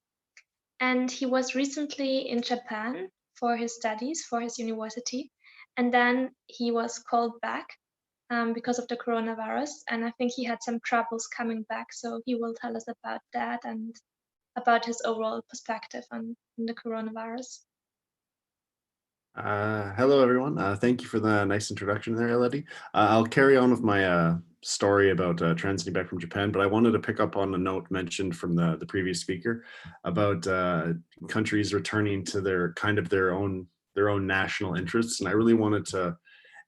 And he was recently in Japan for his studies, for his university. And then he was called back because of the coronavirus. And I think he had some troubles coming back. So he will tell us about that and about his overall perspective on the coronavirus. Hello, everyone. Thank you for the nice introduction there, Elodie. I'll carry on with my story about transiting back from Japan, but I wanted to pick up on a note mentioned from the previous speaker about countries returning to their own national interests, and I really wanted to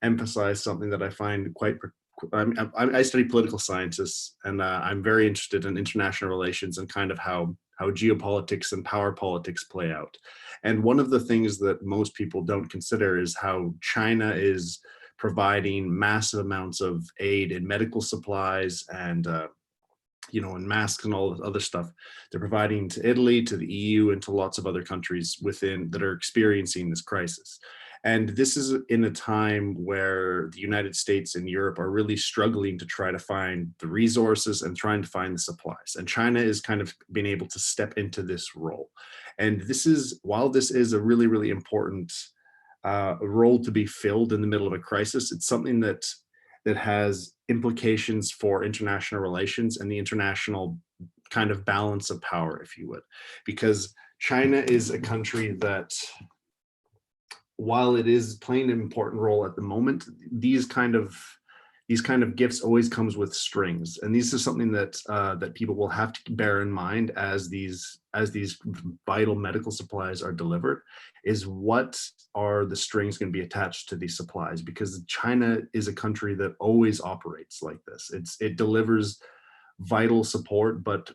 emphasize something that I find quite. I study political sciences, and I'm very interested in international relations and kind of how geopolitics and power politics play out. And one of the things that most people don't consider is how China is providing massive amounts of aid in medical supplies and and masks and all this other stuff. They're providing to Italy, to the EU, and to lots of other countries that are experiencing this crisis. And this is in a time where the United States and Europe are really struggling to try to find the resources and trying to find the supplies. And China is kind of being able to step into this role. And while this is a really, really important role to be filled in the middle of a crisis, it's something that that has implications for international relations and the international kind of balance of power, if you would, because China is a country that, while it is playing an important role at the moment, these kind of gifts always comes with strings, and this is something that that people will have to bear in mind as these vital medical supplies are delivered. Is what are the strings going to be attached to these supplies? Because China is a country that always operates like this. It delivers vital support, but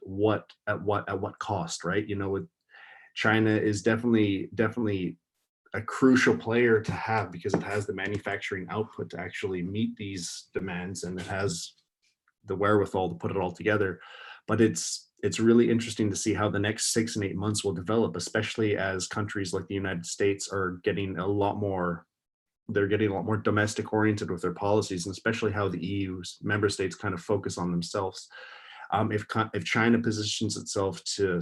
at what cost, right? You know, China is definitely a crucial player to have, because it has the manufacturing output to actually meet these demands, and it has the wherewithal to put it all together. But it's really interesting to see how the next 6 and 8 months will develop, especially as countries like the United States are getting a lot more domestic oriented with their policies, and especially how the EU's member states kind of focus on themselves. If China positions itself to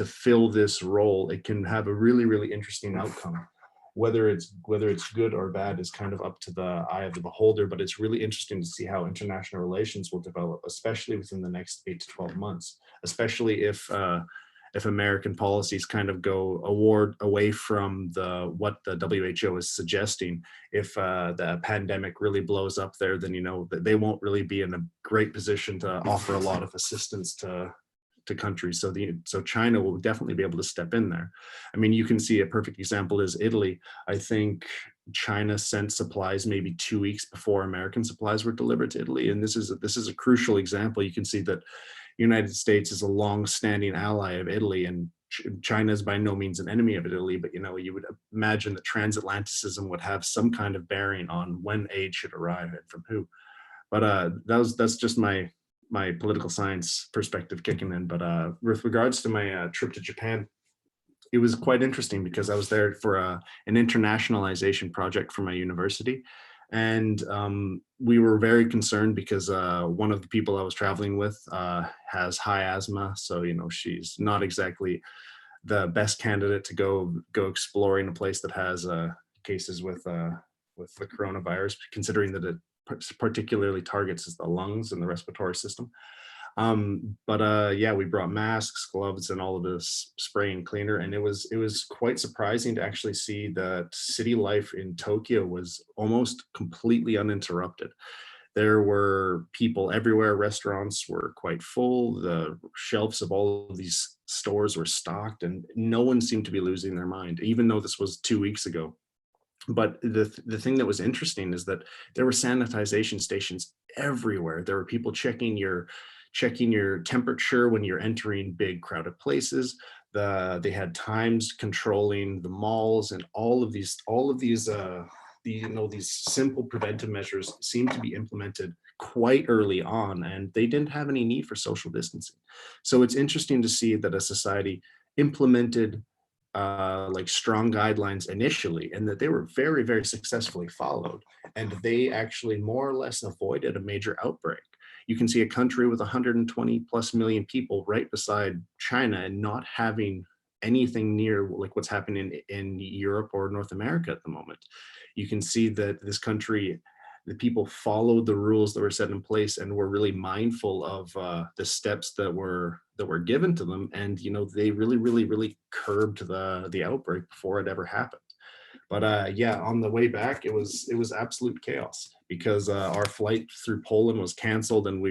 fill this role, it can have a really interesting outcome. Whether it's good or bad is kind of up to the eye of the beholder, but it's really interesting to see how international relations will develop, especially within the next 8 to 12 months, especially if American policies kind of go away from what the WHO is suggesting. If the pandemic really blows up there, then, you know, they won't really be in a great position to offer a lot of assistance to countries. So China will definitely be able to step in there. I mean, you can see a perfect example is Italy. I think China sent supplies maybe 2 weeks before American supplies were delivered to Italy. And this is a crucial example. You can see that United States is a long-standing ally of Italy, and China is by no means an enemy of Italy, but, you know, you would imagine that transatlanticism would have some kind of bearing on when aid should arrive and from who. But that's just my political science perspective kicking in. But with regards to my trip to Japan, it was quite interesting because I was there for an internationalization project for my university. And we were very concerned because one of the people I was traveling with has high asthma. So, you know, she's not exactly the best candidate to go exploring a place that has cases with the coronavirus, considering that it particularly targets the lungs and the respiratory system. Yeah, we brought masks, gloves, and all of this spray and cleaner, and it was quite surprising to actually see that city life in Tokyo was almost completely uninterrupted. There were people everywhere. Restaurants were quite full. The shelves of all of these stores were stocked, and no one seemed to be losing their mind, even though this was 2 weeks ago. But the thing that was interesting is that there were sanitization stations everywhere. There were people checking your temperature when you're entering big crowded places. They had times controlling the malls, and all of these these simple preventive measures seemed to be implemented quite early on, and they didn't have any need for social distancing. So it's interesting to see that a society implemented like strong guidelines initially, and that they were very successfully followed, and they actually more or less avoided a major outbreak. You can see a country with 120 plus million people right beside China and not having anything near like what's happening in Europe or North America at the moment. You can see that this country, the people followed the rules that were set in place and were really mindful of the steps that were given to them. And, you know, they really curbed the outbreak before it ever happened. But yeah, on the way back, it was absolute chaos because our flight through Poland was canceled, and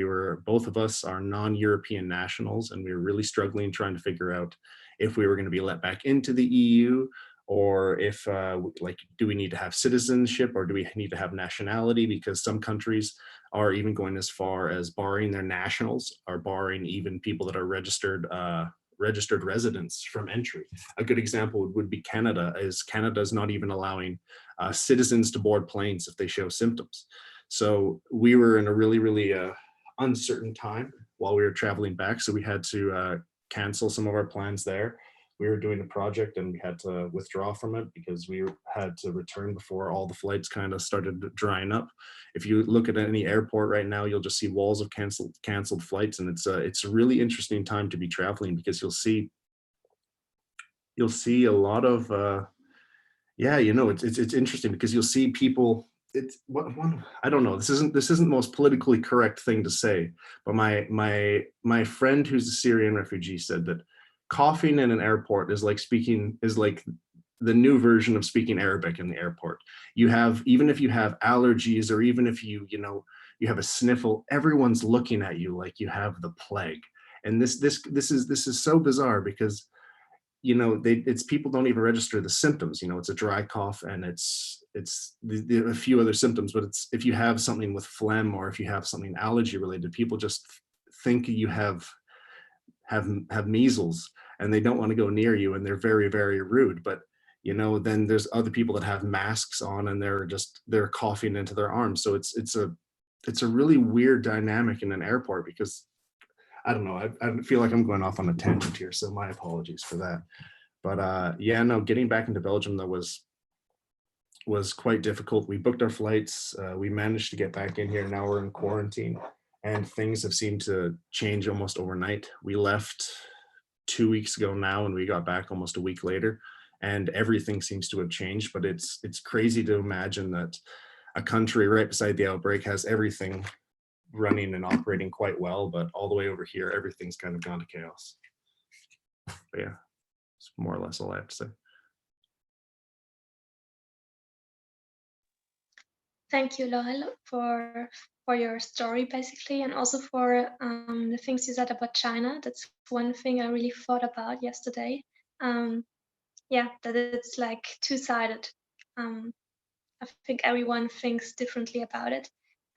both of us are non-European nationals, and we were really struggling trying to figure out if we were going to be let back into the EU, or if like, do we need to have citizenship, or do we need to have nationality? Because some countries are even going as far as barring their nationals, or barring even people that are registered residents from entry. A good example would be Canada, as Canada is not even allowing citizens to board planes if they show symptoms. So we were in a really uncertain time while we were traveling back. So we had to cancel some of our plans there. We were doing a project and we had to withdraw from it because we had to return before all the flights kind of started drying up. If you look at any airport right now, you'll just see walls of canceled flights, and it's a really interesting time to be traveling because you'll see a lot of yeah, you know, it's interesting because you'll see people it's one, I don't know, this isn't the most politically correct thing to say, but my friend who's a Syrian refugee said that coughing in an airport is like the new version of speaking Arabic in the airport. You have, even if you have allergies, or even if you have a sniffle, everyone's looking at you like you have the plague. And this is so bizarre, because it's people don't even register the symptoms. It's a dry cough, and it's a few other symptoms, but it's, if you have something with phlegm, or if you have something allergy related, people just think you have measles, and they don't want to go near you, and they're very, very rude. But then there's other people that have masks on, and they're coughing into their arms. So it's a really weird dynamic in an airport, because I don't know, I feel like I'm going off on a tangent here, so my apologies for that. But yeah, no, getting back into Belgium, that was quite difficult. We booked our flights, we managed to get back in here. Now we're in quarantine, and things have seemed to change almost overnight. We left 2 weeks ago now, and we got back almost a week later, and everything seems to have changed. But it's crazy to imagine that a country right beside the outbreak has everything running and operating quite well, but all the way over here, everything's kind of gone to chaos. But yeah, it's more or less all I have to say. Thank you, Laurel, for your story, basically, and also for the things you said about China. That's one thing I really thought about yesterday. Yeah, that it's like two-sided. I think everyone thinks differently about it,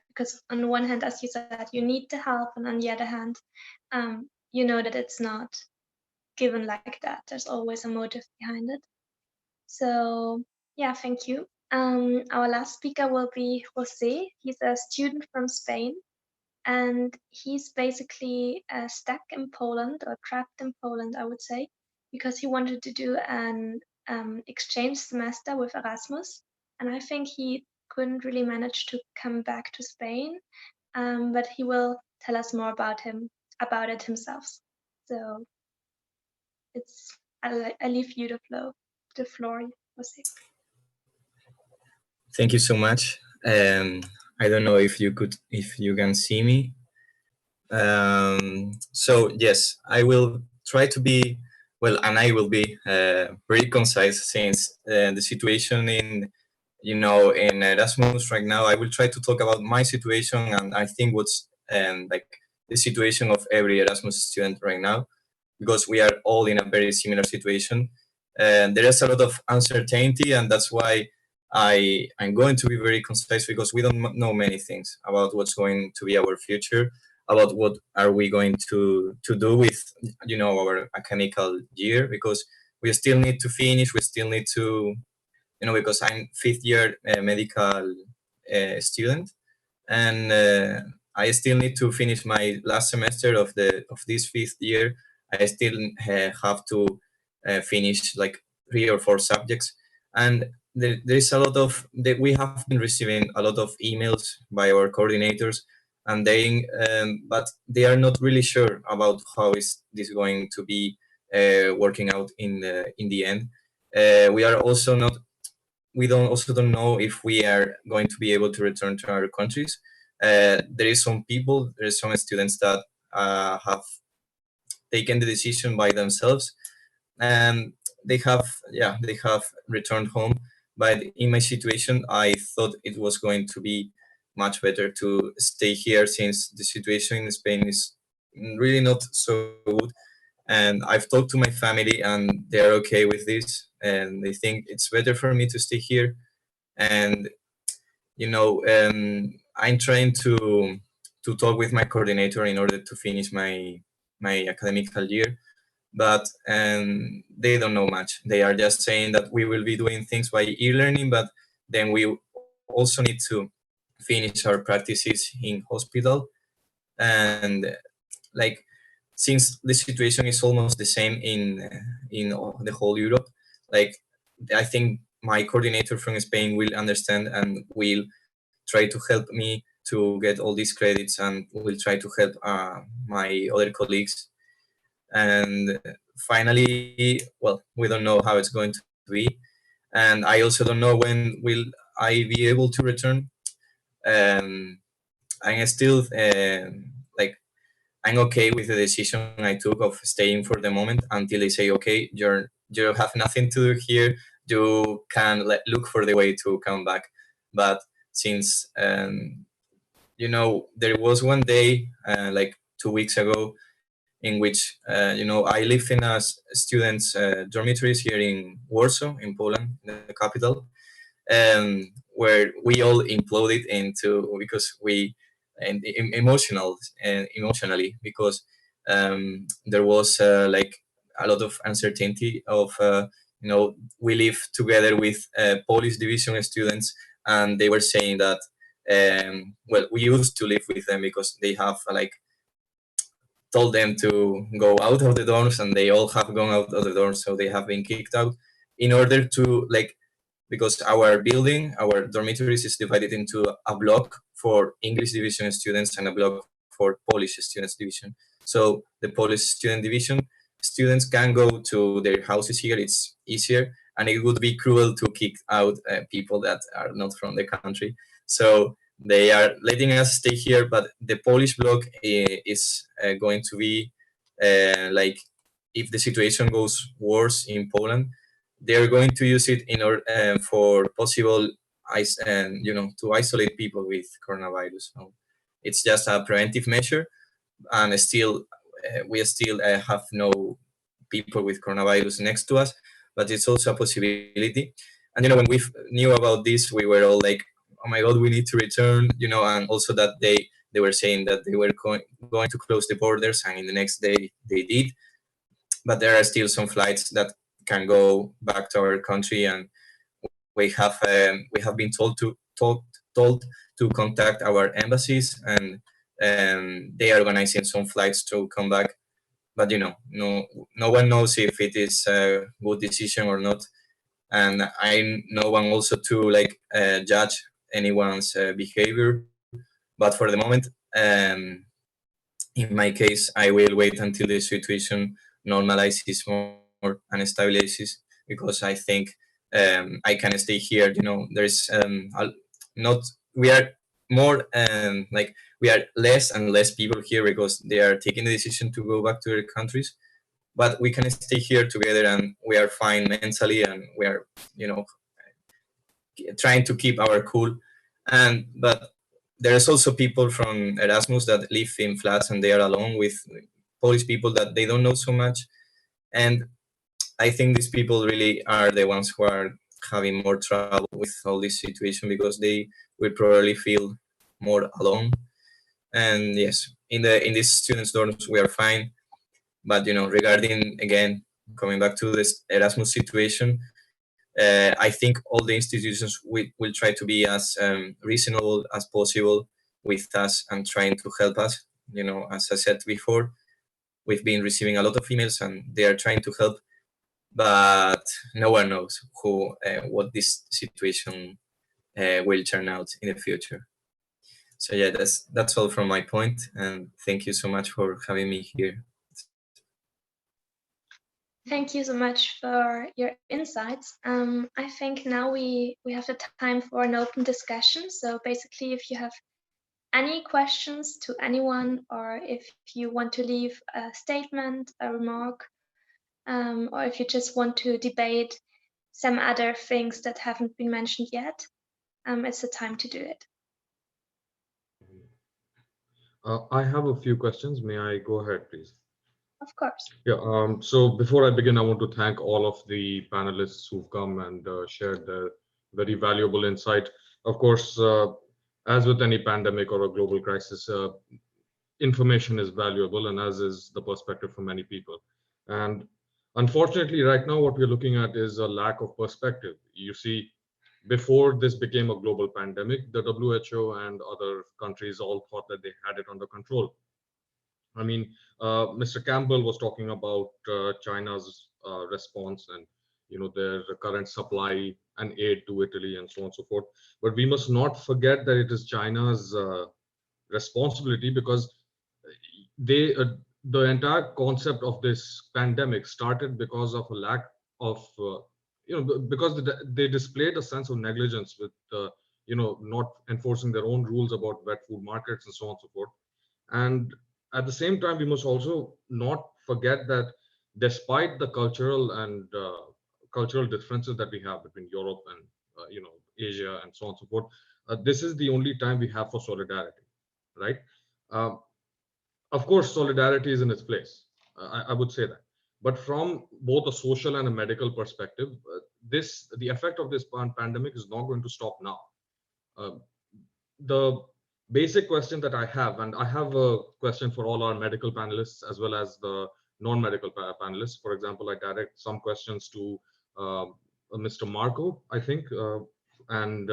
because on the one hand, as you said, you need the help, and on the other hand, you know that it's not given like that. There's always a motive behind it. So yeah, thank you. Our last speaker will be Jose. He's a student from Spain, and he's basically stuck in Poland, or trapped in Poland, I would say, because he wanted to do an exchange semester with Erasmus, and I think he couldn't really manage to come back to Spain, but he will tell us more about it himself. So I leave you the floor, Jose. Thank you so much. I don't know if you can see me. So yes, I will try to be well, and I will be very concise, since the situation in Erasmus right now. I will try to talk about my situation, and I think what's like the situation of every Erasmus student right now, because we are all in a very similar situation. There is a lot of uncertainty, and that's why I'm going to be very concise, because we don't know many things about what's going to be our future, about what are we going to do with our academical year, because we still need to finish. We still need to, because I'm fifth year medical student, and I still need to finish my last semester of this fifth year. I still have to finish like 3 or 4 subjects, and there is a lot of we have been receiving a lot of emails by our coordinators, and but they are not really sure about how is this going to be working out in the end. We don't know if we are going to be able to return to our countries. There is some students that have taken the decision by themselves, and they have returned home. But in my situation, I thought it was going to be much better to stay here, since the situation in Spain is really not so good. And I've talked to my family, and they're okay with this, and they think it's better for me to stay here. And I'm trying to talk with my coordinator in order to finish my academical year, but they don't know much. They are just saying that we will be doing things by e-learning, but then we also need to finish our practices in hospital. And like, since the situation is almost the same in the whole Europe, like, I think my coordinator from Spain will understand and will try to help me to get all these credits, and will try to help my other colleagues. And finally, well, we don't know how it's going to be, and I also don't know when will I be able to return, I'm still like I'm okay with the decision I took of staying for the moment until they say, okay, you have nothing to do here. You can look for the way to come back. But since you know, there was one day like 2 weeks ago in which you know, I live in a students' dormitories here in Warsaw, in Poland, the capital, where we all imploded into because we and emotionally because there was like a lot of uncertainty of you know, we live together with Polish division students, and they were saying that well, we used to live with them because they have like told them to go out of the dorms, and they all have gone out of the dorms, so they have been kicked out in order to like, because our building, our dormitories is divided into a block for English division students and a block for Polish students division. So the Polish student division students can go to their houses here, it's easier, and it would be cruel to kick out people that are not from the country. So they are letting us stay here, but the Polish block is going to be like, if the situation goes worse in Poland, they're going to use it in order for possible you know, to isolate people with coronavirus. So it's just a preventive measure, and still we still have no people with coronavirus next to us, but it's also a possibility. And you know, when we knew about this, we were all like, oh my god, we need to return, you know. And also that they were saying that they were going to close the borders, and in the next day they did. But there are still some flights that can go back to our country, and we have been told to contact our embassies, and they are organizing some flights to come back. But you know, no one knows if it is a good decision or not, and I'm no one also to like judge anyone's behavior. But for the moment, in my case, I will wait until the situation normalizes more and stabilizes, because I think I can stay here. You know, there's not, we are more like, we are less and less people here because they are taking the decision to go back to their countries, but we can stay here together, and we are fine mentally, and we are, you know, trying to keep our cool. And but there's also people from Erasmus that live in flats, and they are alone with Polish people that they don't know so much. And I think these people really are the ones who are having more trouble with all this situation, because they will probably feel more alone. And yes, in these students' dorms we are fine, but you know, regarding, again, coming back to this Erasmus situation, I think all the institutions will try to be as reasonable as possible with us and trying to help us. You know, as I said before, we've been receiving a lot of emails, and they are trying to help, but no one knows what this situation will turn out in the future. So yeah, that's all from my point, and thank you so much for having me here. Thank you so much for your insights. I think now we have the time for an open discussion. So basically, if you have any questions to anyone, or if you want to leave a statement, a remark, or if you just want to debate some other things that haven't been mentioned yet, it's the time to do it. I have a few questions. May I go ahead, please? Of course. Yeah. So before I begin, I want to thank all of the panelists who've come and shared their very valuable insight. Of course, as with any pandemic or a global crisis, information is valuable, and as is the perspective from many people. And unfortunately, right now, what we're looking at is a lack of perspective. You see, before this became a global pandemic, the WHO and other countries all thought that they had it under control. I mean, Mr. Campbell was talking about China's response and, you know, their current supply and aid to Italy and so on and so forth. But we must not forget that it is China's responsibility, because the entire concept of this pandemic started because of a lack of because they displayed a sense of negligence with, not enforcing their own rules about wet food markets and so on and so forth. And at the same time, we must also not forget that despite the cultural and cultural differences that we have between Europe and Asia and so on and so forth, this is the only time we have for solidarity, right? Of course, solidarity is in its place. I would say that. But from both a social and a medical perspective, the effect of this pandemic is not going to stop now. The basic question that I have, and I have a question for all our medical panelists as well as the non-medical panelists. For example, I direct some questions to Mr. Marco, I think, and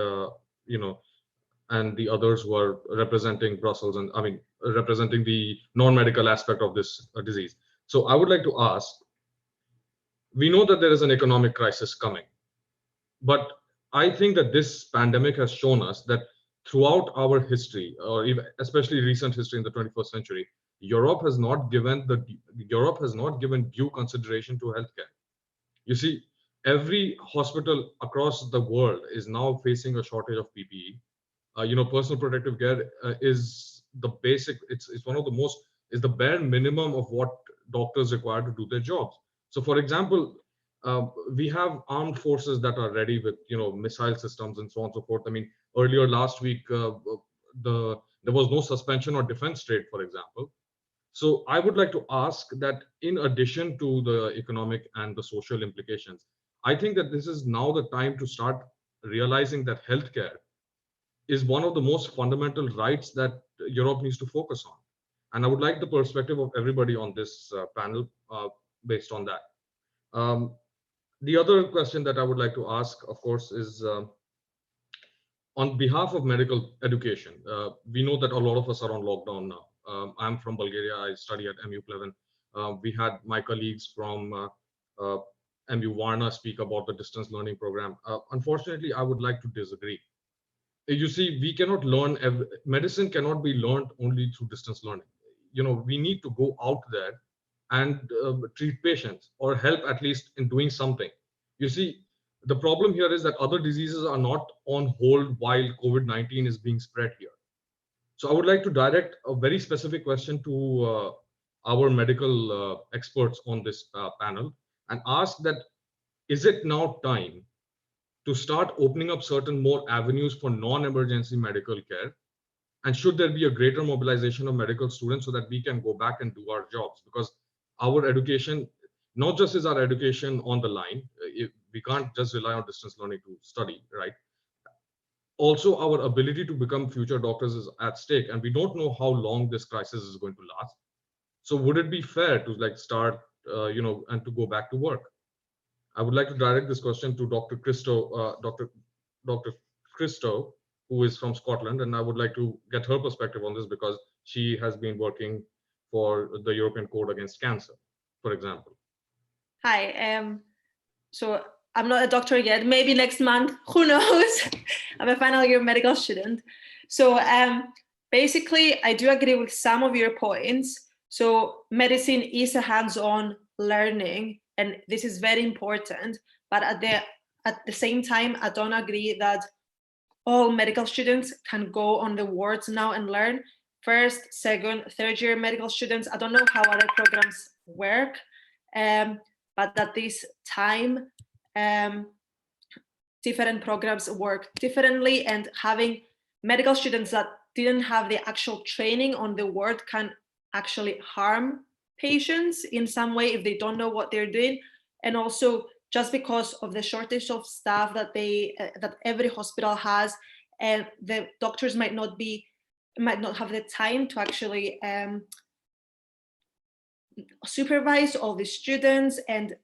and the others who are representing Brussels, and representing the non-medical aspect of this disease. So I would like to ask, we know that there is an economic crisis coming, but I think that this pandemic has shown us that throughout our history, or even especially recent history in the 21st century, Europe has not given due consideration to healthcare. You see, every hospital across the world is now facing a shortage of PPE. Personal protective gear is the basic. It's one of the most, is the bare minimum of what doctors require to do their jobs. So, for example, we have armed forces that are ready with missile systems and so on and so forth. I mean, earlier last week, there was no suspension or defense trade, for example. So I would like to ask that in addition to the economic and the social implications, I think that this is now the time to start realizing that healthcare is one of the most fundamental rights that Europe needs to focus on. And I would like the perspective of everybody on this panel based on that. The other question that I would like to ask, of course, is on behalf of medical education. We know that a lot of us are on lockdown now. I'm from Bulgaria. I study at MU Pleven. We had my colleagues from MU Varna speak about the distance learning program. Unfortunately, I would like to disagree. You see, we cannot learn, medicine cannot be learned only through distance learning. We need to go out there and treat patients or help at least in doing something. You see, the problem here is that other diseases are not on hold while COVID-19 is being spread here. So I would like to direct a very specific question to our medical experts on this panel and ask that, is it now time to start opening up certain more avenues for non-emergency medical care? And should there be a greater mobilization of medical students so that we can go back and do our jobs? Because our education, not just is our education on the line, we can't just rely on distance learning to study, right? Also, our ability to become future doctors is at stake, and we don't know how long this crisis is going to last. So would it be fair to start, and to go back to work? I would like to direct this question to Dr. Christo, Dr. Christo, who is from Scotland, and I would like to get her perspective on this because she has been working for the European Code Against Cancer, for example. Hi, so I'm not a doctor yet, maybe next month, who knows? I'm a final year medical student. So basically, I do agree with some of your points. So medicine is a hands-on learning, and this is very important. But at the same time, I don't agree that all medical students can go on the wards now and learn. First, second, third year medical students, I don't know how other programs work, but at this time, different programs work differently, and having medical students that didn't have the actual training on the ward can actually harm patients in some way if they don't know what they're doing. And also, just because of the shortage of staff that that every hospital has, and the doctors might not have the time to actually supervise all the students and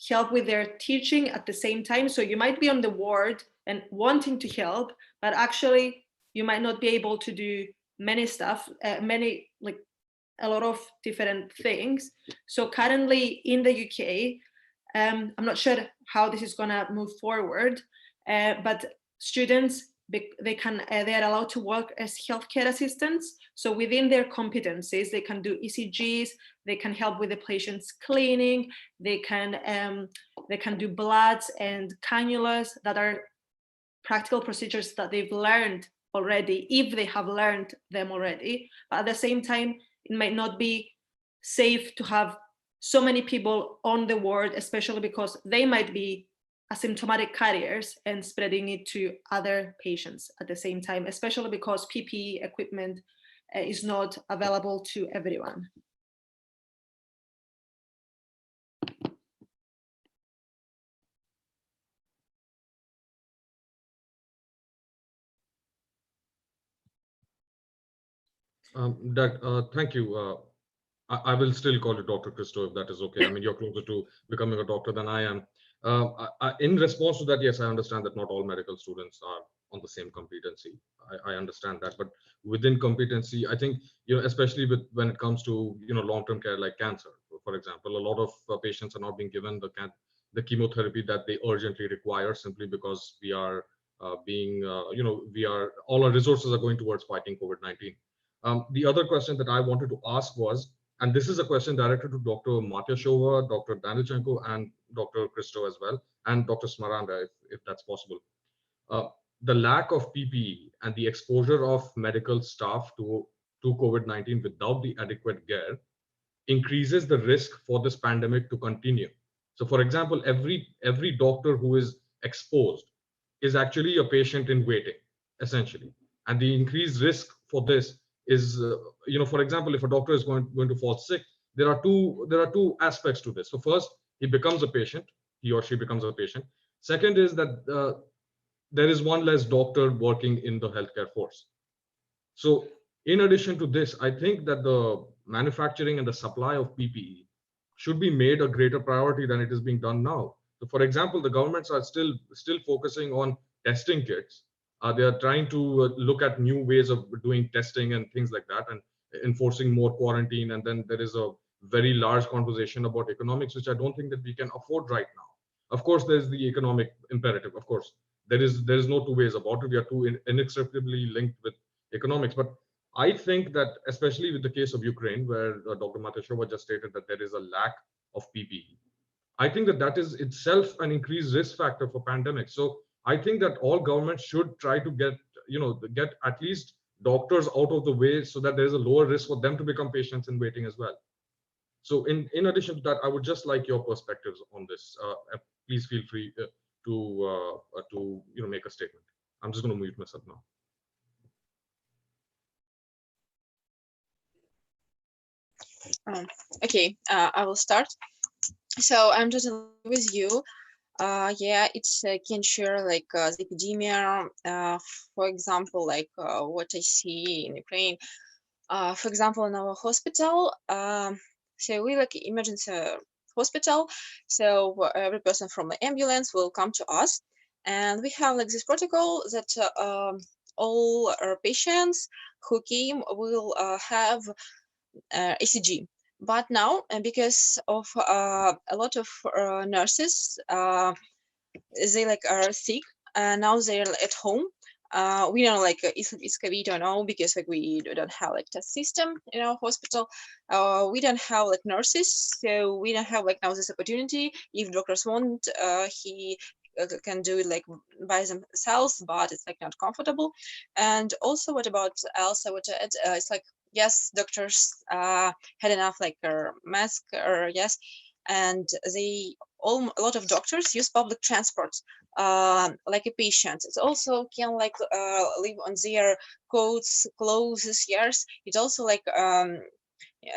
help with their teaching at the same time. So you might be on the ward and wanting to help, but actually you might not be able to do many stuff, a lot of different things. So currently in the UK, I'm not sure how this is gonna move forward, but students they are allowed to work as healthcare assistants. So within their competencies, they can do ECGs, they can help with the patient's cleaning, they can do bloods and cannulas that are practical procedures that they've learned already, if they have learned them already. But at the same time, it might not be safe to have so many people on the ward, especially because they might be asymptomatic carriers and spreading it to other patients at the same time, especially because PPE equipment is not available to everyone. Thank you. I will still call you Dr. Christo, if that is okay. I mean, you're closer to becoming a doctor than I am. In response to that, yes, I understand that not all medical students are on the same competency. I understand that, but within competency, I think, especially when it comes to, long-term care like cancer, for example, a lot of patients are not being given the chemotherapy that they urgently require simply because we are all our resources are going towards fighting COVID-19. The other question that I wanted to ask was, and this is a question directed to Dr. Matyashova, Dr. Danichenko, and Dr. Christo as well, and Dr. Smaranda, if that's possible. The lack of PPE and the exposure of medical staff to COVID-19 without the adequate gear increases the risk for this pandemic to continue. So, for example, every doctor who is exposed is actually a patient in waiting, essentially, and the increased risk for this is, for example, if a doctor is going to fall sick, there are two aspects to this. So first, he becomes a patient, he or she becomes a patient. Second is that there is one less doctor working in the healthcare force. So in addition to this, I think that the manufacturing and the supply of PPE should be made a greater priority than it is being done now. So for example, the governments are still focusing on testing kits. They are trying to look at new ways of doing testing and things like that, and enforcing more quarantine. And then there is a very large conversation about economics, which I don't think that we can afford right now. Of course, there's the economic imperative. Of course, there is no two ways about it. We are too inextricably linked with economics. But I think that, especially with the case of Ukraine, where Dr. Matyashova just stated that there is a lack of PPE, I think that is itself an increased risk factor for pandemics. So I think that all governments should try to get at least doctors out of the way so that there is a lower risk for them to become patients in waiting as well. So in addition to that, I would just like your perspectives on this. Please feel free to make a statement. I'm just going to mute myself now. Okay, I will start. So I'm totally with you. Yeah, it's can share like the epidemic, for example, like what I see in Ukraine. For example, in our hospital, so we like emergency hospital. So every person from the ambulance will come to us, and we have like this protocol that all our patients who came will have ECG. But now, because of a lot of nurses, they like are sick, and now they're at home. We don't know like if it's COVID or no, because like we don't have like test system in our hospital. We don't have like nurses, so we don't have like now this opportunity. If doctors want, he can do it like by themselves, but it's like not comfortable. And also, what about Elsa? What it's like, yes, doctors had enough like mask, or yes, and a lot of doctors use public transport like a patient. It also can like live on their coats, clothes, yes. It's also like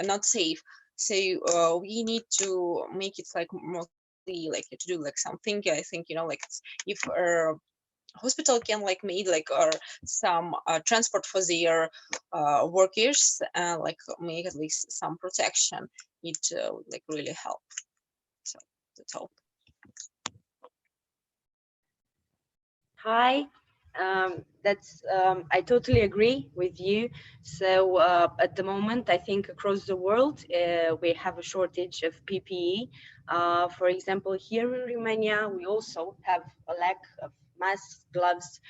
not safe. So we need to make it like more like to do like something. I think like if hospital can like made like or some transport for their workers, like make at least some protection. It would like really help. So that's all. Hi, I totally agree with you. So at the moment, I think across the world, we have a shortage of PPE. For example, here in Romania, we also have a lack of masks, gloves,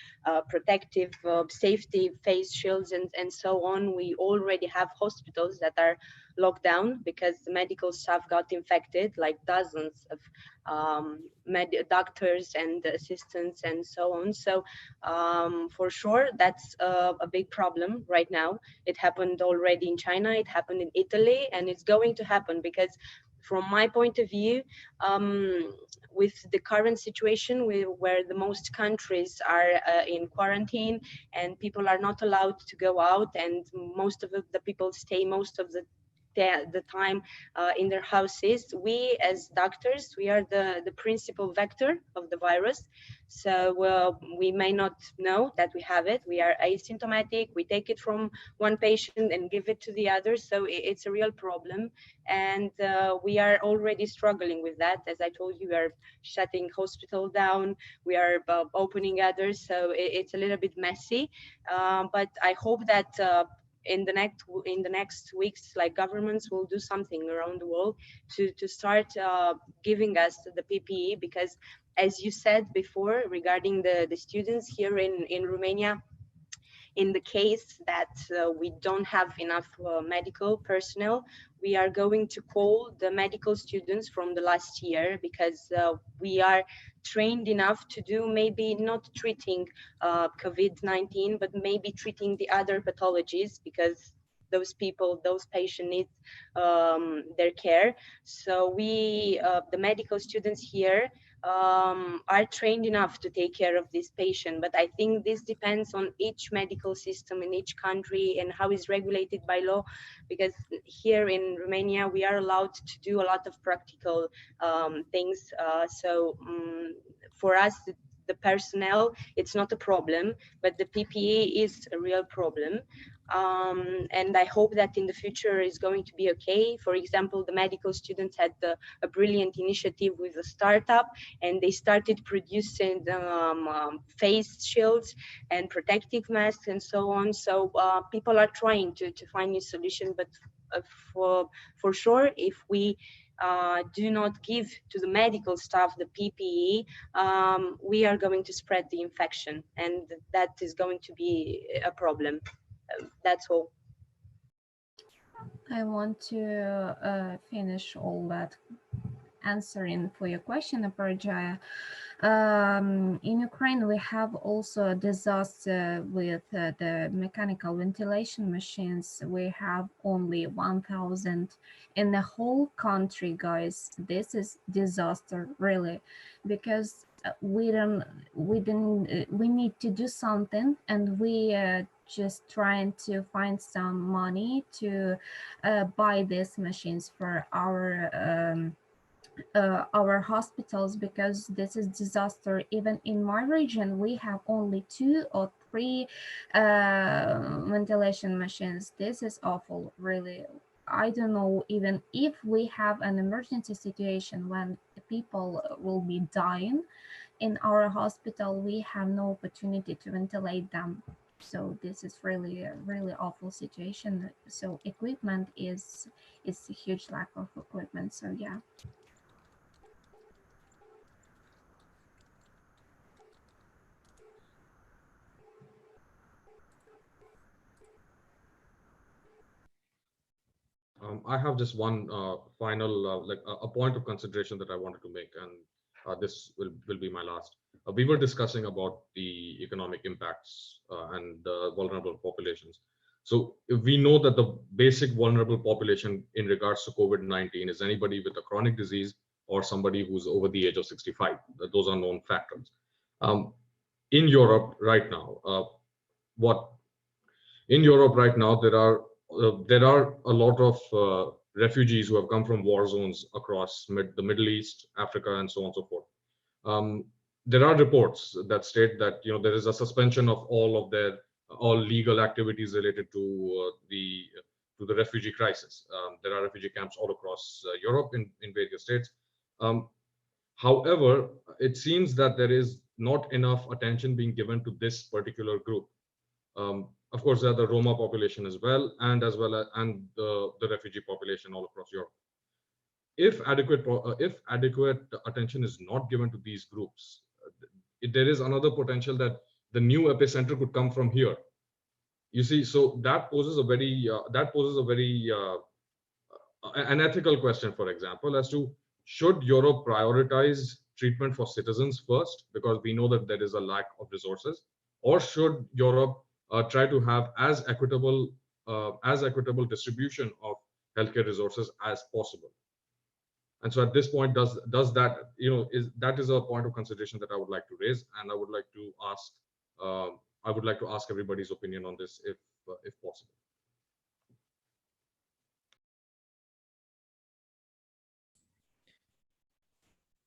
protective safety face shields, and so on. We already have hospitals that are locked down because the medical staff got infected, like dozens of doctors and assistants and so on. So for sure, that's a big problem right now. It happened already in China, it happened in Italy, and it's going to happen because from my point of view, with the current situation where the most countries are in quarantine and people are not allowed to go out, and most of the people stay most of the time in their houses, we as doctors, we are the principal vector of the virus. So we may not know that we have it. We are asymptomatic. We take it from one patient and give it to the other. So it's a real problem. And we are already struggling with that. As I told you, we are shutting hospital down. We are opening others. So it's a little bit messy. But I hope that in the next weeks, like governments will do something around the world to start giving us the PPE, because as you said before regarding the students here in Romania, in the case that we don't have enough medical personnel, we are going to call the medical students from the last year, because we are trained enough to do maybe not treating COVID-19, but maybe treating the other pathologies, because those people, those patients need their care. So we, the medical students here, are trained enough to take care of this patient. But I think this depends on each medical system in each country and how it's regulated by law, because here in Romania, we are allowed to do a lot of practical things. So for us, the personnel, it's not a problem, but the PPE is a real problem. And I hope that in the future is going to be okay. For example, the medical students had a brilliant initiative with a startup, and they started producing face shields and protective masks and so on. So people are trying to find a solution, but for sure, if we do not give to the medical staff the PPE, we are going to spread the infection, and that is going to be a problem. That's all. I want to finish all that answering for your question, Aparajaya. In Ukraine, we have also a disaster with the mechanical ventilation machines. We have only 1,000 in the whole country, guys. This is disaster, really, because we need to do something, and we just trying to find some money to buy these machines for our hospitals, because this is disaster. Even in my region, we have only 2 or 3 ventilation machines. This is awful, really. I don't know even if we have an emergency situation when people will be dying in our hospital, we have no opportunity to ventilate them. So this is really a really awful situation. So equipment is a huge lack of equipment. So yeah. I have just one final, like a point of consideration that I wanted to make, and this will be my last. We were discussing about the economic impacts and vulnerable populations. So we know that the basic vulnerable population in regards to COVID-19 is anybody with a chronic disease or somebody who's over the age of 65. Those are known factors. In Europe right now, there are a lot of refugees who have come from war zones across the Middle East, Africa, and so on and so forth. There are reports that state that there is a suspension of all legal activities related to the refugee crisis. There are refugee camps all across Europe in various states. However, it seems that there is not enough attention being given to this particular group. Of course, there are the Roma population as well and the refugee population all across Europe. If adequate attention is not given to these groups, there is another potential that the new epicenter could come from here. You see, so that poses a very an ethical question, for example, as to should Europe prioritize treatment for citizens first, because we know that there is a lack of resources, or should Europe try to have as equitable distribution of healthcare resources as possible? And so at this point, does that, that is a point of consideration that I would like to raise, and I would like to ask everybody's opinion on this, if possible.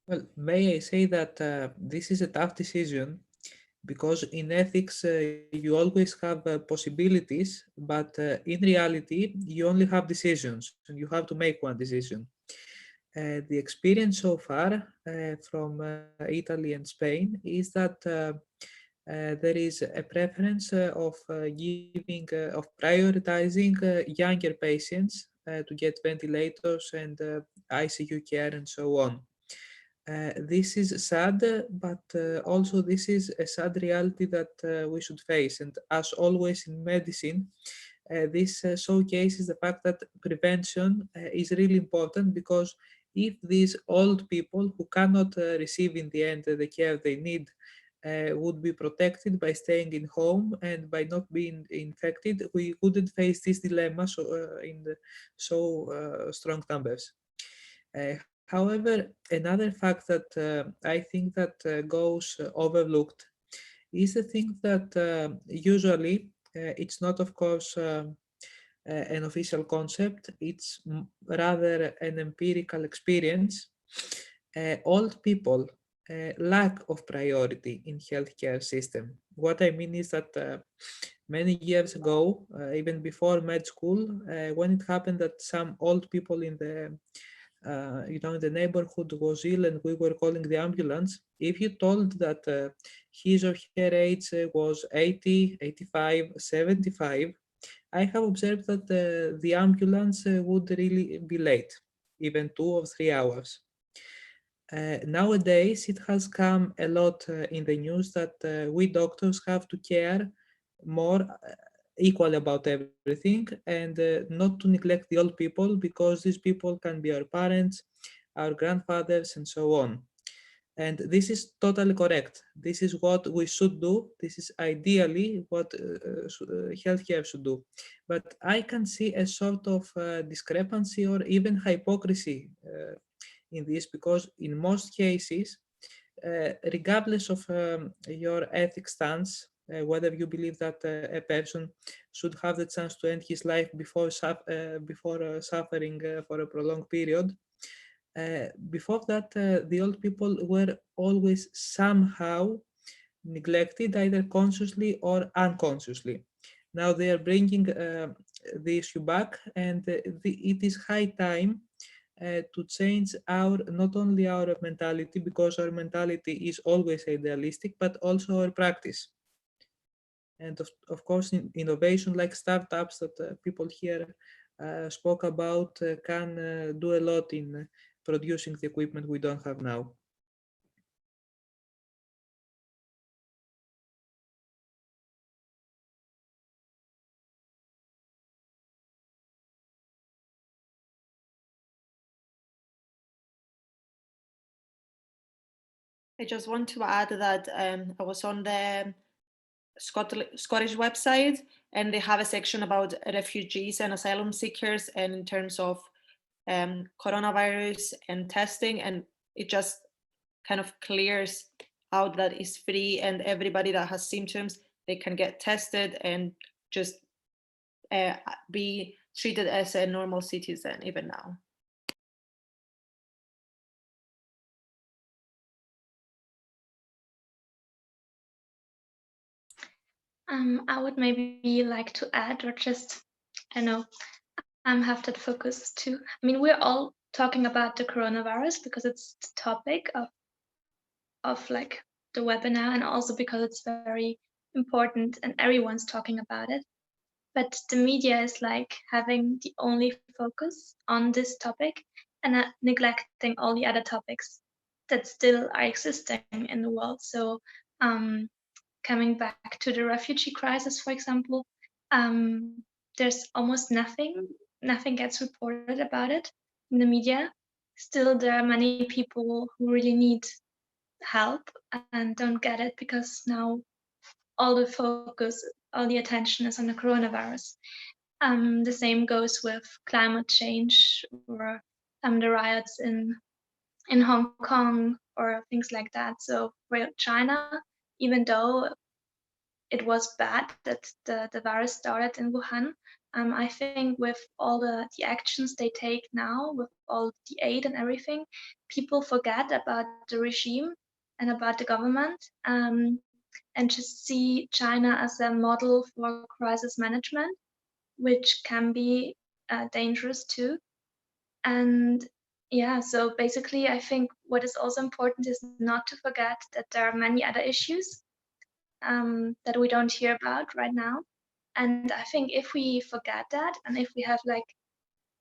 Well, may I say that this is a tough decision, because in ethics you always have possibilities, but in reality you only have decisions, and you have to make one decision. The experience so far from Italy and Spain is that there is a preference of prioritizing younger patients to get ventilators and ICU care and so on. This is sad, but also this is a sad reality that we should face. And as always in medicine, this showcases the fact that prevention is really important, because if these old people who cannot receive in the end the care they need would be protected by staying in home and by not being infected, we wouldn't face this dilemma in so strong numbers. However, another fact that I think that goes overlooked is the thing that usually it's not, of course, an official concept, it's rather an empirical experience. Old people lack of priority in healthcare system. What I mean is that many years ago, even before med school, when it happened that some old people in the the neighborhood was ill and we were calling the ambulance, if you told that his or her age was 80, 85, 75, I have observed that the ambulance would really be late, even 2 or 3 hours. Nowadays, it has come a lot in the news that we doctors have to care more equal about everything, and not to neglect the old people, because these people can be our parents, our grandfathers, and so on. And this is totally correct. This is what we should do. This is ideally what healthcare should do. But I can see a sort of discrepancy or even hypocrisy in this, because in most cases, regardless of your ethics stance, whether you believe that a person should have the chance to end his life before suffering for a prolonged period, before that, the old people were always somehow neglected, either consciously or unconsciously. Now they are bringing the issue back, and it is high time to change not only our mentality, because our mentality is always idealistic, but also our practice. And of course, innovation like startups that people here spoke about can do a lot in producing the equipment we don't have now. I just want to add that I was on the Scottish website, and they have a section about refugees and asylum seekers, and in terms of coronavirus and testing, and it just kind of clears out that it's free, and everybody that has symptoms, they can get tested and just be treated as a normal citizen even now. I would maybe like to add, or just, I know, have that focus too. I mean, we're all talking about the coronavirus because it's the topic of like the webinar, and also because it's very important and everyone's talking about it. But the media is like having the only focus on this topic and neglecting all the other topics that still are existing in the world. So Coming back to the refugee crisis, for example, there's almost nothing gets reported about it in the media. Still, there are many people who really need help and don't get it because now all the focus, all the attention is on the coronavirus. The same goes with climate change or the riots in Hong Kong or things like that. So for China, even though it was bad that the virus started in Wuhan, I think with all the actions they take now, with all the aid and everything, people forget about the regime and about the government, and just see China as a model for crisis management, which can be dangerous too. And yeah, so basically, I think what is also important is not to forget that there are many other issues that we don't hear about right now. And I think if we forget that, and if we have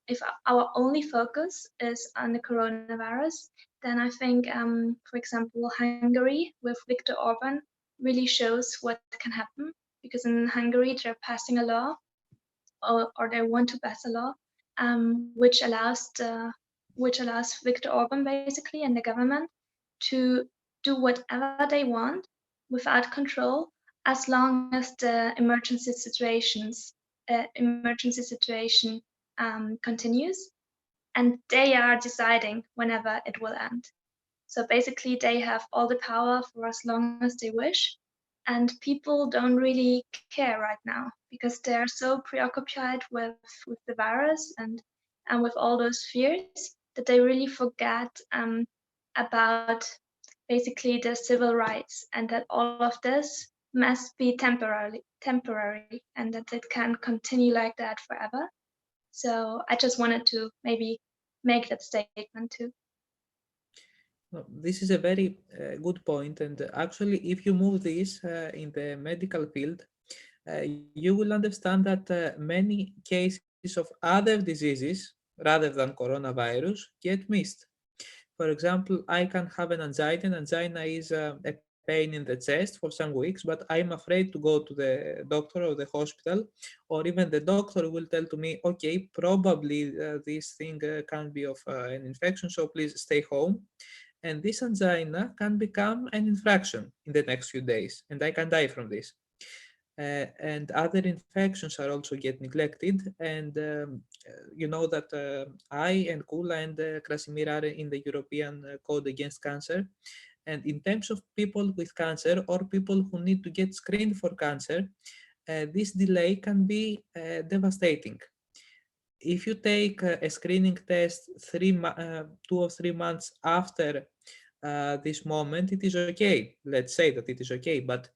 if our only focus is on the coronavirus, then I think, for example, Hungary with Viktor Orban really shows what can happen, because in Hungary they're passing a law, or they want to pass a law, which allows Viktor Orban basically and the government to do whatever they want without control, as long as the emergency situation continues, and they are deciding whenever it will end. So basically, they have all the power for as long as they wish, and people don't really care right now because they're so preoccupied with the virus and with all those fears that they really forget about basically the civil rights, and that all of this must be temporary, and that it can continue like that forever. So I just wanted to maybe make that statement too. No, this is a very good point, and actually, if you move this in the medical field, you will understand that many cases of other diseases rather than coronavirus get missed. For example, I can have an angina, and angina is a pain in the chest for some weeks, but I'm afraid to go to the doctor or the hospital, or even the doctor will tell to me, okay, probably this thing can be of an infection, so please stay home. And this angina can become an infection in the next few days, and I can die from this. And other infections are also get neglected. And you know that I and Kula and Krasimir are in the European Code Against Cancer. And in terms of people with cancer or people who need to get screened for cancer, this delay can be devastating. If you take a screening test 2 or 3 months after this moment, it is okay. Let's say that it is okay, but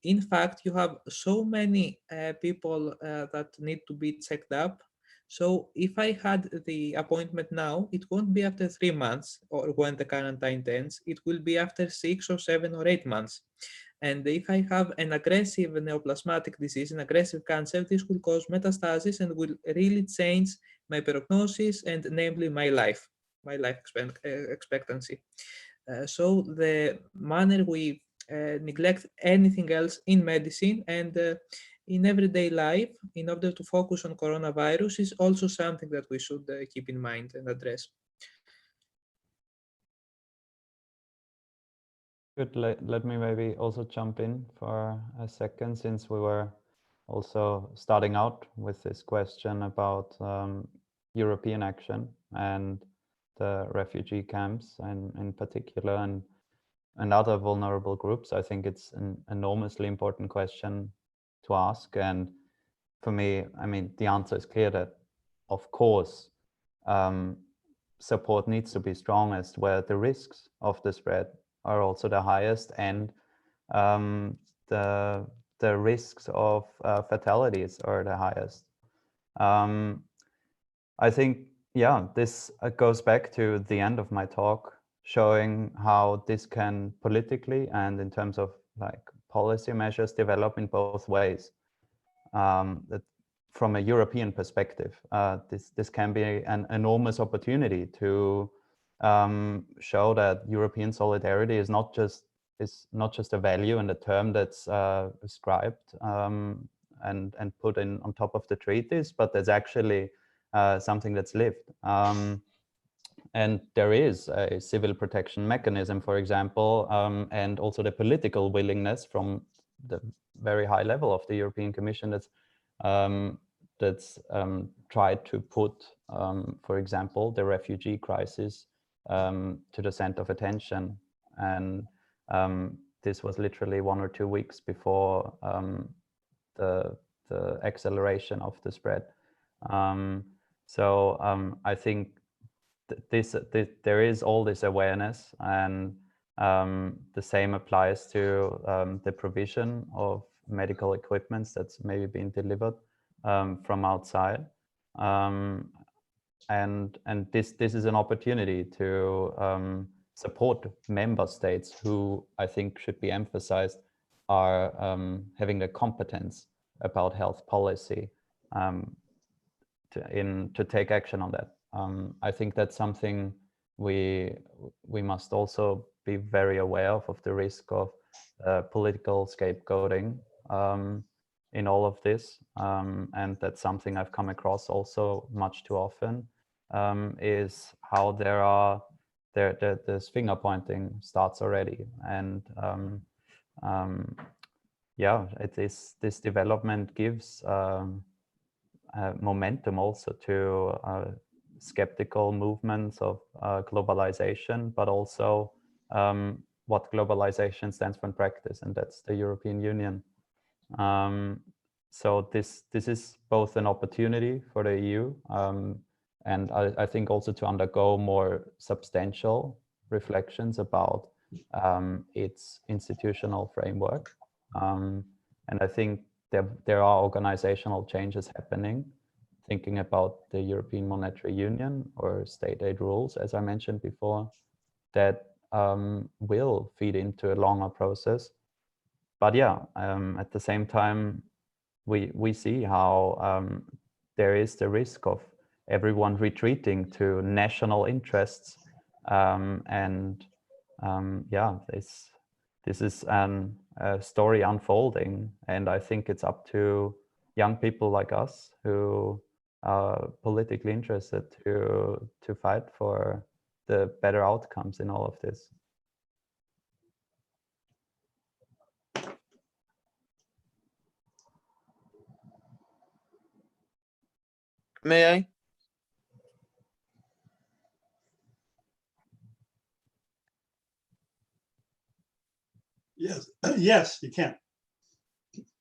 in fact, you have so many people that need to be checked up. So if I had the appointment now, it won't be after 3 months or when the quarantine ends, it will be after 6 or 7 or 8 months. And if I have an aggressive neoplasmatic disease, an aggressive cancer, this will cause metastasis and will really change my prognosis and namely my life expectancy. So the manner we neglect anything else in medicine and in everyday life in order to focus on coronavirus is also something that we should keep in mind and address. Good. Let me maybe also jump in for a second, since we were also starting out with this question about European action and the refugee camps and in particular and other vulnerable groups. I think it's an enormously important question to ask. And for me, I mean, the answer is clear that, of course, support needs to be strongest where the risks of the spread are also the highest, and the risks of fatalities are the highest. I think, yeah, this goes back to the end of my talk, showing how this can politically and in terms of like policy measures develop in both ways. That from a European perspective, this can be an enormous opportunity to show that European solidarity is not just is not just a value and a term that's ascribed and put in on top of the treaties, but there's actually something that's lived. And there is a civil protection mechanism, for example, and also the political willingness from the very high level of the European Commission that's tried to put, for example, the refugee crisis to the center of attention. And this was literally 1 or 2 weeks before the acceleration of the spread. So I think there is all this awareness, and the same applies to the provision of medical equipments that's maybe been delivered from outside. And this is an opportunity to support member states who I think should be emphasized are having the competence about health policy to take action on that. I think that's something we must also be very aware of the risk of political scapegoating in all of this. And that's something I've come across also much too often, is how there's finger pointing starts already. And yeah, this development gives momentum also to skeptical movements of globalization, but also what globalization stands for in practice, and that's the European Union. So this is both an opportunity for the EU, and I think also to undergo more substantial reflections about its institutional framework. And I think there are organizational changes happening, thinking about the European Monetary Union or state aid rules, as I mentioned before, that will feed into a longer process. But yeah, at the same time, we see how there is the risk of everyone retreating to national interests. And yeah, this is a story unfolding, and I think it's up to young people like us who are politically interested to fight for the better outcomes in all of this. May I? Yes, yes, you can.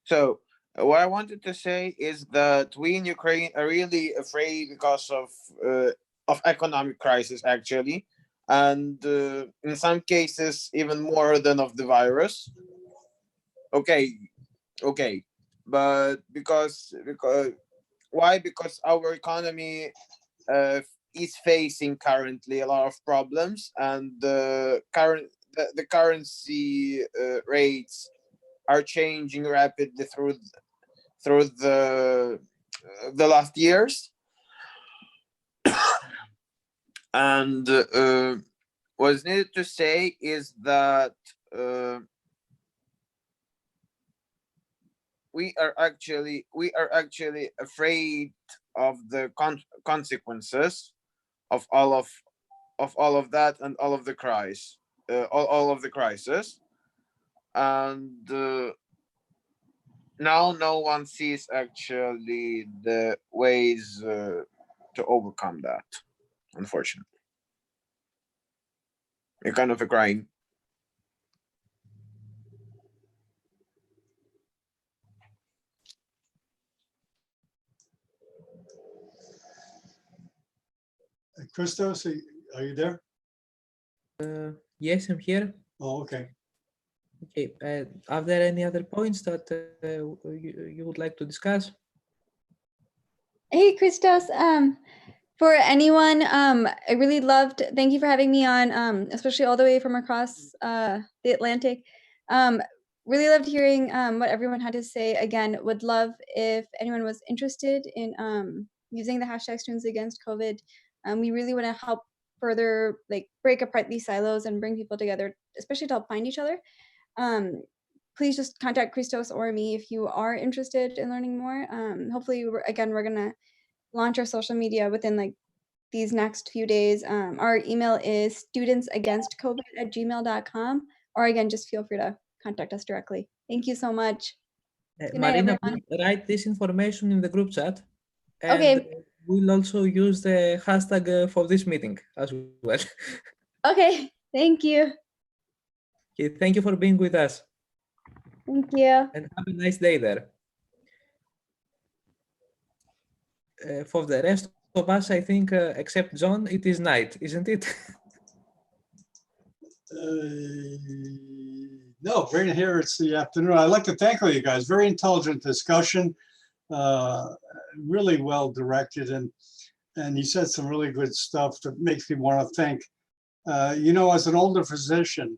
So what I wanted to say is that we in Ukraine are really afraid because of economic crisis, actually, and in some cases even more than of the virus. Okay, but because why? Because our economy is facing currently a lot of problems, and the currency rates are changing rapidly through the last years. And what's needed to say is that we are actually afraid of the consequences of all of that and all of the crisis, and now no one sees actually the ways to overcome that. Unfortunately, you're kind of crying. Christos, are you there? Yes, I'm here. Oh, okay. Okay. Are there any other points that you would like to discuss? Hey, Christos. For anyone, I really loved. Thank you for having me on, especially all the way from across the Atlantic. Really loved hearing what everyone had to say. Again, would love if anyone was interested in using the hashtag Students Against COVID. We really want to help further break apart these silos and bring people together, especially to help find each other. Please just contact Christos or me if you are interested in learning more. Hopefully, we're going to launch our social media within like these next few days. Our email is studentsagainstcovid@gmail.com, or again, just feel free to contact us directly. Thank you so much. Good night, Marina, everyone. please write this information in the group chat. And Okay. we'll also use the hashtag for this meeting as well. Okay, thank you. Okay, thank you for being with us. Thank you. And have a nice day there. For the rest of us, I think, except John, it is night, isn't it? No, right here it's the afternoon. I'd like to thank all you guys. Very intelligent discussion, really well directed, and you said some really good stuff that makes me want to think. You know, as an older physician,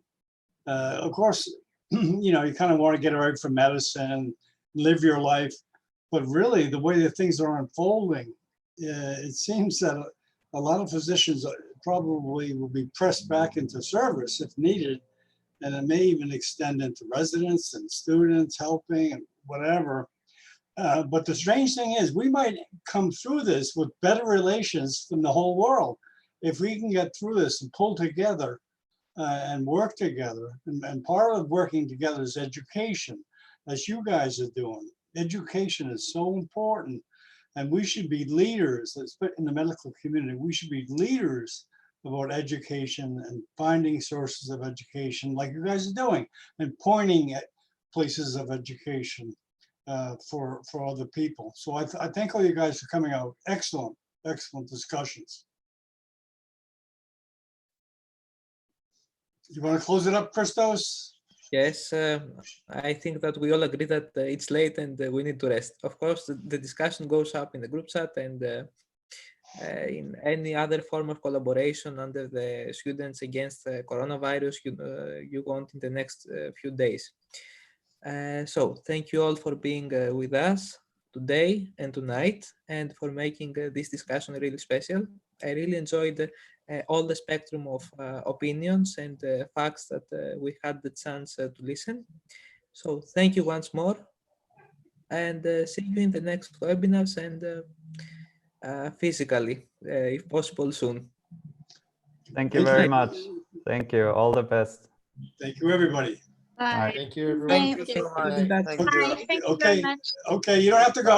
of course, you know, you kind of want to get away from medicine, live your life, but really the way that things are unfolding, it seems that a lot of physicians probably will be pressed back into service if needed, and it may even extend into residents and students helping and whatever. But the strange thing is we might come through this with better relations from the whole world if we can get through this and pull together and work together. And part of working together is education, as you guys are doing. Education is so important, and we should be leaders in the medical community. We should be leaders about education and finding sources of education like you guys are doing, and pointing at places of education for other people. So I thank all you guys for coming out. Excellent, excellent discussions. You want to close it up, Christos? Yes, I think that we all agree that it's late and we need to rest. Of course, the discussion goes up in the group chat and in any other form of collaboration under the Students Against Coronavirus you want in the next few days. So thank you all for being with us today and tonight, and for making this discussion really special. I really enjoyed all the spectrum of opinions and facts that we had the chance to listen. So thank you once more, and see you in the next webinars and physically, if possible, soon. Thank you very much. Thank you. All the best. Thank you, everybody. Bye. Thank you, everyone. Thank you so much. Thank you. Thank you very Okay, much. okay, you don't have to go.